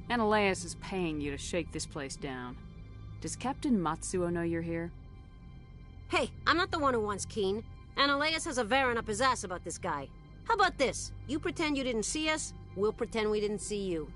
Ananias is paying you to shake this place down. Does Captain Matsuo know you're here? Hey, I'm not the one who wants Keene. Ananias has a Varen up his ass about this guy. How about this? You pretend you didn't see us, we'll pretend we didn't see you.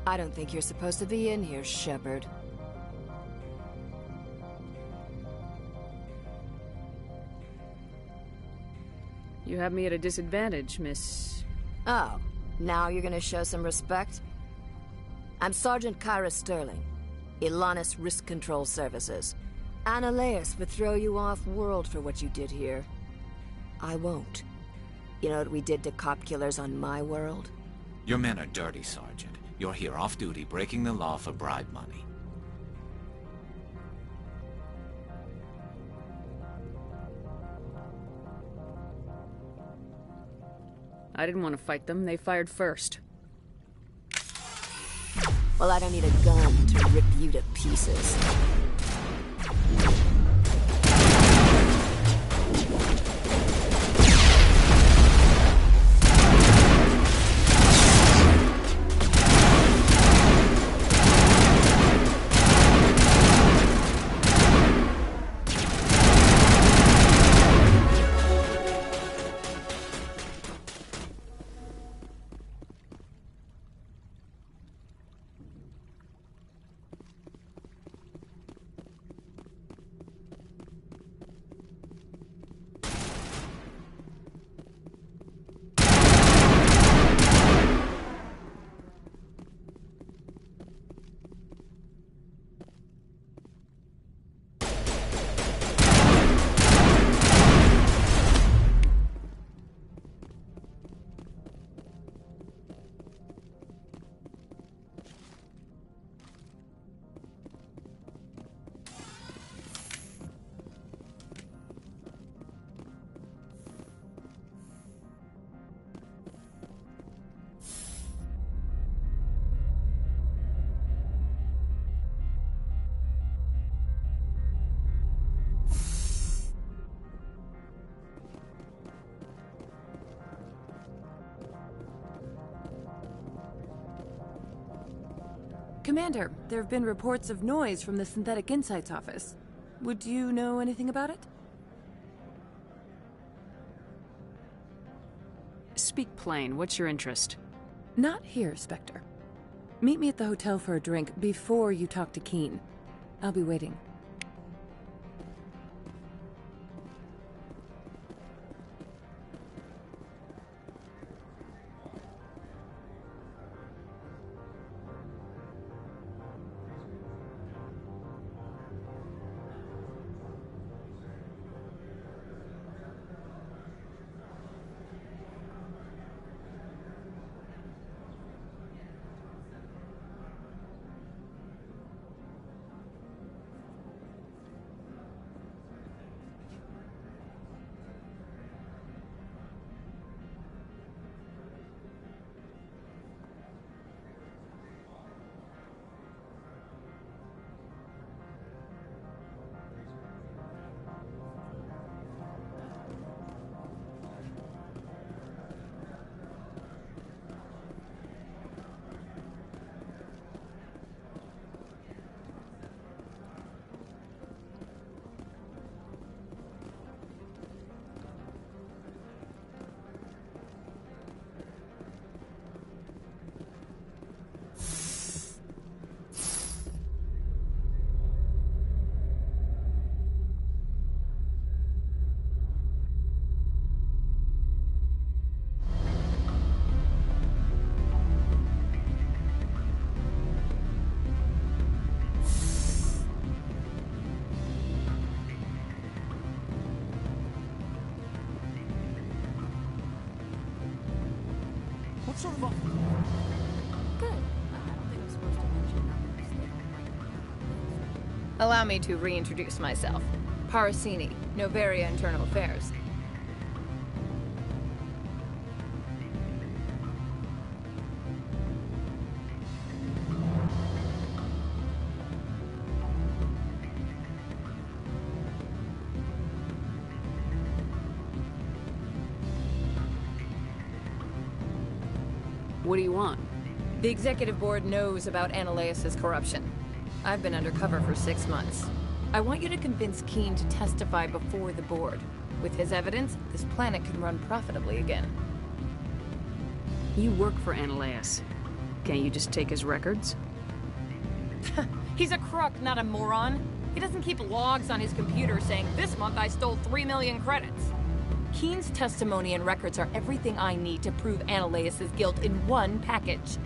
I don't think you're supposed to be in here, Shepard. You have me at a disadvantage, Miss... Oh, now you're gonna show some respect? I'm Sergeant Kyra Sterling, Ilanis Risk Control Services. Analeas would throw you off-world for what you did here. I won't. You know what we did to cop killers on my world? Your men are dirty, Sergeant. You're here off-duty, breaking the law for bribe money. I didn't want to fight them. They fired first. Well, I don't need a gun to rip you to pieces. Commander, there have been reports of noise from the Synthetic Insights office. Would you know anything about it? Speak plain. What's your interest? Not here, Spectre. Meet me at the hotel for a drink before you talk to Keen. I'll be waiting. What sort of offer? Good. I don't think I'm supposed to mention numbers. Allow me to reintroduce myself. Parasini, Noveria Internal Affairs. What do you want? The Executive Board knows about Analeas' corruption. I've been undercover for 6 months. I want you to convince Keen to testify before the Board. With his evidence, this planet can run profitably again. You work for Analeas. Can't you just take his records? He's a crook, not a moron. He doesn't keep logs on his computer saying, this month I stole 3 million credits. Keen's testimony and records are everything I need to prove Ananias' guilt in one package.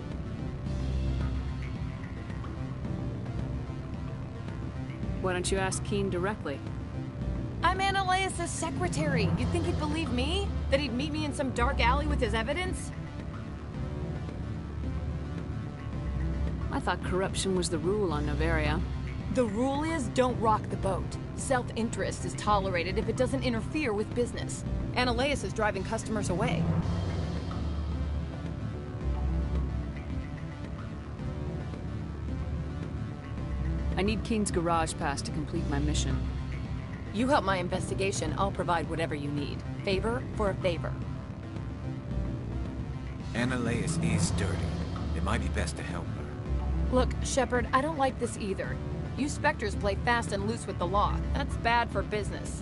Why don't you ask Keen directly? I'm Ananias' secretary. You'd think he'd believe me? That he'd meet me in some dark alley with his evidence? I thought corruption was the rule on Noveria. The rule is, don't rock the boat. Self-interest is tolerated if it doesn't interfere with business. Ananias is driving customers away. I need Keen's garage pass to complete my mission. You help my investigation, I'll provide whatever you need. Favor for a favor. Ananias is dirty. It might be best to help her. Look, Shepard, I don't like this either. You Spectres play fast and loose with the law. That's bad for business.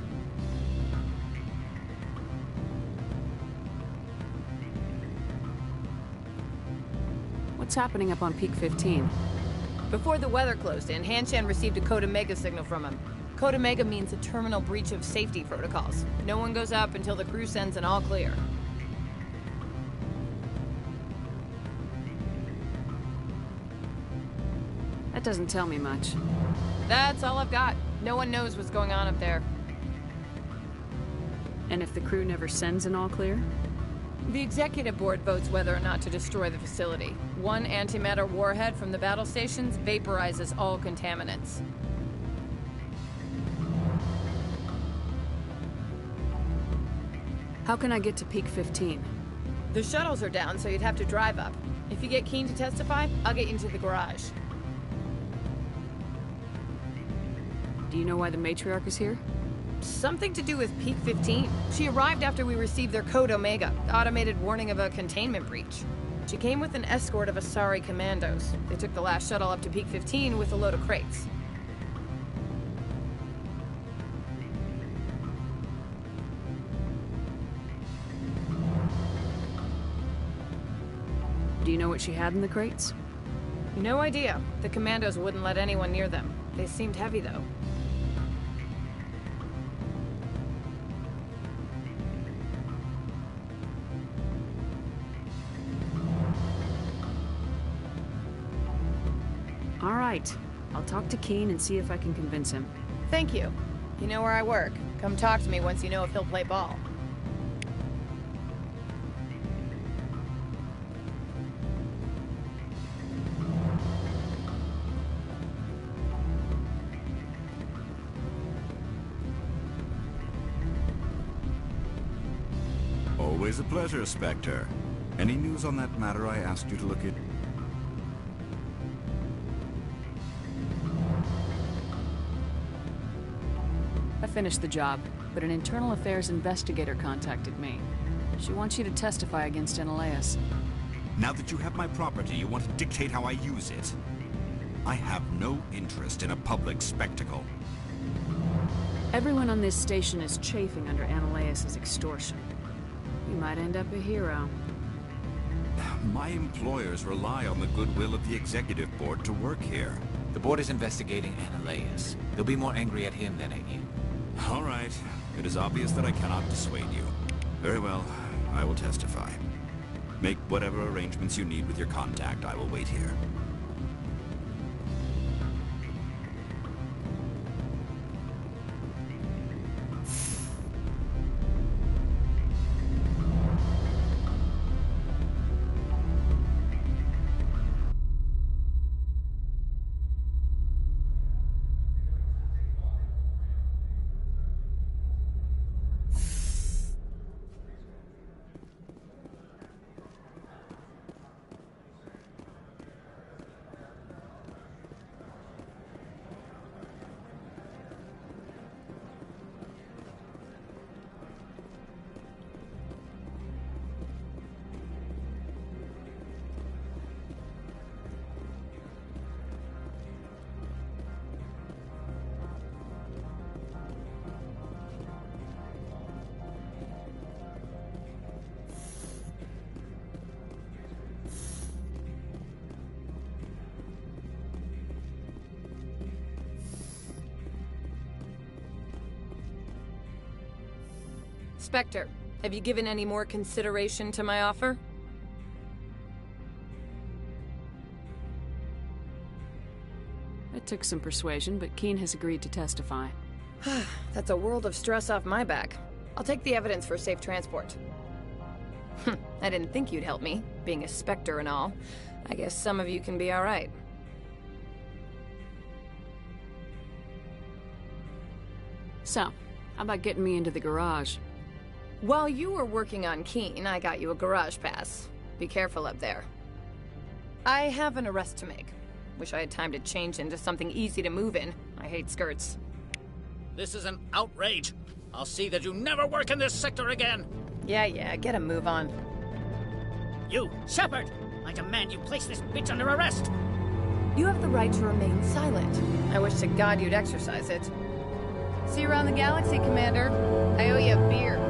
What's happening up on Peak 15? Before the weather closed in, Hanshan received a Code Omega signal from him. Code Omega means a terminal breach of safety protocols. No one goes up until the crew sends an all clear. That doesn't tell me much. That's all I've got. No one knows what's going on up there. And if the crew never sends an all clear? The executive board votes whether or not to destroy the facility. One antimatter warhead from the battle stations vaporizes all contaminants. How can I get to Peak 15? The shuttles are down, so you'd have to drive up. If you get Keen to testify, I'll get you into the garage. Do you know why the Matriarch is here? Something to do with Peak 15. She arrived after we received their Code Omega, automated warning of a containment breach. She came with an escort of Asari commandos. They took the last shuttle up to Peak 15 with a load of crates. Do you know what she had in the crates? No idea. The commandos wouldn't let anyone near them. They seemed heavy, though. All right. I'll talk to Keen and see if I can convince him. Thank you. You know where I work. Come talk to me once you know if he'll play ball. Always a pleasure, Spectre. Any news on that matter I asked you to look at? I finished the job, but an internal affairs investigator contacted me. She wants you to testify against Ananias. Now that you have my property, you want to dictate how I use it. I have no interest in a public spectacle. Everyone on this station is chafing under Ananias' extortion. You might end up a hero. My employers rely on the goodwill of the executive board to work here. The board is investigating Ananias. They'll be more angry at him than at you. All right. It is obvious that I cannot dissuade you. Very well. I will testify. Make whatever arrangements you need with your contact. I will wait here. Spectre, have you given any more consideration to my offer? It took some persuasion, but Keen has agreed to testify. That's a world of stress off my back. I'll take the evidence for safe transport. I didn't think you'd help me, being a Spectre and all. I guess some of you can be alright. So, how about getting me into the garage? While you were working on Keen, I got you a garage pass. Be careful up there. I have an arrest to make. Wish I had time to change into something easy to move in. I hate skirts. This is an outrage. I'll see that you never work in this sector again. Yeah, get a move on. You, Shepard! I demand you place this bitch under arrest! You have the right to remain silent. I wish to God you'd exercise it. See you around the galaxy, Commander. I owe you a beer.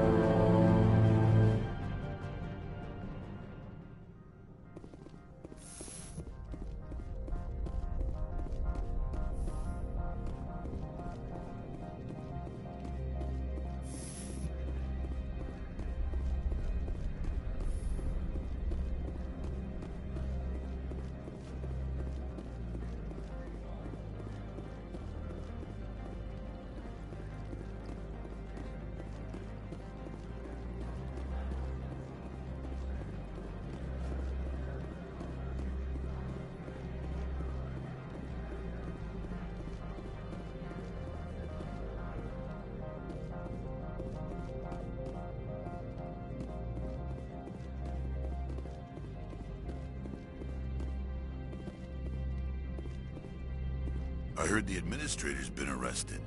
I heard the administrator's been arrested.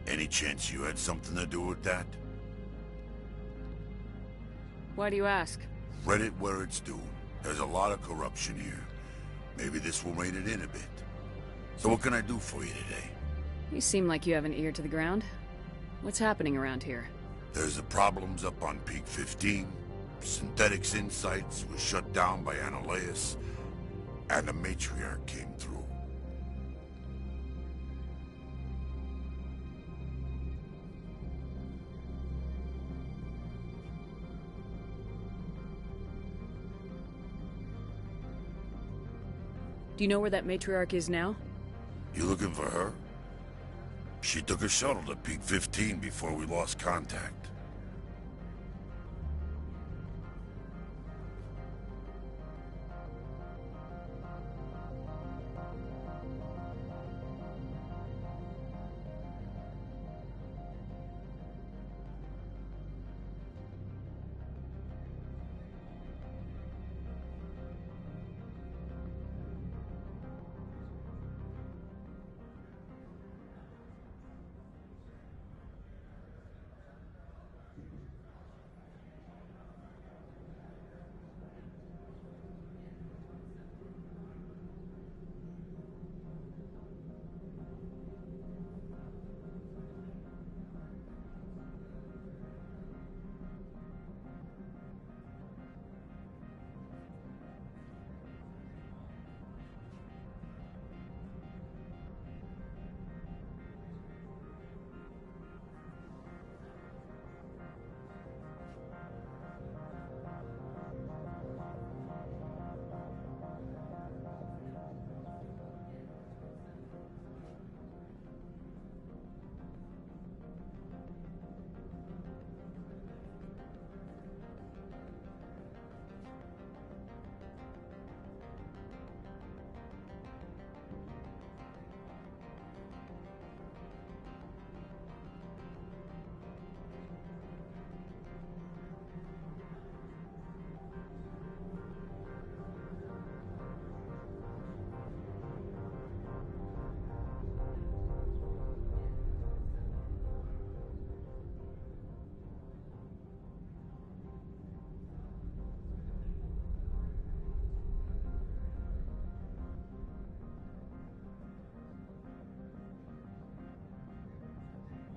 Any chance you had something to do with that? Why do you ask? Read it where it's due. There's a lot of corruption here. Maybe this will rein it in a bit. So what can I do for you today? You seem like you have an ear to the ground. What's happening around here? There's the problems up on Peak 15. Synthetics Insights was shut down by Analeus. And the Matriarch came through. Do you know where that matriarch is now? You looking for her? She took a shuttle to Peak 15 before we lost contact.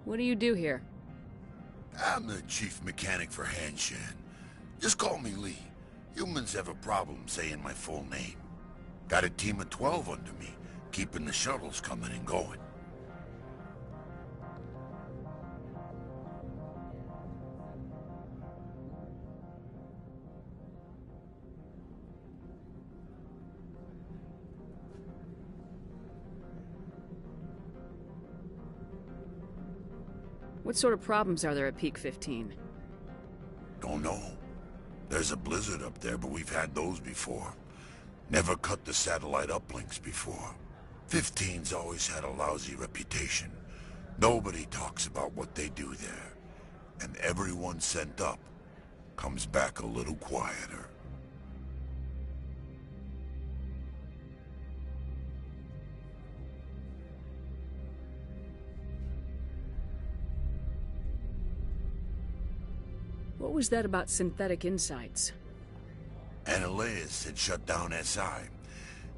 What do you do here? I'm the chief mechanic for Hanshan. Just call me Lee. Humans have a problem saying my full name. Got a team of 12 under me, keeping the shuttles coming and going. What sort of problems are there at Peak 15? Don't know. There's a blizzard up there, but we've had those before. Never cut the satellite uplinks before. 15's always had a lousy reputation. Nobody talks about what they do there. And everyone sent up comes back a little quieter. What was that about Synthetic Insights? Ananias had shut down SI.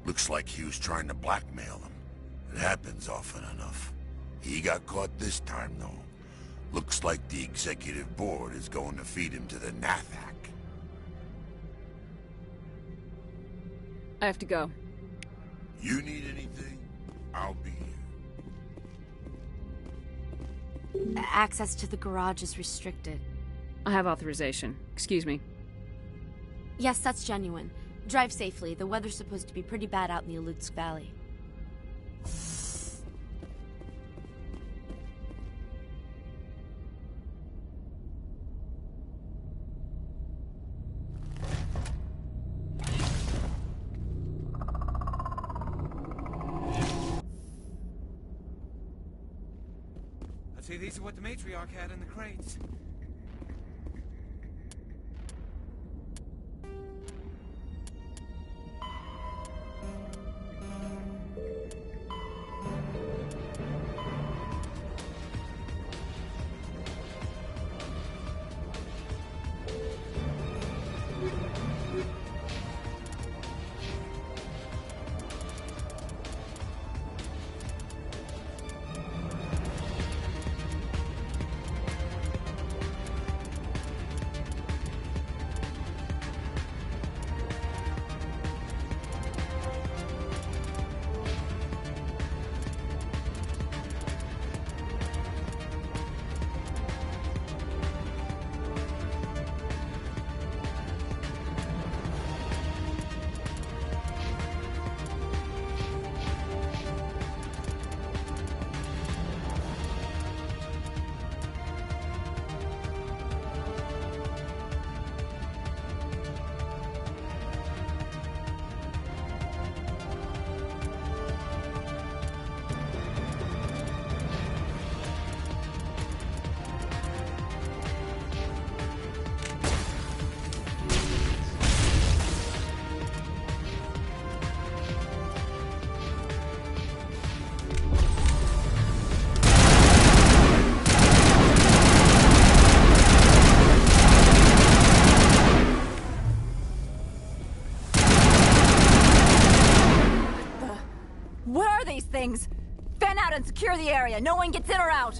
Looks like he was trying to blackmail them. It happens often enough. He got caught this time, though. Looks like the executive board is going to feed him to the Nathak. I have to go. You need anything? I'll be here. Access to the garage is restricted. I have authorization. Excuse me. Yes, that's genuine. Drive safely. The weather's supposed to be pretty bad out in the Alutsk Valley. I'd say these are what the matriarch had in the crates. Things. Fan out and secure the area. No one gets in or out.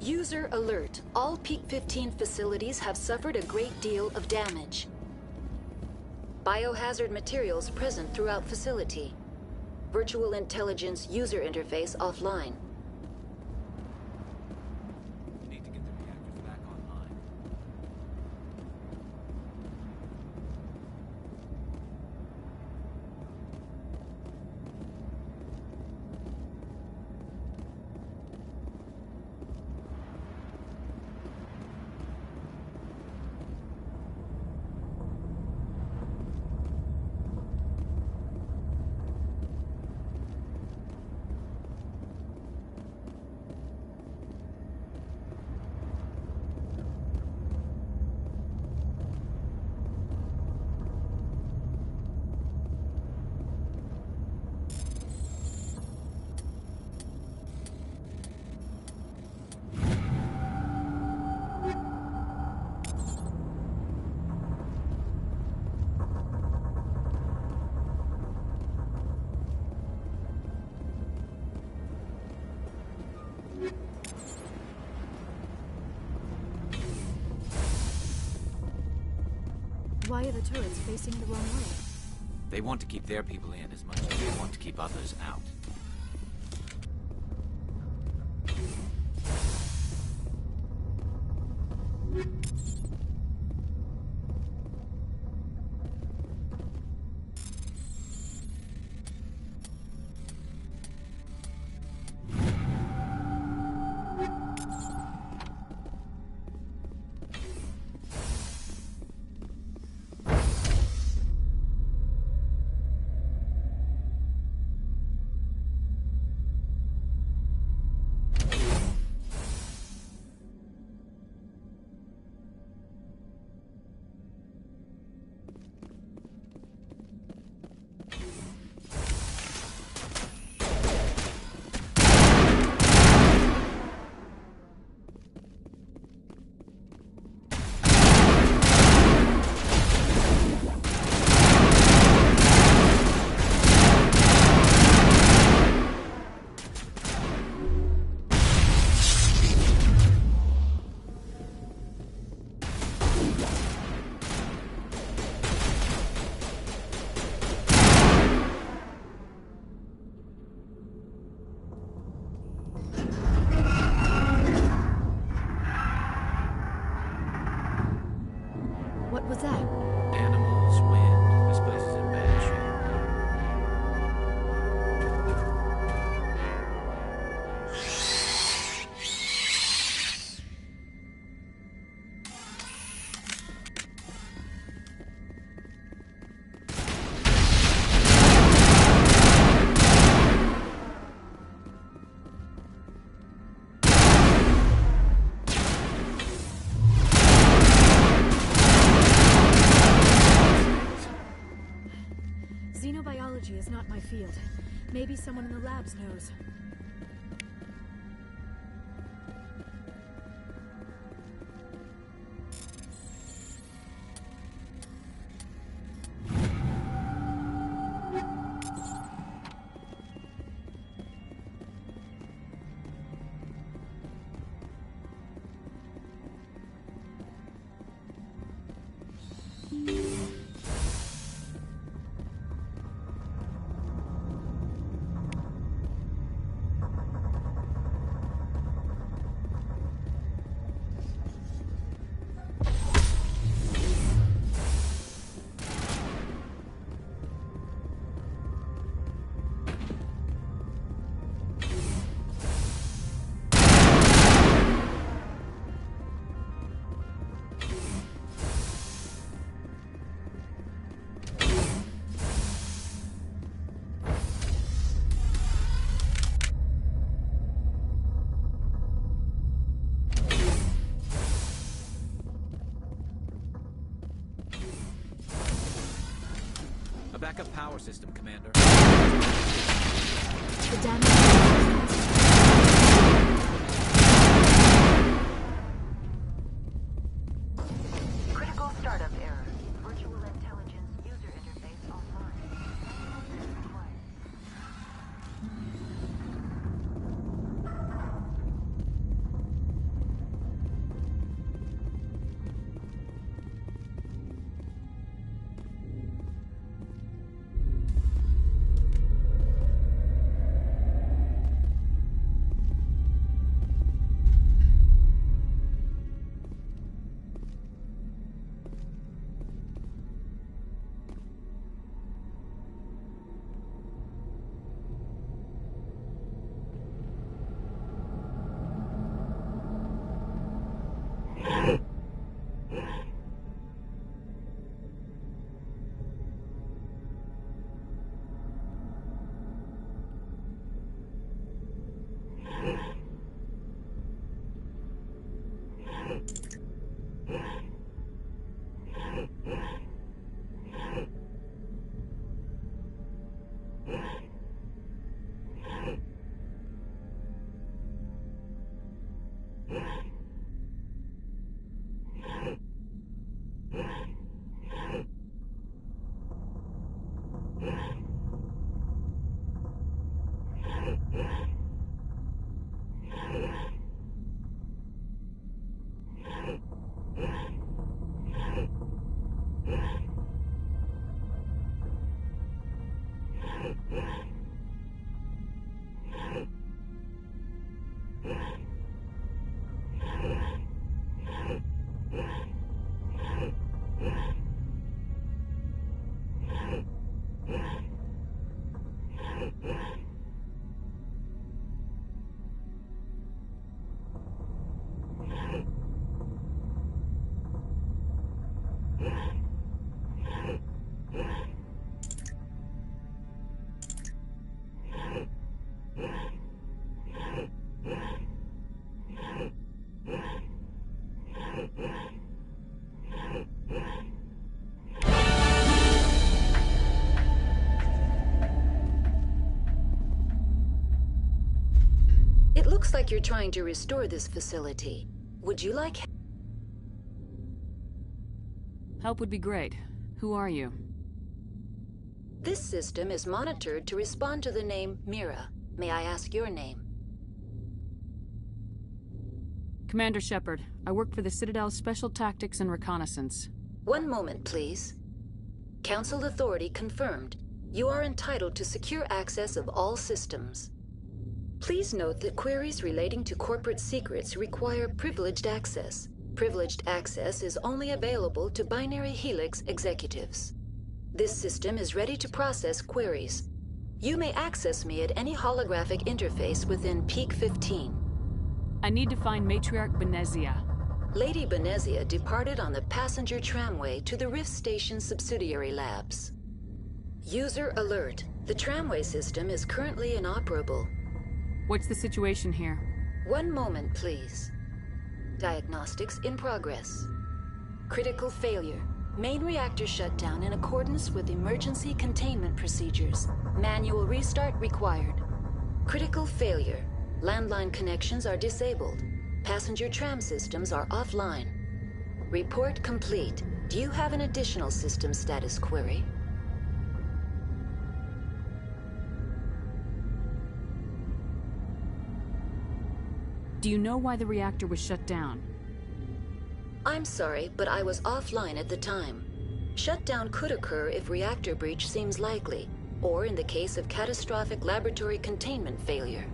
User alert. All Peak 15 facilities have suffered a great deal of damage. Biohazard materials present throughout facility. Virtual intelligence user interface offline. Need to get the reactors back online. Why are the turrets facing the wrong way? They want to keep their people in as much as they want to keep others out. What was that? Animals, wind. This place is in bad shape. Xenobiology is not my field. Maybe someone in the labs knows. A backup power system, Commander. The damage. Critical startup error. Virtual intelligence user interface offline. It looks like you're trying to restore this facility. Would you like Help would be great. Who are you? This system is monitored to respond to the name Mira. May I ask your name? Commander Shepard. I work for the Citadel's Special Tactics and Reconnaissance. One moment, please. Council authority confirmed. You are entitled to secure access of all systems. Please note that queries relating to corporate secrets require privileged access. Privileged access is only available to Binary Helix executives. This system is ready to process queries. You may access me at any holographic interface within Peak 15. I need to find Matriarch Benezia. Lady Benezia departed on the passenger tramway to the Rift Station subsidiary labs. User alert. The tramway system is currently inoperable. What's the situation here? One moment, please. Diagnostics in progress. Critical failure. Main reactor shut down in accordance with emergency containment procedures. Manual restart required. Critical failure. Landline connections are disabled. Passenger tram systems are offline. Report complete. Do you have an additional system status query? Do you know why the reactor was shut down? I'm sorry, but I was offline at the time. Shutdown could occur if reactor breach seems likely, or in the case of catastrophic laboratory containment failure.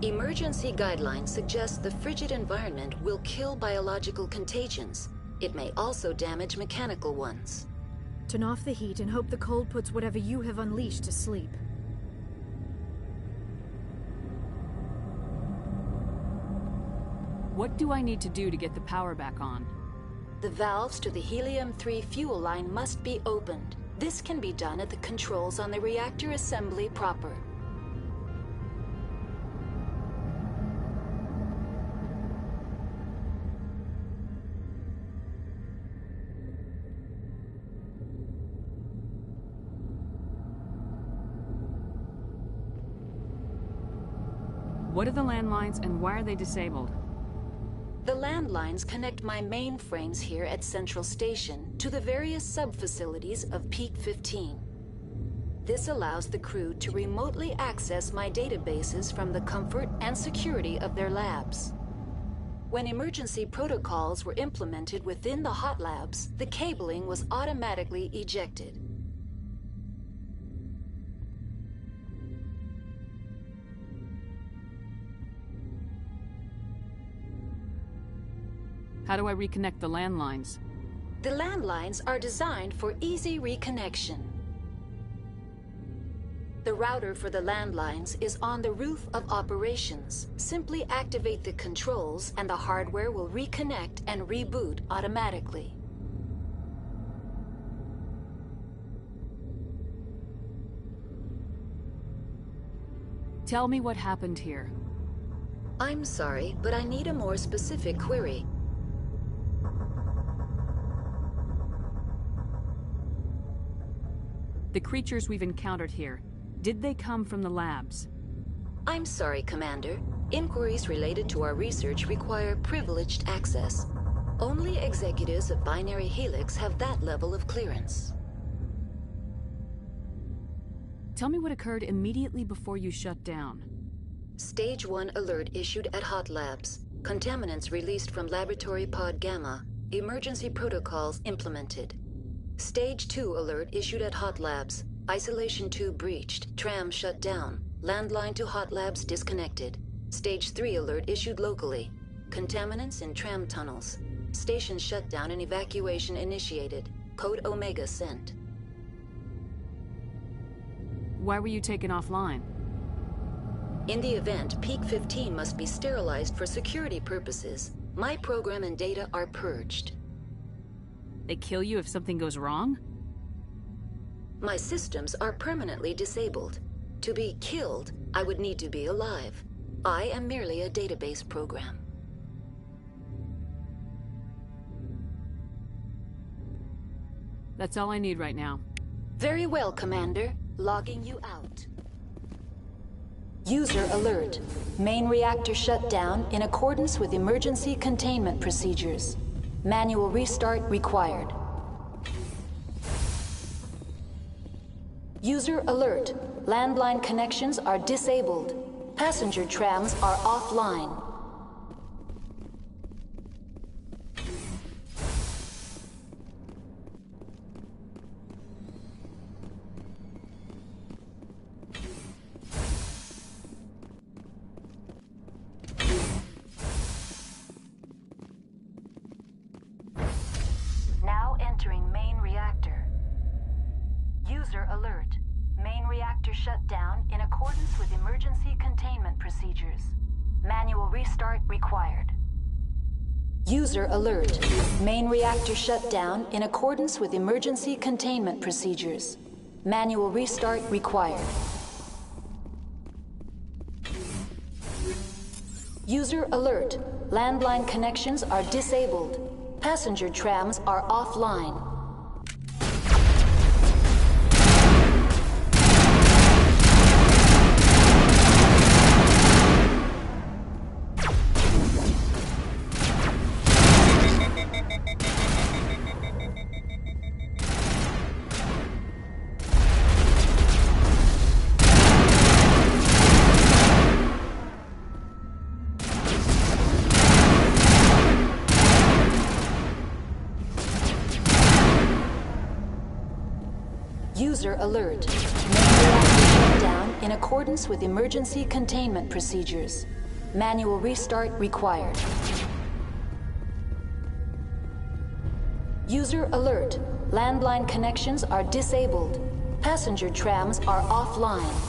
Emergency guidelines suggest the frigid environment will kill biological contagions. It may also damage mechanical ones. Turn off the heat and hope the cold puts whatever you have unleashed to sleep. What do I need to do to get the power back on? The valves to the Helium-3 fuel line must be opened. This can be done at the controls on the reactor assembly proper. What are the landlines and why are they disabled? The landlines connect my mainframes here at Central Station to the various sub-facilities of Peak 15. This allows the crew to remotely access my databases from the comfort and security of their labs. When emergency protocols were implemented within the hot labs, the cabling was automatically ejected. How do I reconnect the landlines? The landlines are designed for easy reconnection. The router for the landlines is on the roof of operations. Simply activate the controls and the hardware will reconnect and reboot automatically. Tell me what happened here. I'm sorry, but I need a more specific query. The creatures we've encountered here, did they come from the labs? I'm sorry, Commander. Inquiries related to our research require privileged access. Only executives of Binary Helix have that level of clearance. Tell me what occurred immediately before you shut down. Stage 1 alert issued at Hot Labs. Contaminants released from Laboratory Pod Gamma. Emergency protocols implemented. Stage 2 alert issued at Hot Labs. Isolation tube breached. Tram shut down. Landline to Hot Labs disconnected. Stage 3 alert issued locally. Contaminants in tram tunnels. Station shutdown and evacuation initiated. Code Omega sent. Why were you taken offline? In the event, Peak 15 must be sterilized for security purposes. My program and data are purged. They kill you if something goes wrong? My systems are permanently disabled. To be killed, I would need to be alive. I am merely a database program. That's all I need right now. Very well, Commander. Logging you out. User alert. Main reactor shut down in accordance with emergency containment procedures. Manual restart required. User alert. Landline connections are disabled. Passenger trams are offline. Now entering main reactor. User alert. Main reactor shut down in accordance with emergency containment procedures. Manual restart required. User alert. Main reactor shut down in accordance with emergency containment procedures. Manual restart required. User alert. Landline connections are disabled. Passenger trams are offline. User alert. Main reactor shut down in accordance with emergency containment procedures. Manual restart required. User alert. Landline connections are disabled. Passenger trams are offline.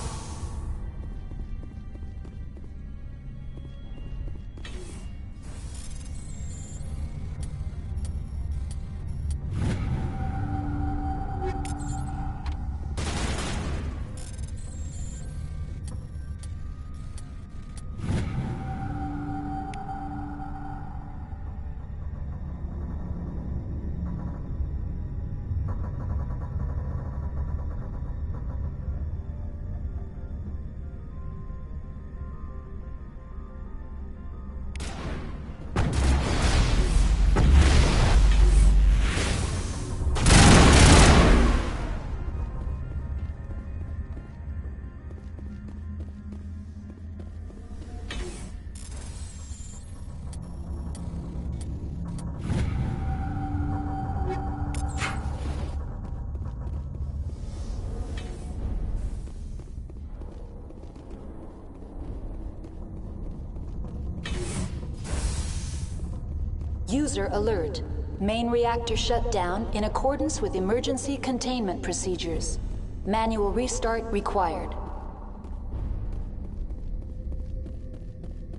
User alert. Main reactor shut down in accordance with emergency containment procedures. Manual restart required.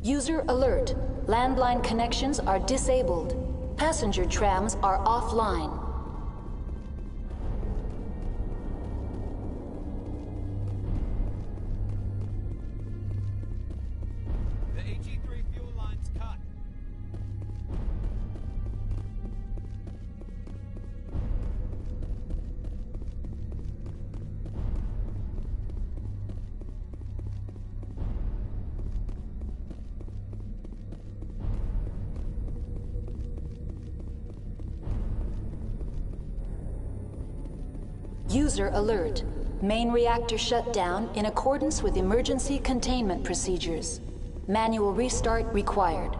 User alert. Landline connections are disabled. Passenger trams are offline. The AG3 fuel line's cut. User alert. Main reactor shut down in accordance with emergency containment procedures. Manual restart required.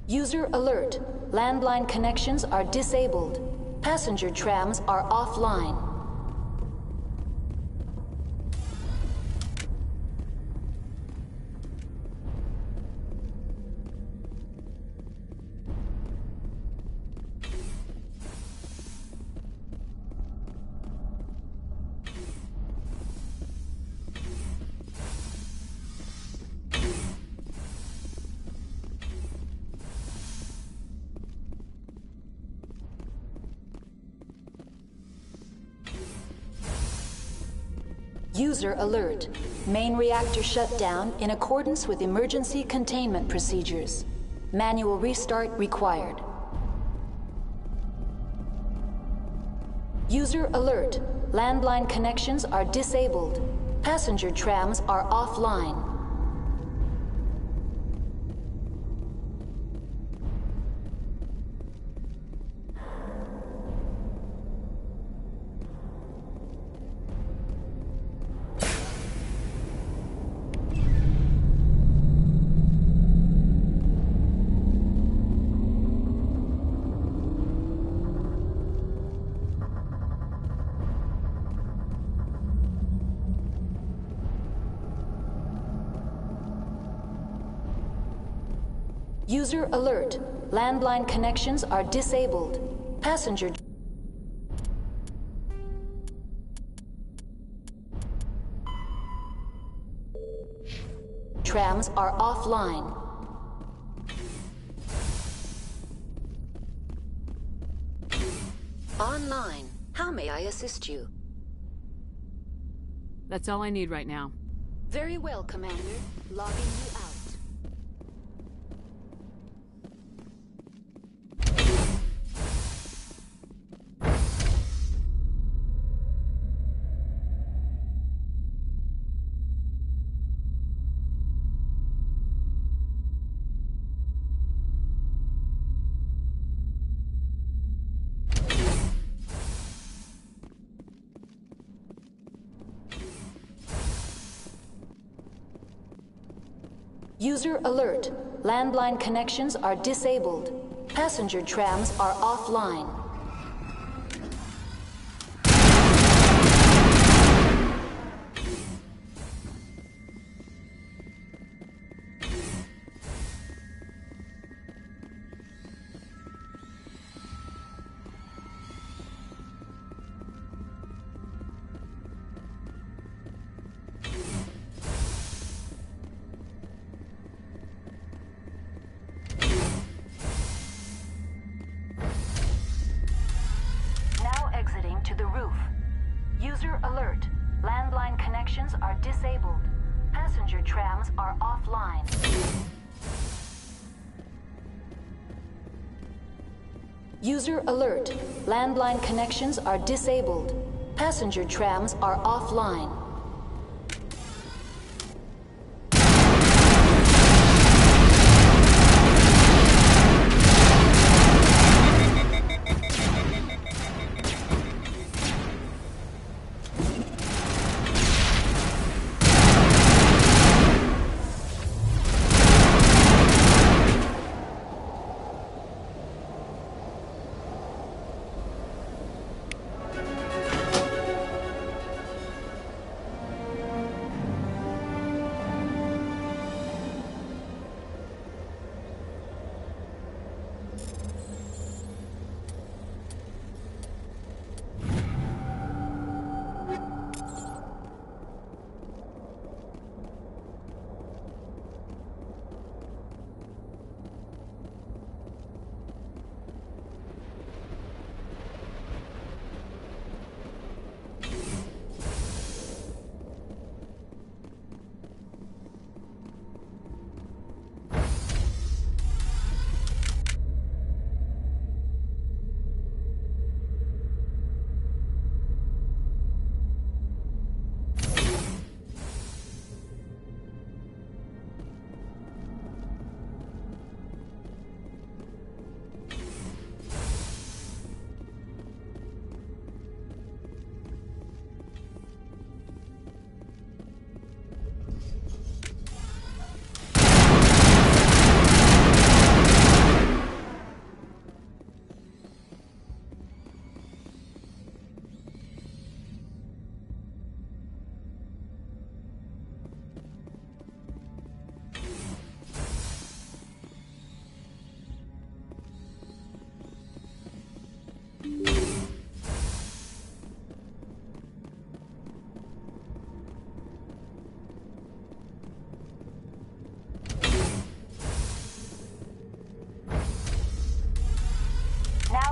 User alert. Landline connections are disabled. Passenger trams are offline. User alert. Main reactor shut down in accordance with emergency containment procedures. Manual restart required. User alert. Landline connections are disabled. Passenger trams are offline. User alert. Landline connections are disabled. Passenger... trams are offline. Online. How may I assist you? That's all I need right now. Very well, Commander. Logging you out. User alert. Landline connections are disabled. Passenger trams are offline. To the roof. User alert. Landline connections are disabled. Passenger trams are offline. User alert. Landline connections are disabled. Passenger trams are offline.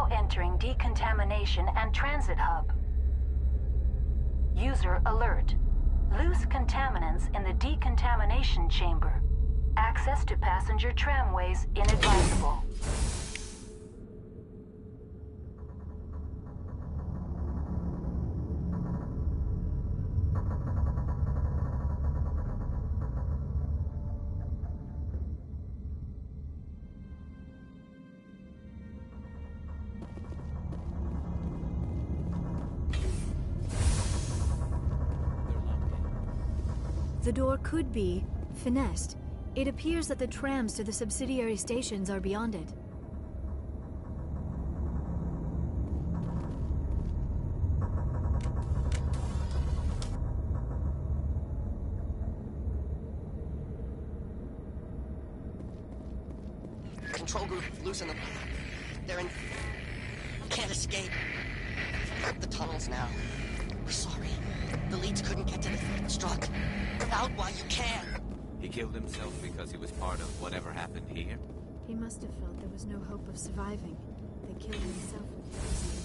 Entering decontamination and transit hub. User alert. Loose contaminants in the decontamination chamber. Access to passenger tramways inadvisable. The door could be finessed. It appears that the trams to the subsidiary stations are beyond it. Control group, loosen them. They're in... Can't escape. The tunnels now. We're sorry. The leads couldn't get to the struck. Out while you can. He killed himself because he was part of whatever happened here? He must have felt there was no hope of surviving. They killed himself with poison.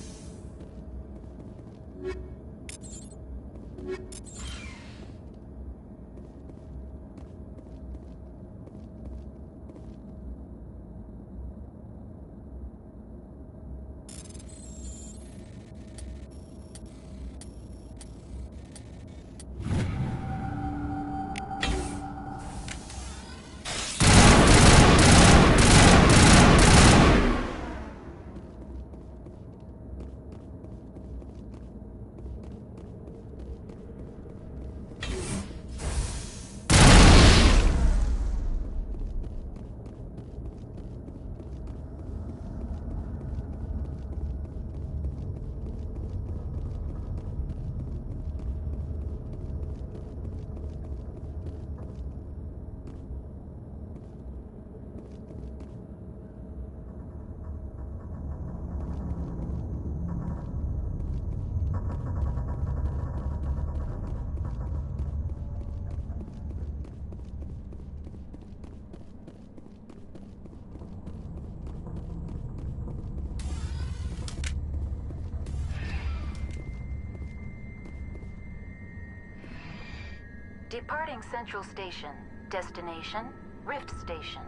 Departing Central Station. Destination, Rift Station.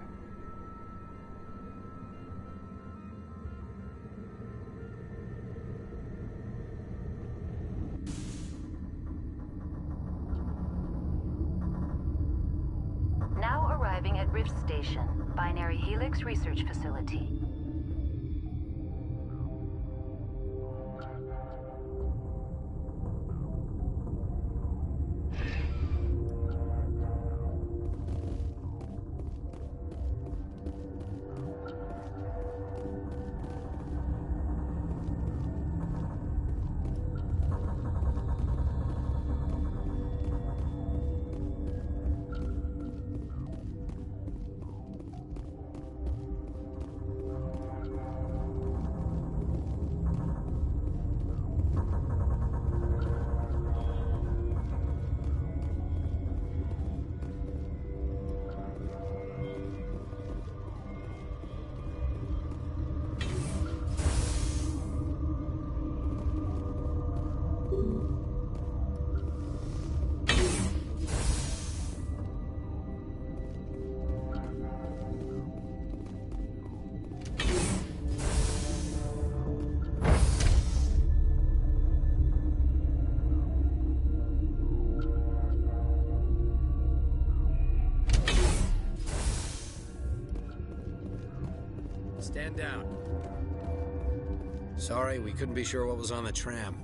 Now arriving at Rift Station, Binary Helix Research Facility. Stand down. Sorry, we couldn't be sure what was on the tram.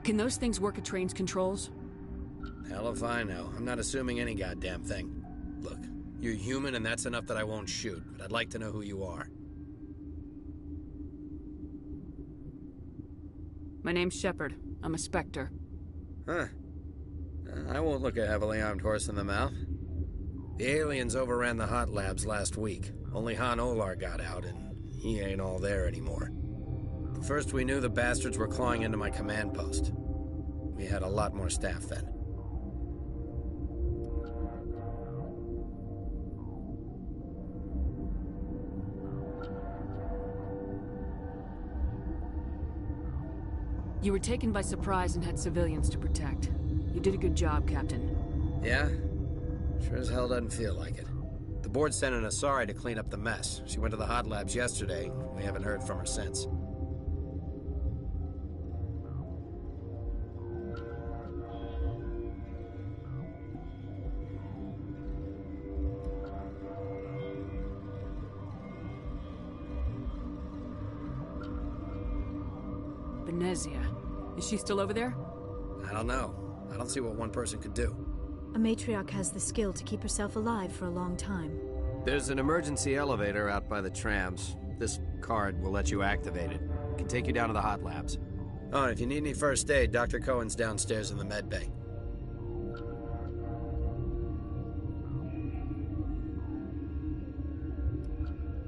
Can those things work at train's controls? Hell if I know. I'm not assuming any goddamn thing. Look, you're human and that's enough that I won't shoot, but I'd like to know who you are. My name's Shepard. I'm a Spectre. Huh. I won't look a heavily armed horse in the mouth. The aliens overran the hot labs last week. Only Han Olar got out, and he ain't all there anymore. First we knew the bastards were clawing into my command post. We had a lot more staff then. You were taken by surprise and had civilians to protect. You did a good job, Captain. Yeah? Sure as hell doesn't feel like it. The board sent an Asari to clean up the mess. She went to the hot labs yesterday. We haven't heard from her since. Benezia. Is she still over there? I don't know. I don't see what one person could do. A matriarch has the skill to keep herself alive for a long time. There's an emergency elevator out by the trams. This card will let you activate it. It can take you down to the hot labs. Oh, and if you need any first aid, Dr. Cohen's downstairs in the med bay.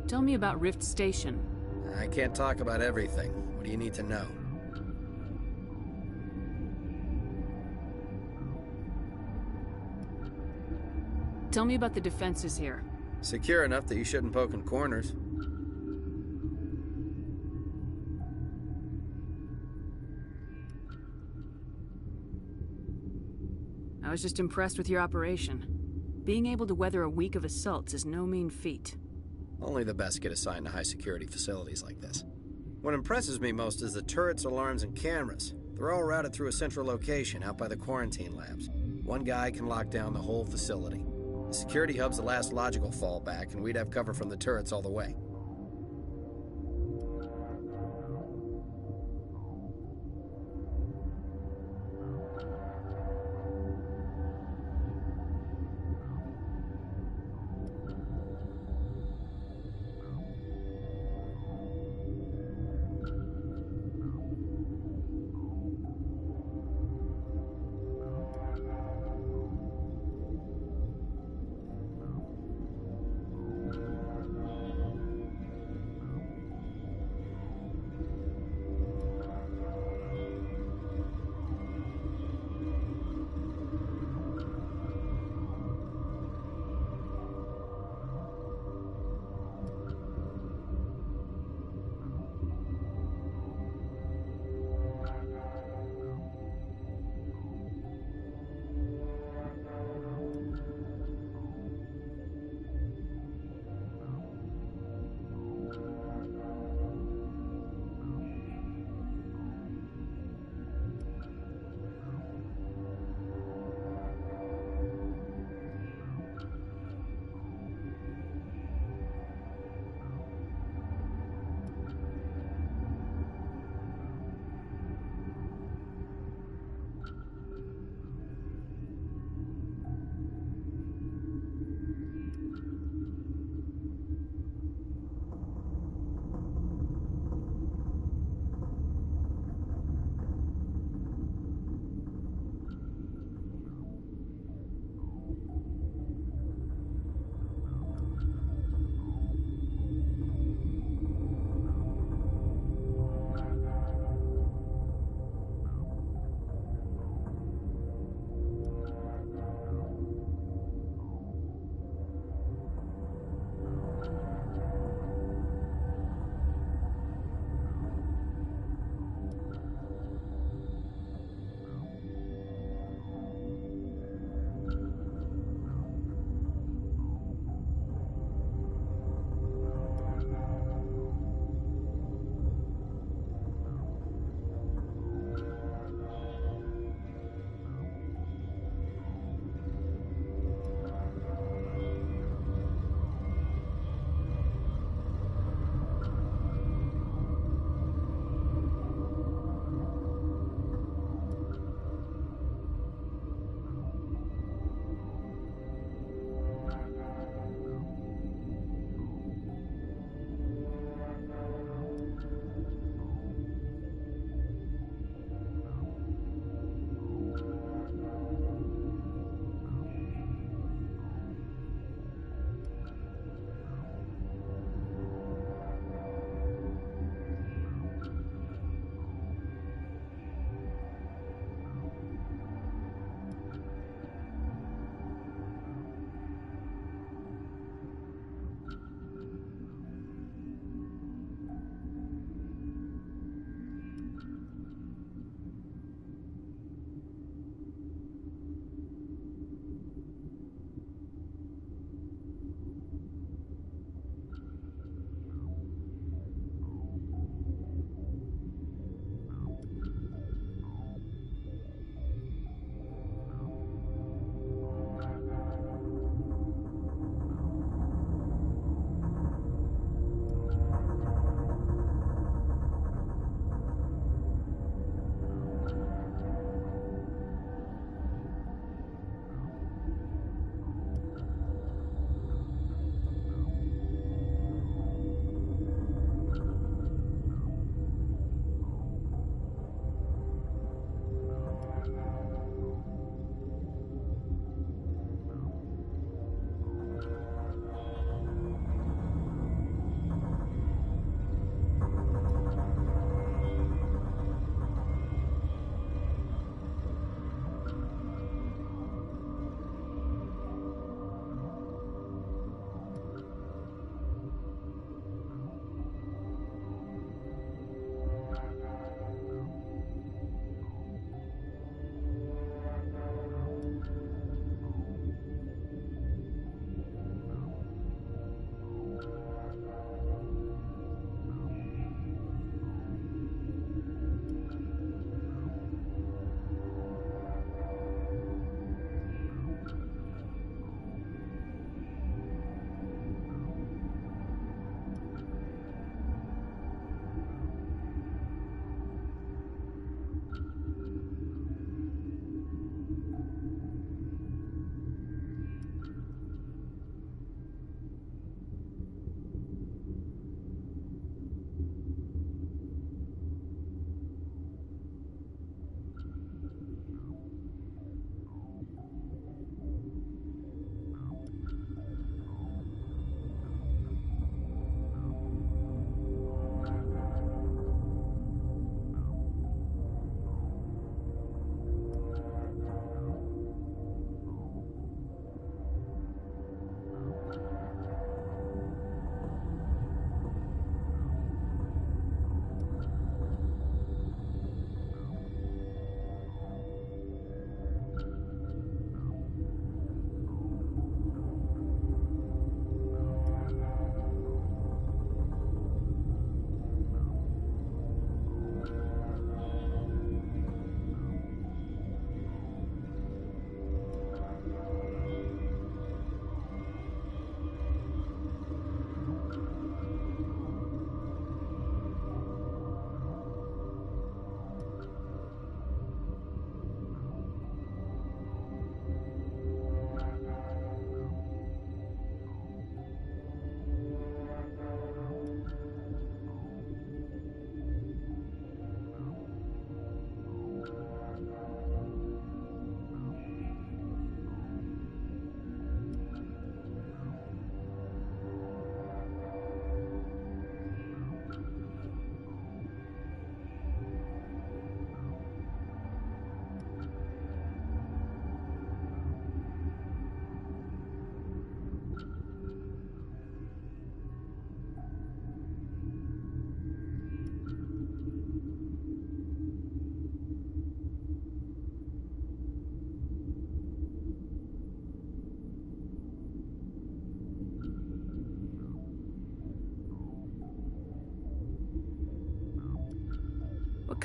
Tell me about Rift Station. I can't talk about everything. What do you need to know? Tell me about the defenses here. Secure enough that you shouldn't poke in corners. I was just impressed with your operation. Being able to weather a week of assaults is no mean feat. Only the best get assigned to high-security facilities like this. What impresses me most is the turrets, alarms, and cameras. They're all routed through a central location out by the quarantine labs. One guy can lock down the whole facility. The security hub's the last logical fallback, and we'd have cover from the turrets all the way.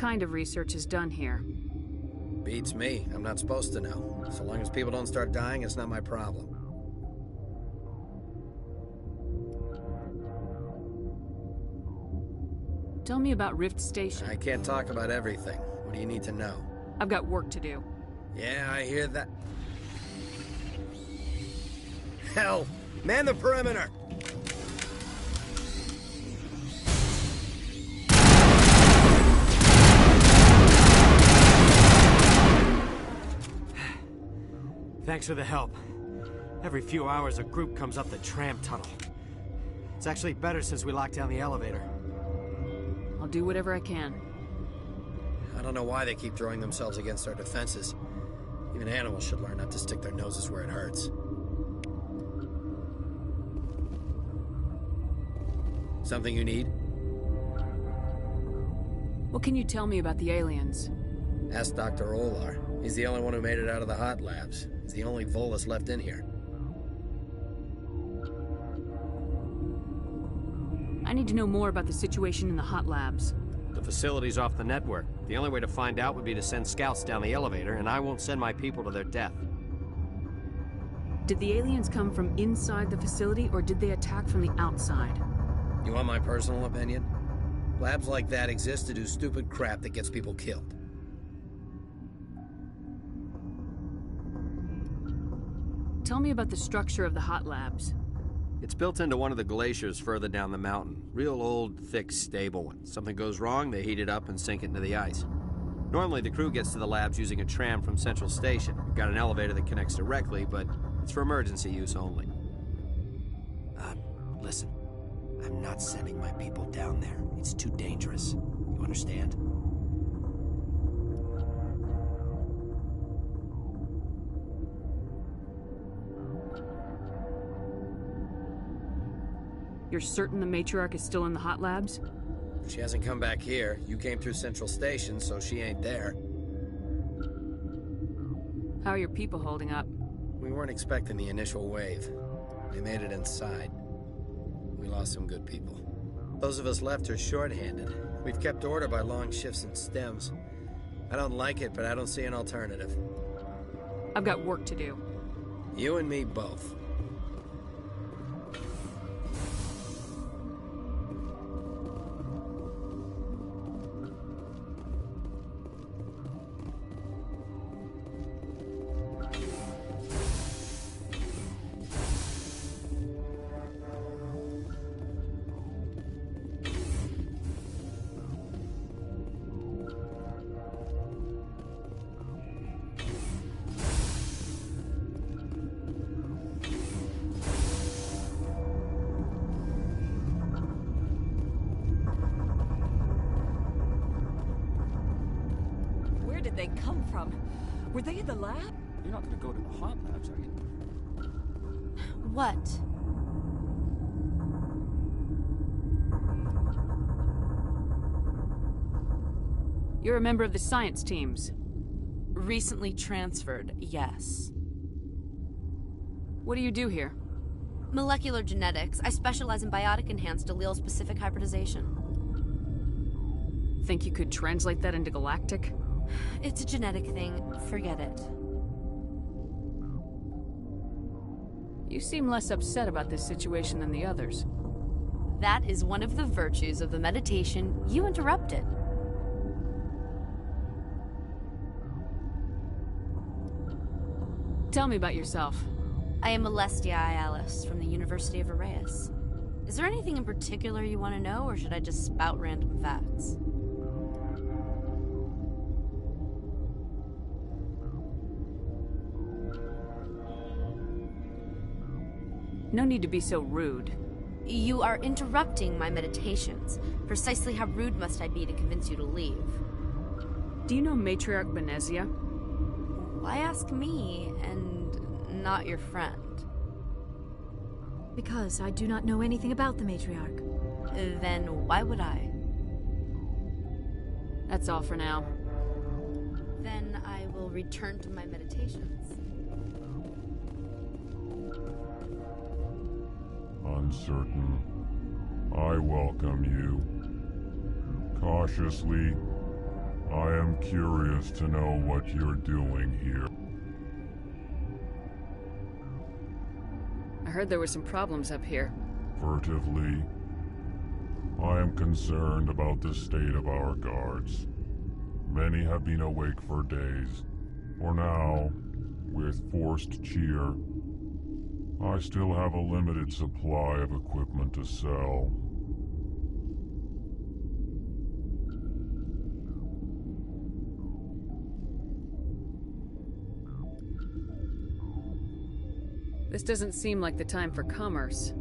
kind of research is done here? Beats me. I'm not supposed to know. So long as people don't start dying, it's not my problem. Tell me about Rift Station. I can't talk about everything. What do you need to know? I've got work to do. Yeah, I hear that. Hell! Man the perimeter! Thanks for the help. Every few hours, a group comes up the tram tunnel. It's actually better since we locked down the elevator. I'll do whatever I can. I don't know why they keep throwing themselves against our defenses. Even animals should learn not to stick their noses where it hurts. Something you need? What can you tell me about the aliens? Ask Dr. Olar. He's the only one who made it out of the hot labs. He's the only Volus left in here. I need to know more about the situation in the hot labs. The facility's off the network. The only way to find out would be to send scouts down the elevator, and I won't send my people to their death. Did the aliens come from inside the facility, or did they attack from the outside? You want my personal opinion? Labs like that exist to do stupid crap that gets people killed. Tell me about the structure of the hot labs. It's built into one of the glaciers further down the mountain. Real old, thick, stable one. Something goes wrong, they heat it up and sink it into the ice. Normally, the crew gets to the labs using a tram from Central Station. We've got an elevator that connects directly, but it's for emergency use only. Listen. I'm not sending my people down there. It's too dangerous. You understand? You're certain the matriarch is still in the hot labs? She hasn't come back here. You came through Central Station, so she ain't there. How are your people holding up? We weren't expecting the initial wave. They made it inside. We lost some good people. Those of us left are short-handed. We've kept order by long shifts and stems. I don't like it, but I don't see an alternative. I've got work to do. You and me both. Did they come from? Were they in the lab? You're not going to go to the hot labs, are you? What? You're a member of the science teams. Recently transferred, yes. What do you do here? Molecular genetics. I specialize in biotic-enhanced allele-specific hybridization. Think you could translate that into galactic? It's a genetic thing. Forget it. You seem less upset about this situation than the others. That is one of the virtues of the meditation you interrupted. Tell me about yourself. I am Alestia Ayalis from the University of Arrayas. Is there anything in particular you want to know, or should I just spout random facts? No need to be so rude. You are interrupting my meditations. Precisely how rude must I be to convince you to leave? Do you know Matriarch Benezia? Why ask me, and not your friend? Because I do not know anything about the Matriarch. Then why would I? That's all for now. Then I will return to my meditations. Uncertain. I welcome you. Cautiously, I am curious to know what you're doing here. I heard there were some problems up here. Furtively, I am concerned about the state of our guards. Many have been awake for days. For now, with forced cheer, I still have a limited supply of equipment to sell. This doesn't seem like the time for commerce.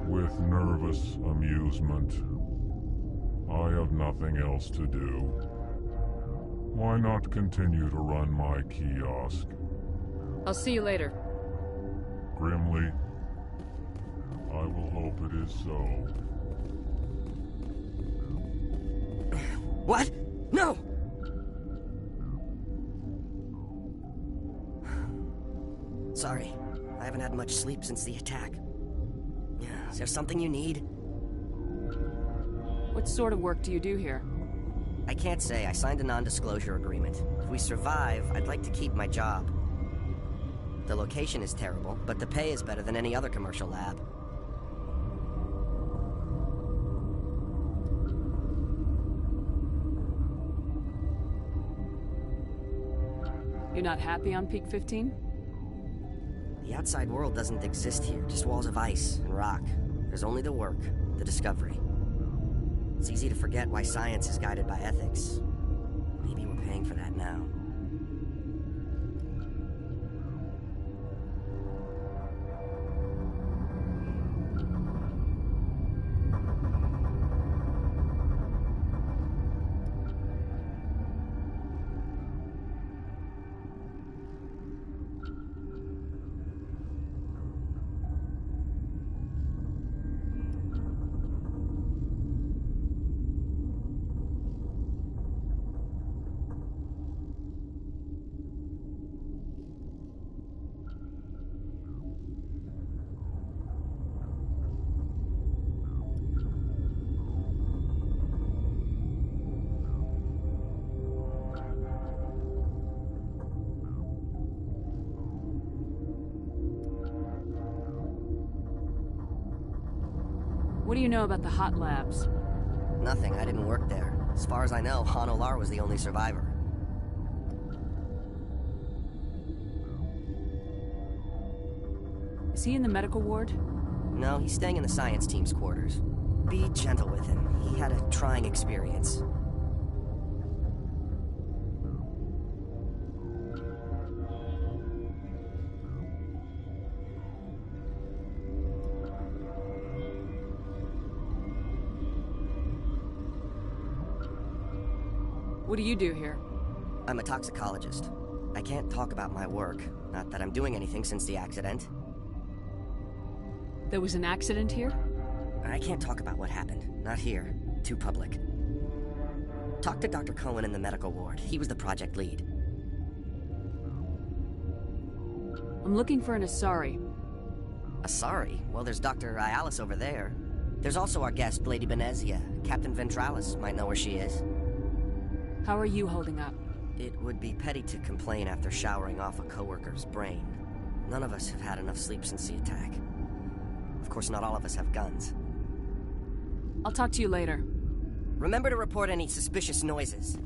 With nervous amusement. I have nothing else to do. Why not continue to run my kiosk? I'll see you later. Grimly, I will hope it is so. What? No! Sorry, I haven't had much sleep since the attack. Is there something you need? What sort of work do you do here? I can't say. I signed a non-disclosure agreement. If we survive, I'd like to keep my job. The location is terrible, but the pay is better than any other commercial lab. You're not happy on Peak 15? The outside world doesn't exist here, just walls of ice and rock. There's only the work, the discovery. It's easy to forget why science is guided by ethics. Maybe we're paying for that now. What do you know about the hot labs? Nothing. I didn't work there. As far as I know, Han Olar was the only survivor. Is he in the medical ward? No, he's staying in the science team's quarters. Be gentle with him. He had a trying experience. What do you do here? I'm a toxicologist. I can't talk about my work. Not that I'm doing anything since the accident. There was an accident here? I can't talk about what happened. Not here. Too public. Talk to Dr. Cohen in the medical ward. He was the project lead. I'm looking for an Asari. Asari? Well, there's Dr. Ayalis over there. There's also our guest, Lady Benezia. Captain Ventralis might know where she is. How are you holding up? It would be petty to complain after showering off a coworker's brain. None of us have had enough sleep since the attack. Of course, not all of us have guns. I'll talk to you later. Remember to report any suspicious noises.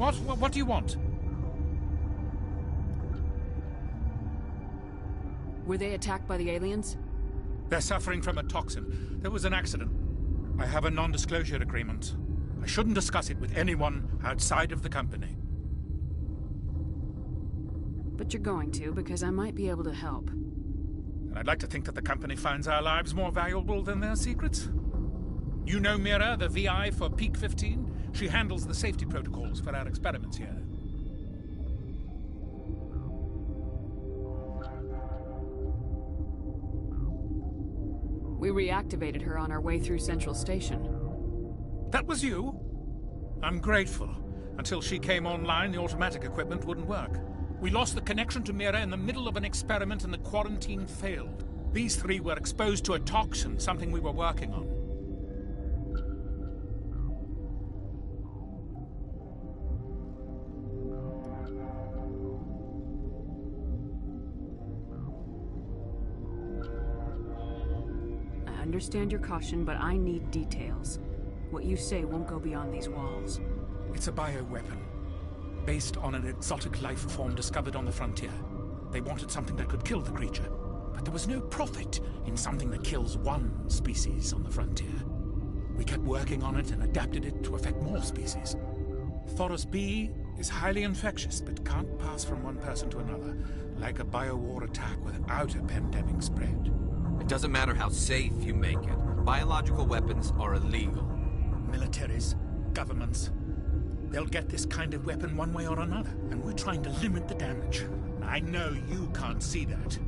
What do you want? Were they attacked by the aliens? They're suffering from a toxin. There was an accident. I have a non-disclosure agreement. I shouldn't discuss it with anyone outside of the company. But you're going to, because I might be able to help. And I'd like to think that the company finds our lives more valuable than their secrets. You know Mira, the VI for Peak 15? She handles the safety protocols for our experiments here. We reactivated her on our way through Central Station. That was you? I'm grateful. Until she came online, the automatic equipment wouldn't work. We lost the connection to Mira in the middle of an experiment and the quarantine failed. These three were exposed to a toxin, something we were working on. I understand your caution, but I need details. What you say won't go beyond these walls. It's a bioweapon, based on an exotic life form discovered on the frontier. They wanted something that could kill the creature, but there was no profit in something that kills one species on the frontier. We kept working on it and adapted it to affect more species. Thoros B is highly infectious, but can't pass from one person to another, like a biowar attack without a pandemic spread. It doesn't matter how safe you make it. Biological weapons are illegal. Militaries, governments, they'll get this kind of weapon one way or another, and we're trying to limit the damage. I know you can't see that.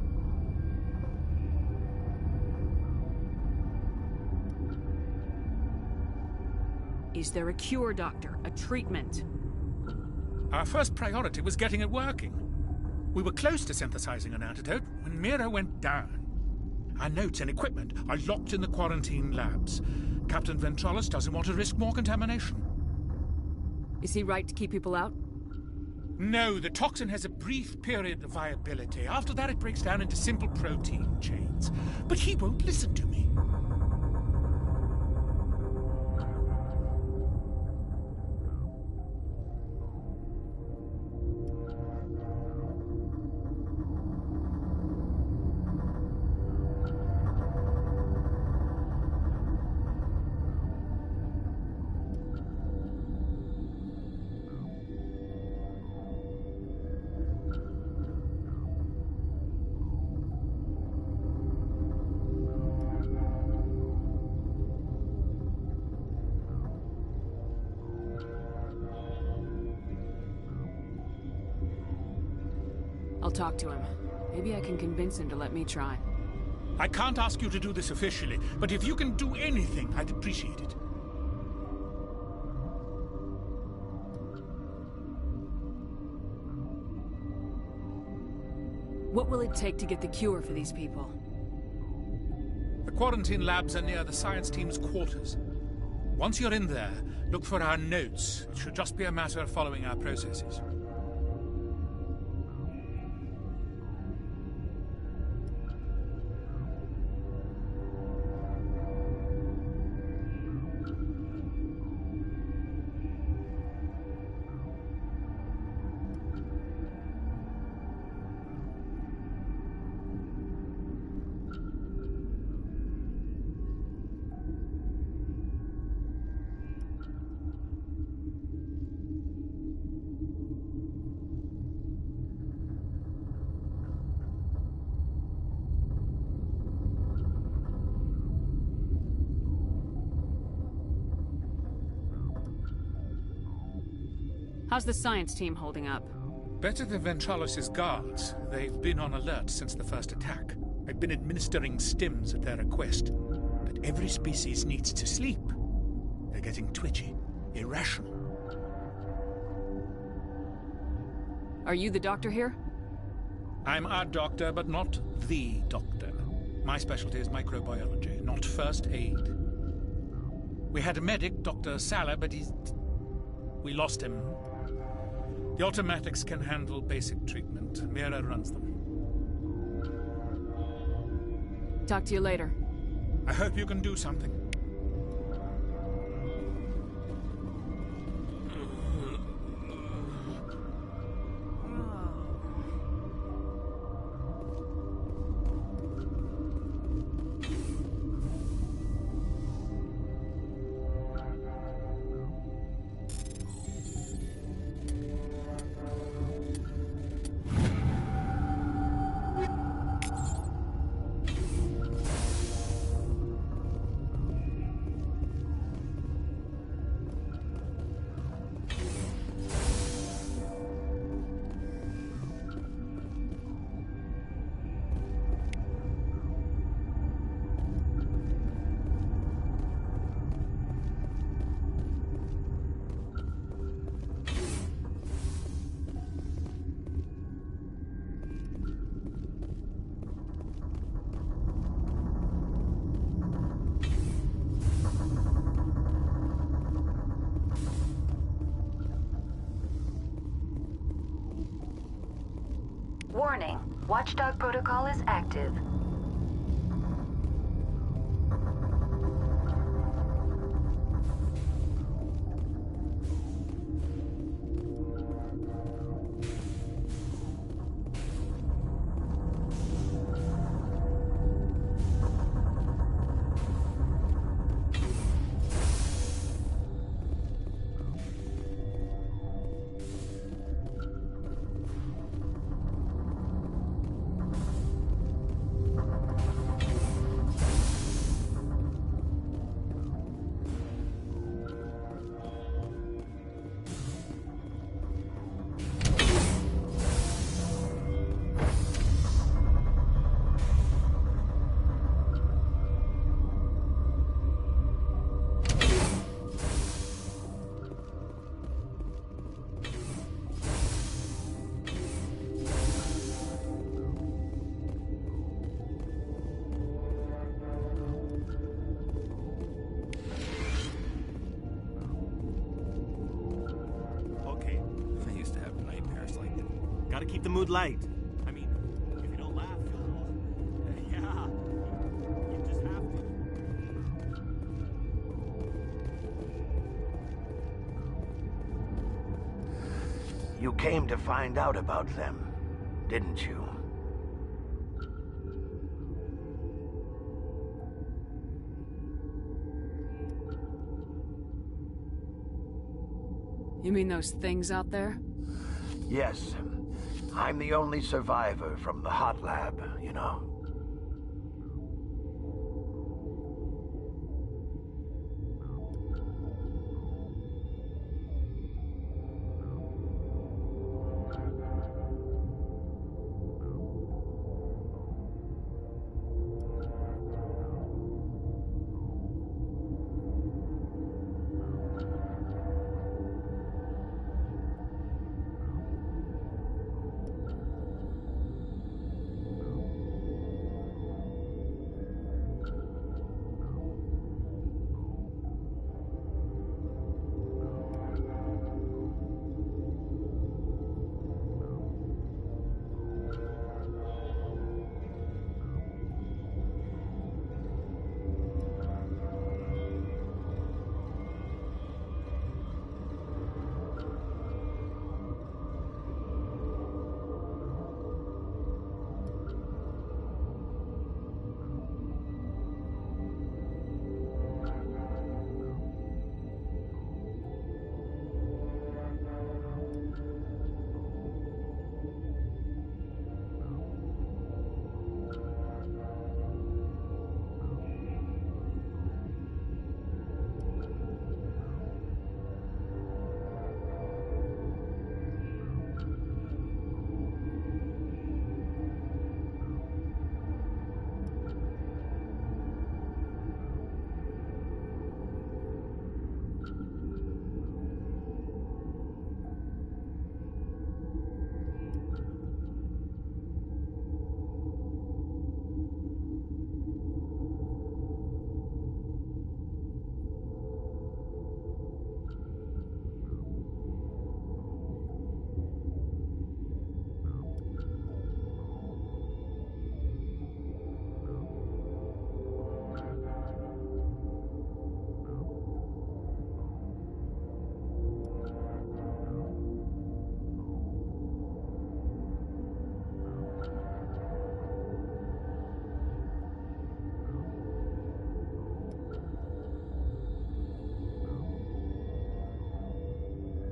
Is there a cure, Doctor? A treatment? Our first priority was getting it working. We were close to synthesizing an antidote when Mira went down. Our notes and equipment are locked in the quarantine labs. Captain Ventralis doesn't want to risk more contamination. Is he right to keep people out? No, the toxin has a brief period of viability. After that, it breaks down into simple protein chains. But he won't listen to me. I'll talk to him. Maybe I can convince him to let me try. I can't ask you to do this officially, but if you can do anything, I'd appreciate it. What will it take to get the cure for these people? The quarantine labs are near the science team's quarters. Once you're in there, look for our notes. It should just be a matter of following our processes. How's the science team holding up? Better than Ventralis' guards. They've been on alert since the first attack. I've been administering stims at their request. But every species needs to sleep. They're getting twitchy, irrational. Are you the doctor here? I'm a doctor, but not the doctor. My specialty is microbiology, not first aid. We had a medic, Dr. Sala, but we lost him. The automatics can handle basic treatment. Mira runs them. Talk to you later. I hope you can do something. Warning, Watchdog protocol is active. Gotta keep the mood light. I mean, if you don't laugh, you'll... yeah, you just have to. You came to find out about them, didn't you? You mean those things out there? Yes. I'm the only survivor from the hot lab, you know.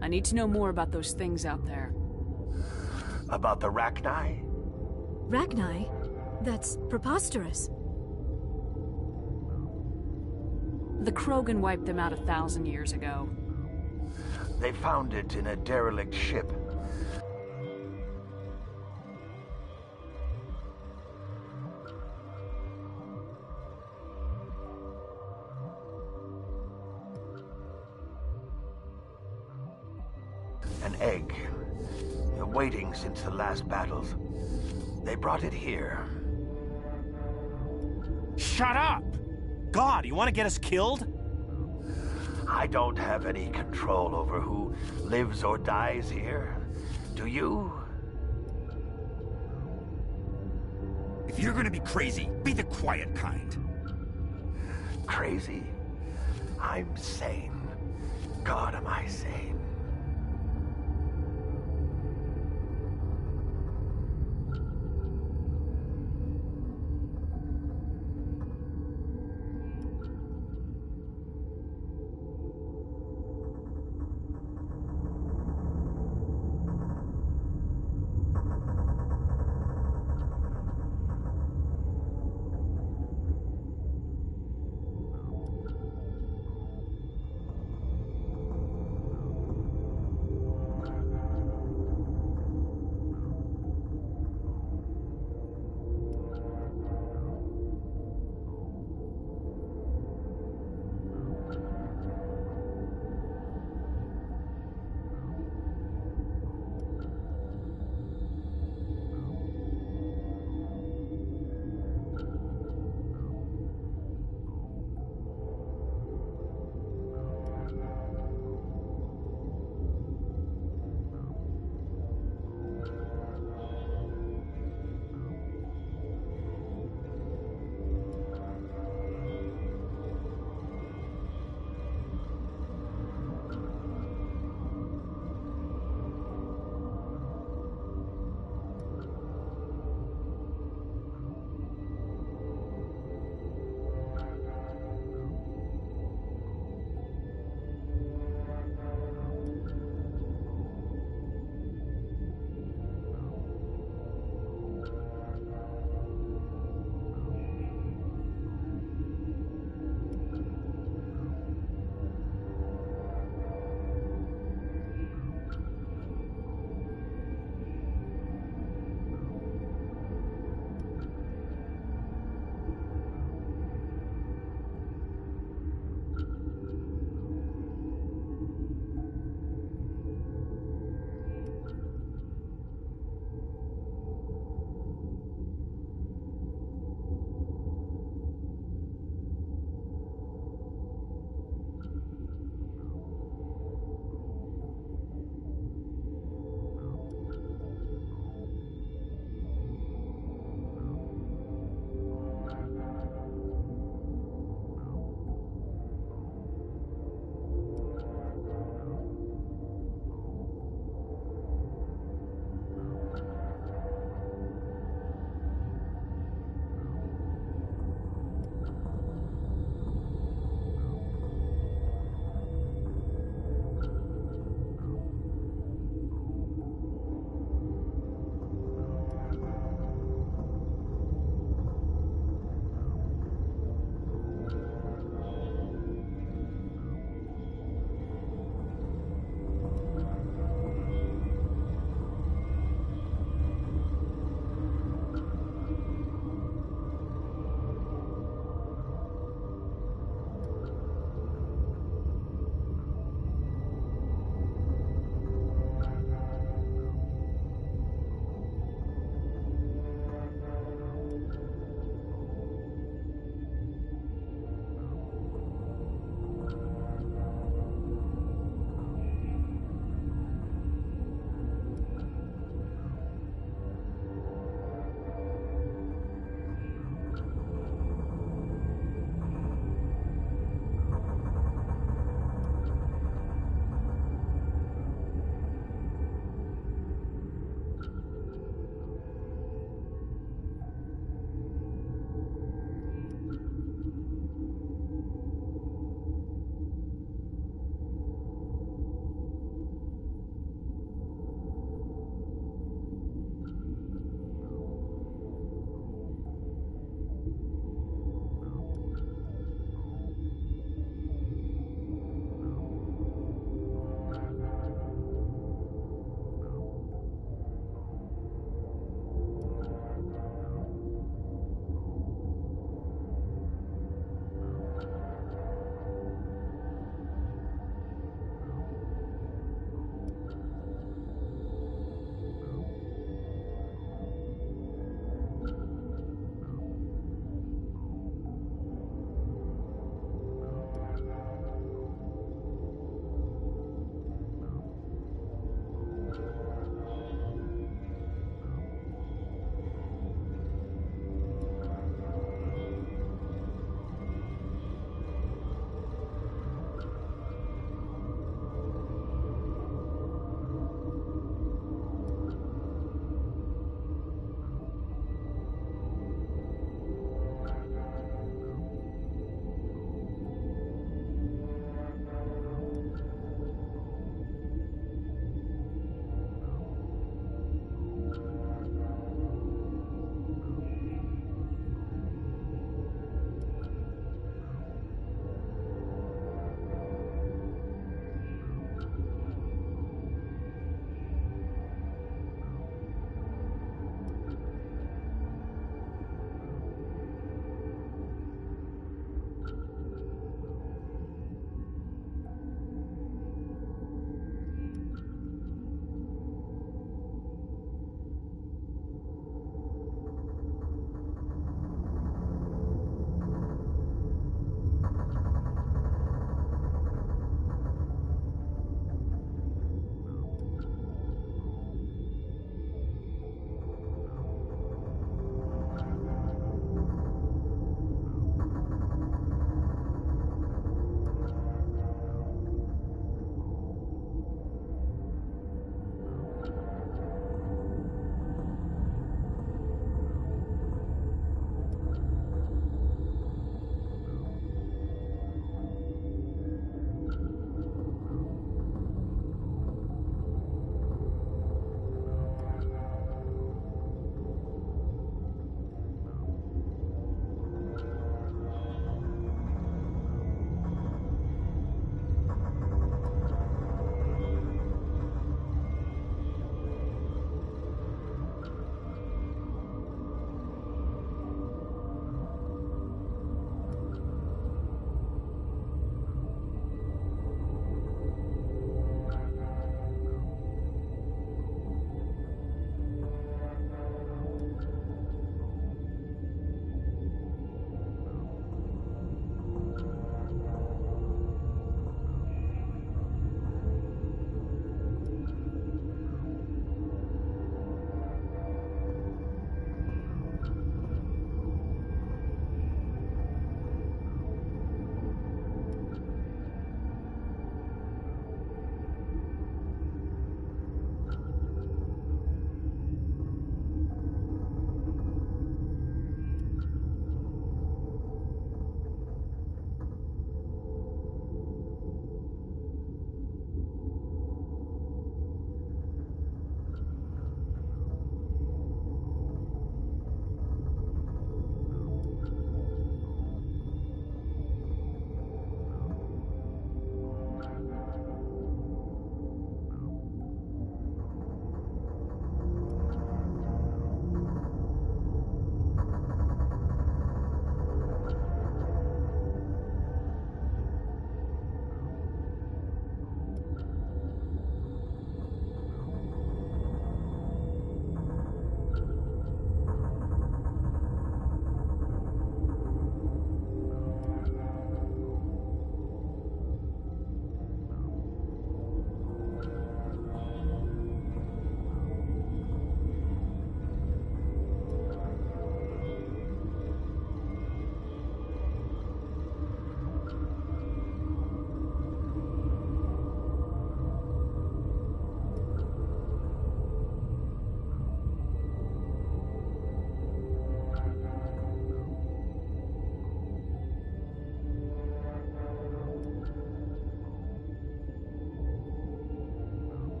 I need to know more about those things out there. About the Rachni? Rachni? That's preposterous. The Krogan wiped them out 1,000 years ago. They found it in a derelict ship. An egg. Waiting since the last battles. They brought it here. Shut up! God, you want to get us killed? I don't have any control over who lives or dies here. Do you? If you're gonna be crazy, be the quiet kind. Crazy? I'm sane. God, am I sane.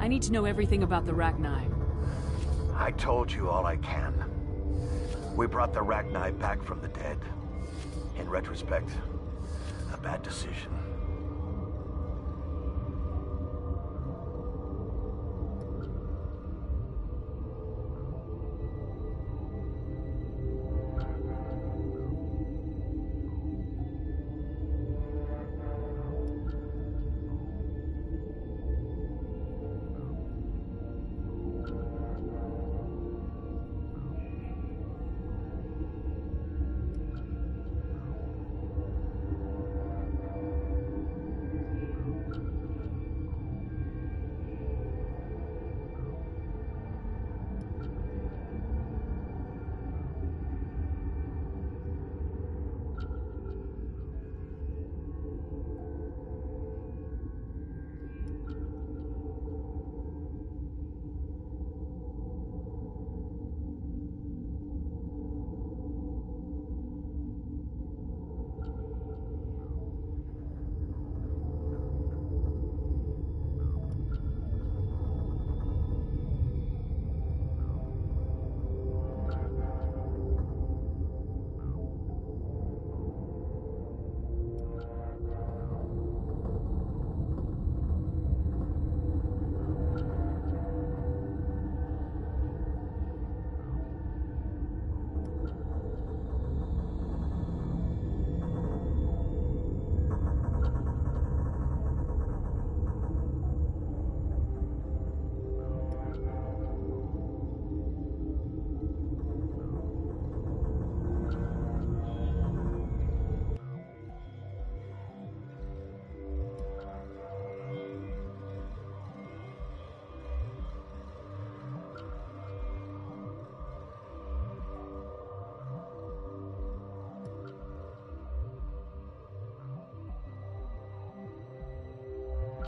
I need to know everything about the Rachni. I told you all I can. We brought the Rachni back from the dead. In retrospect, a bad decision.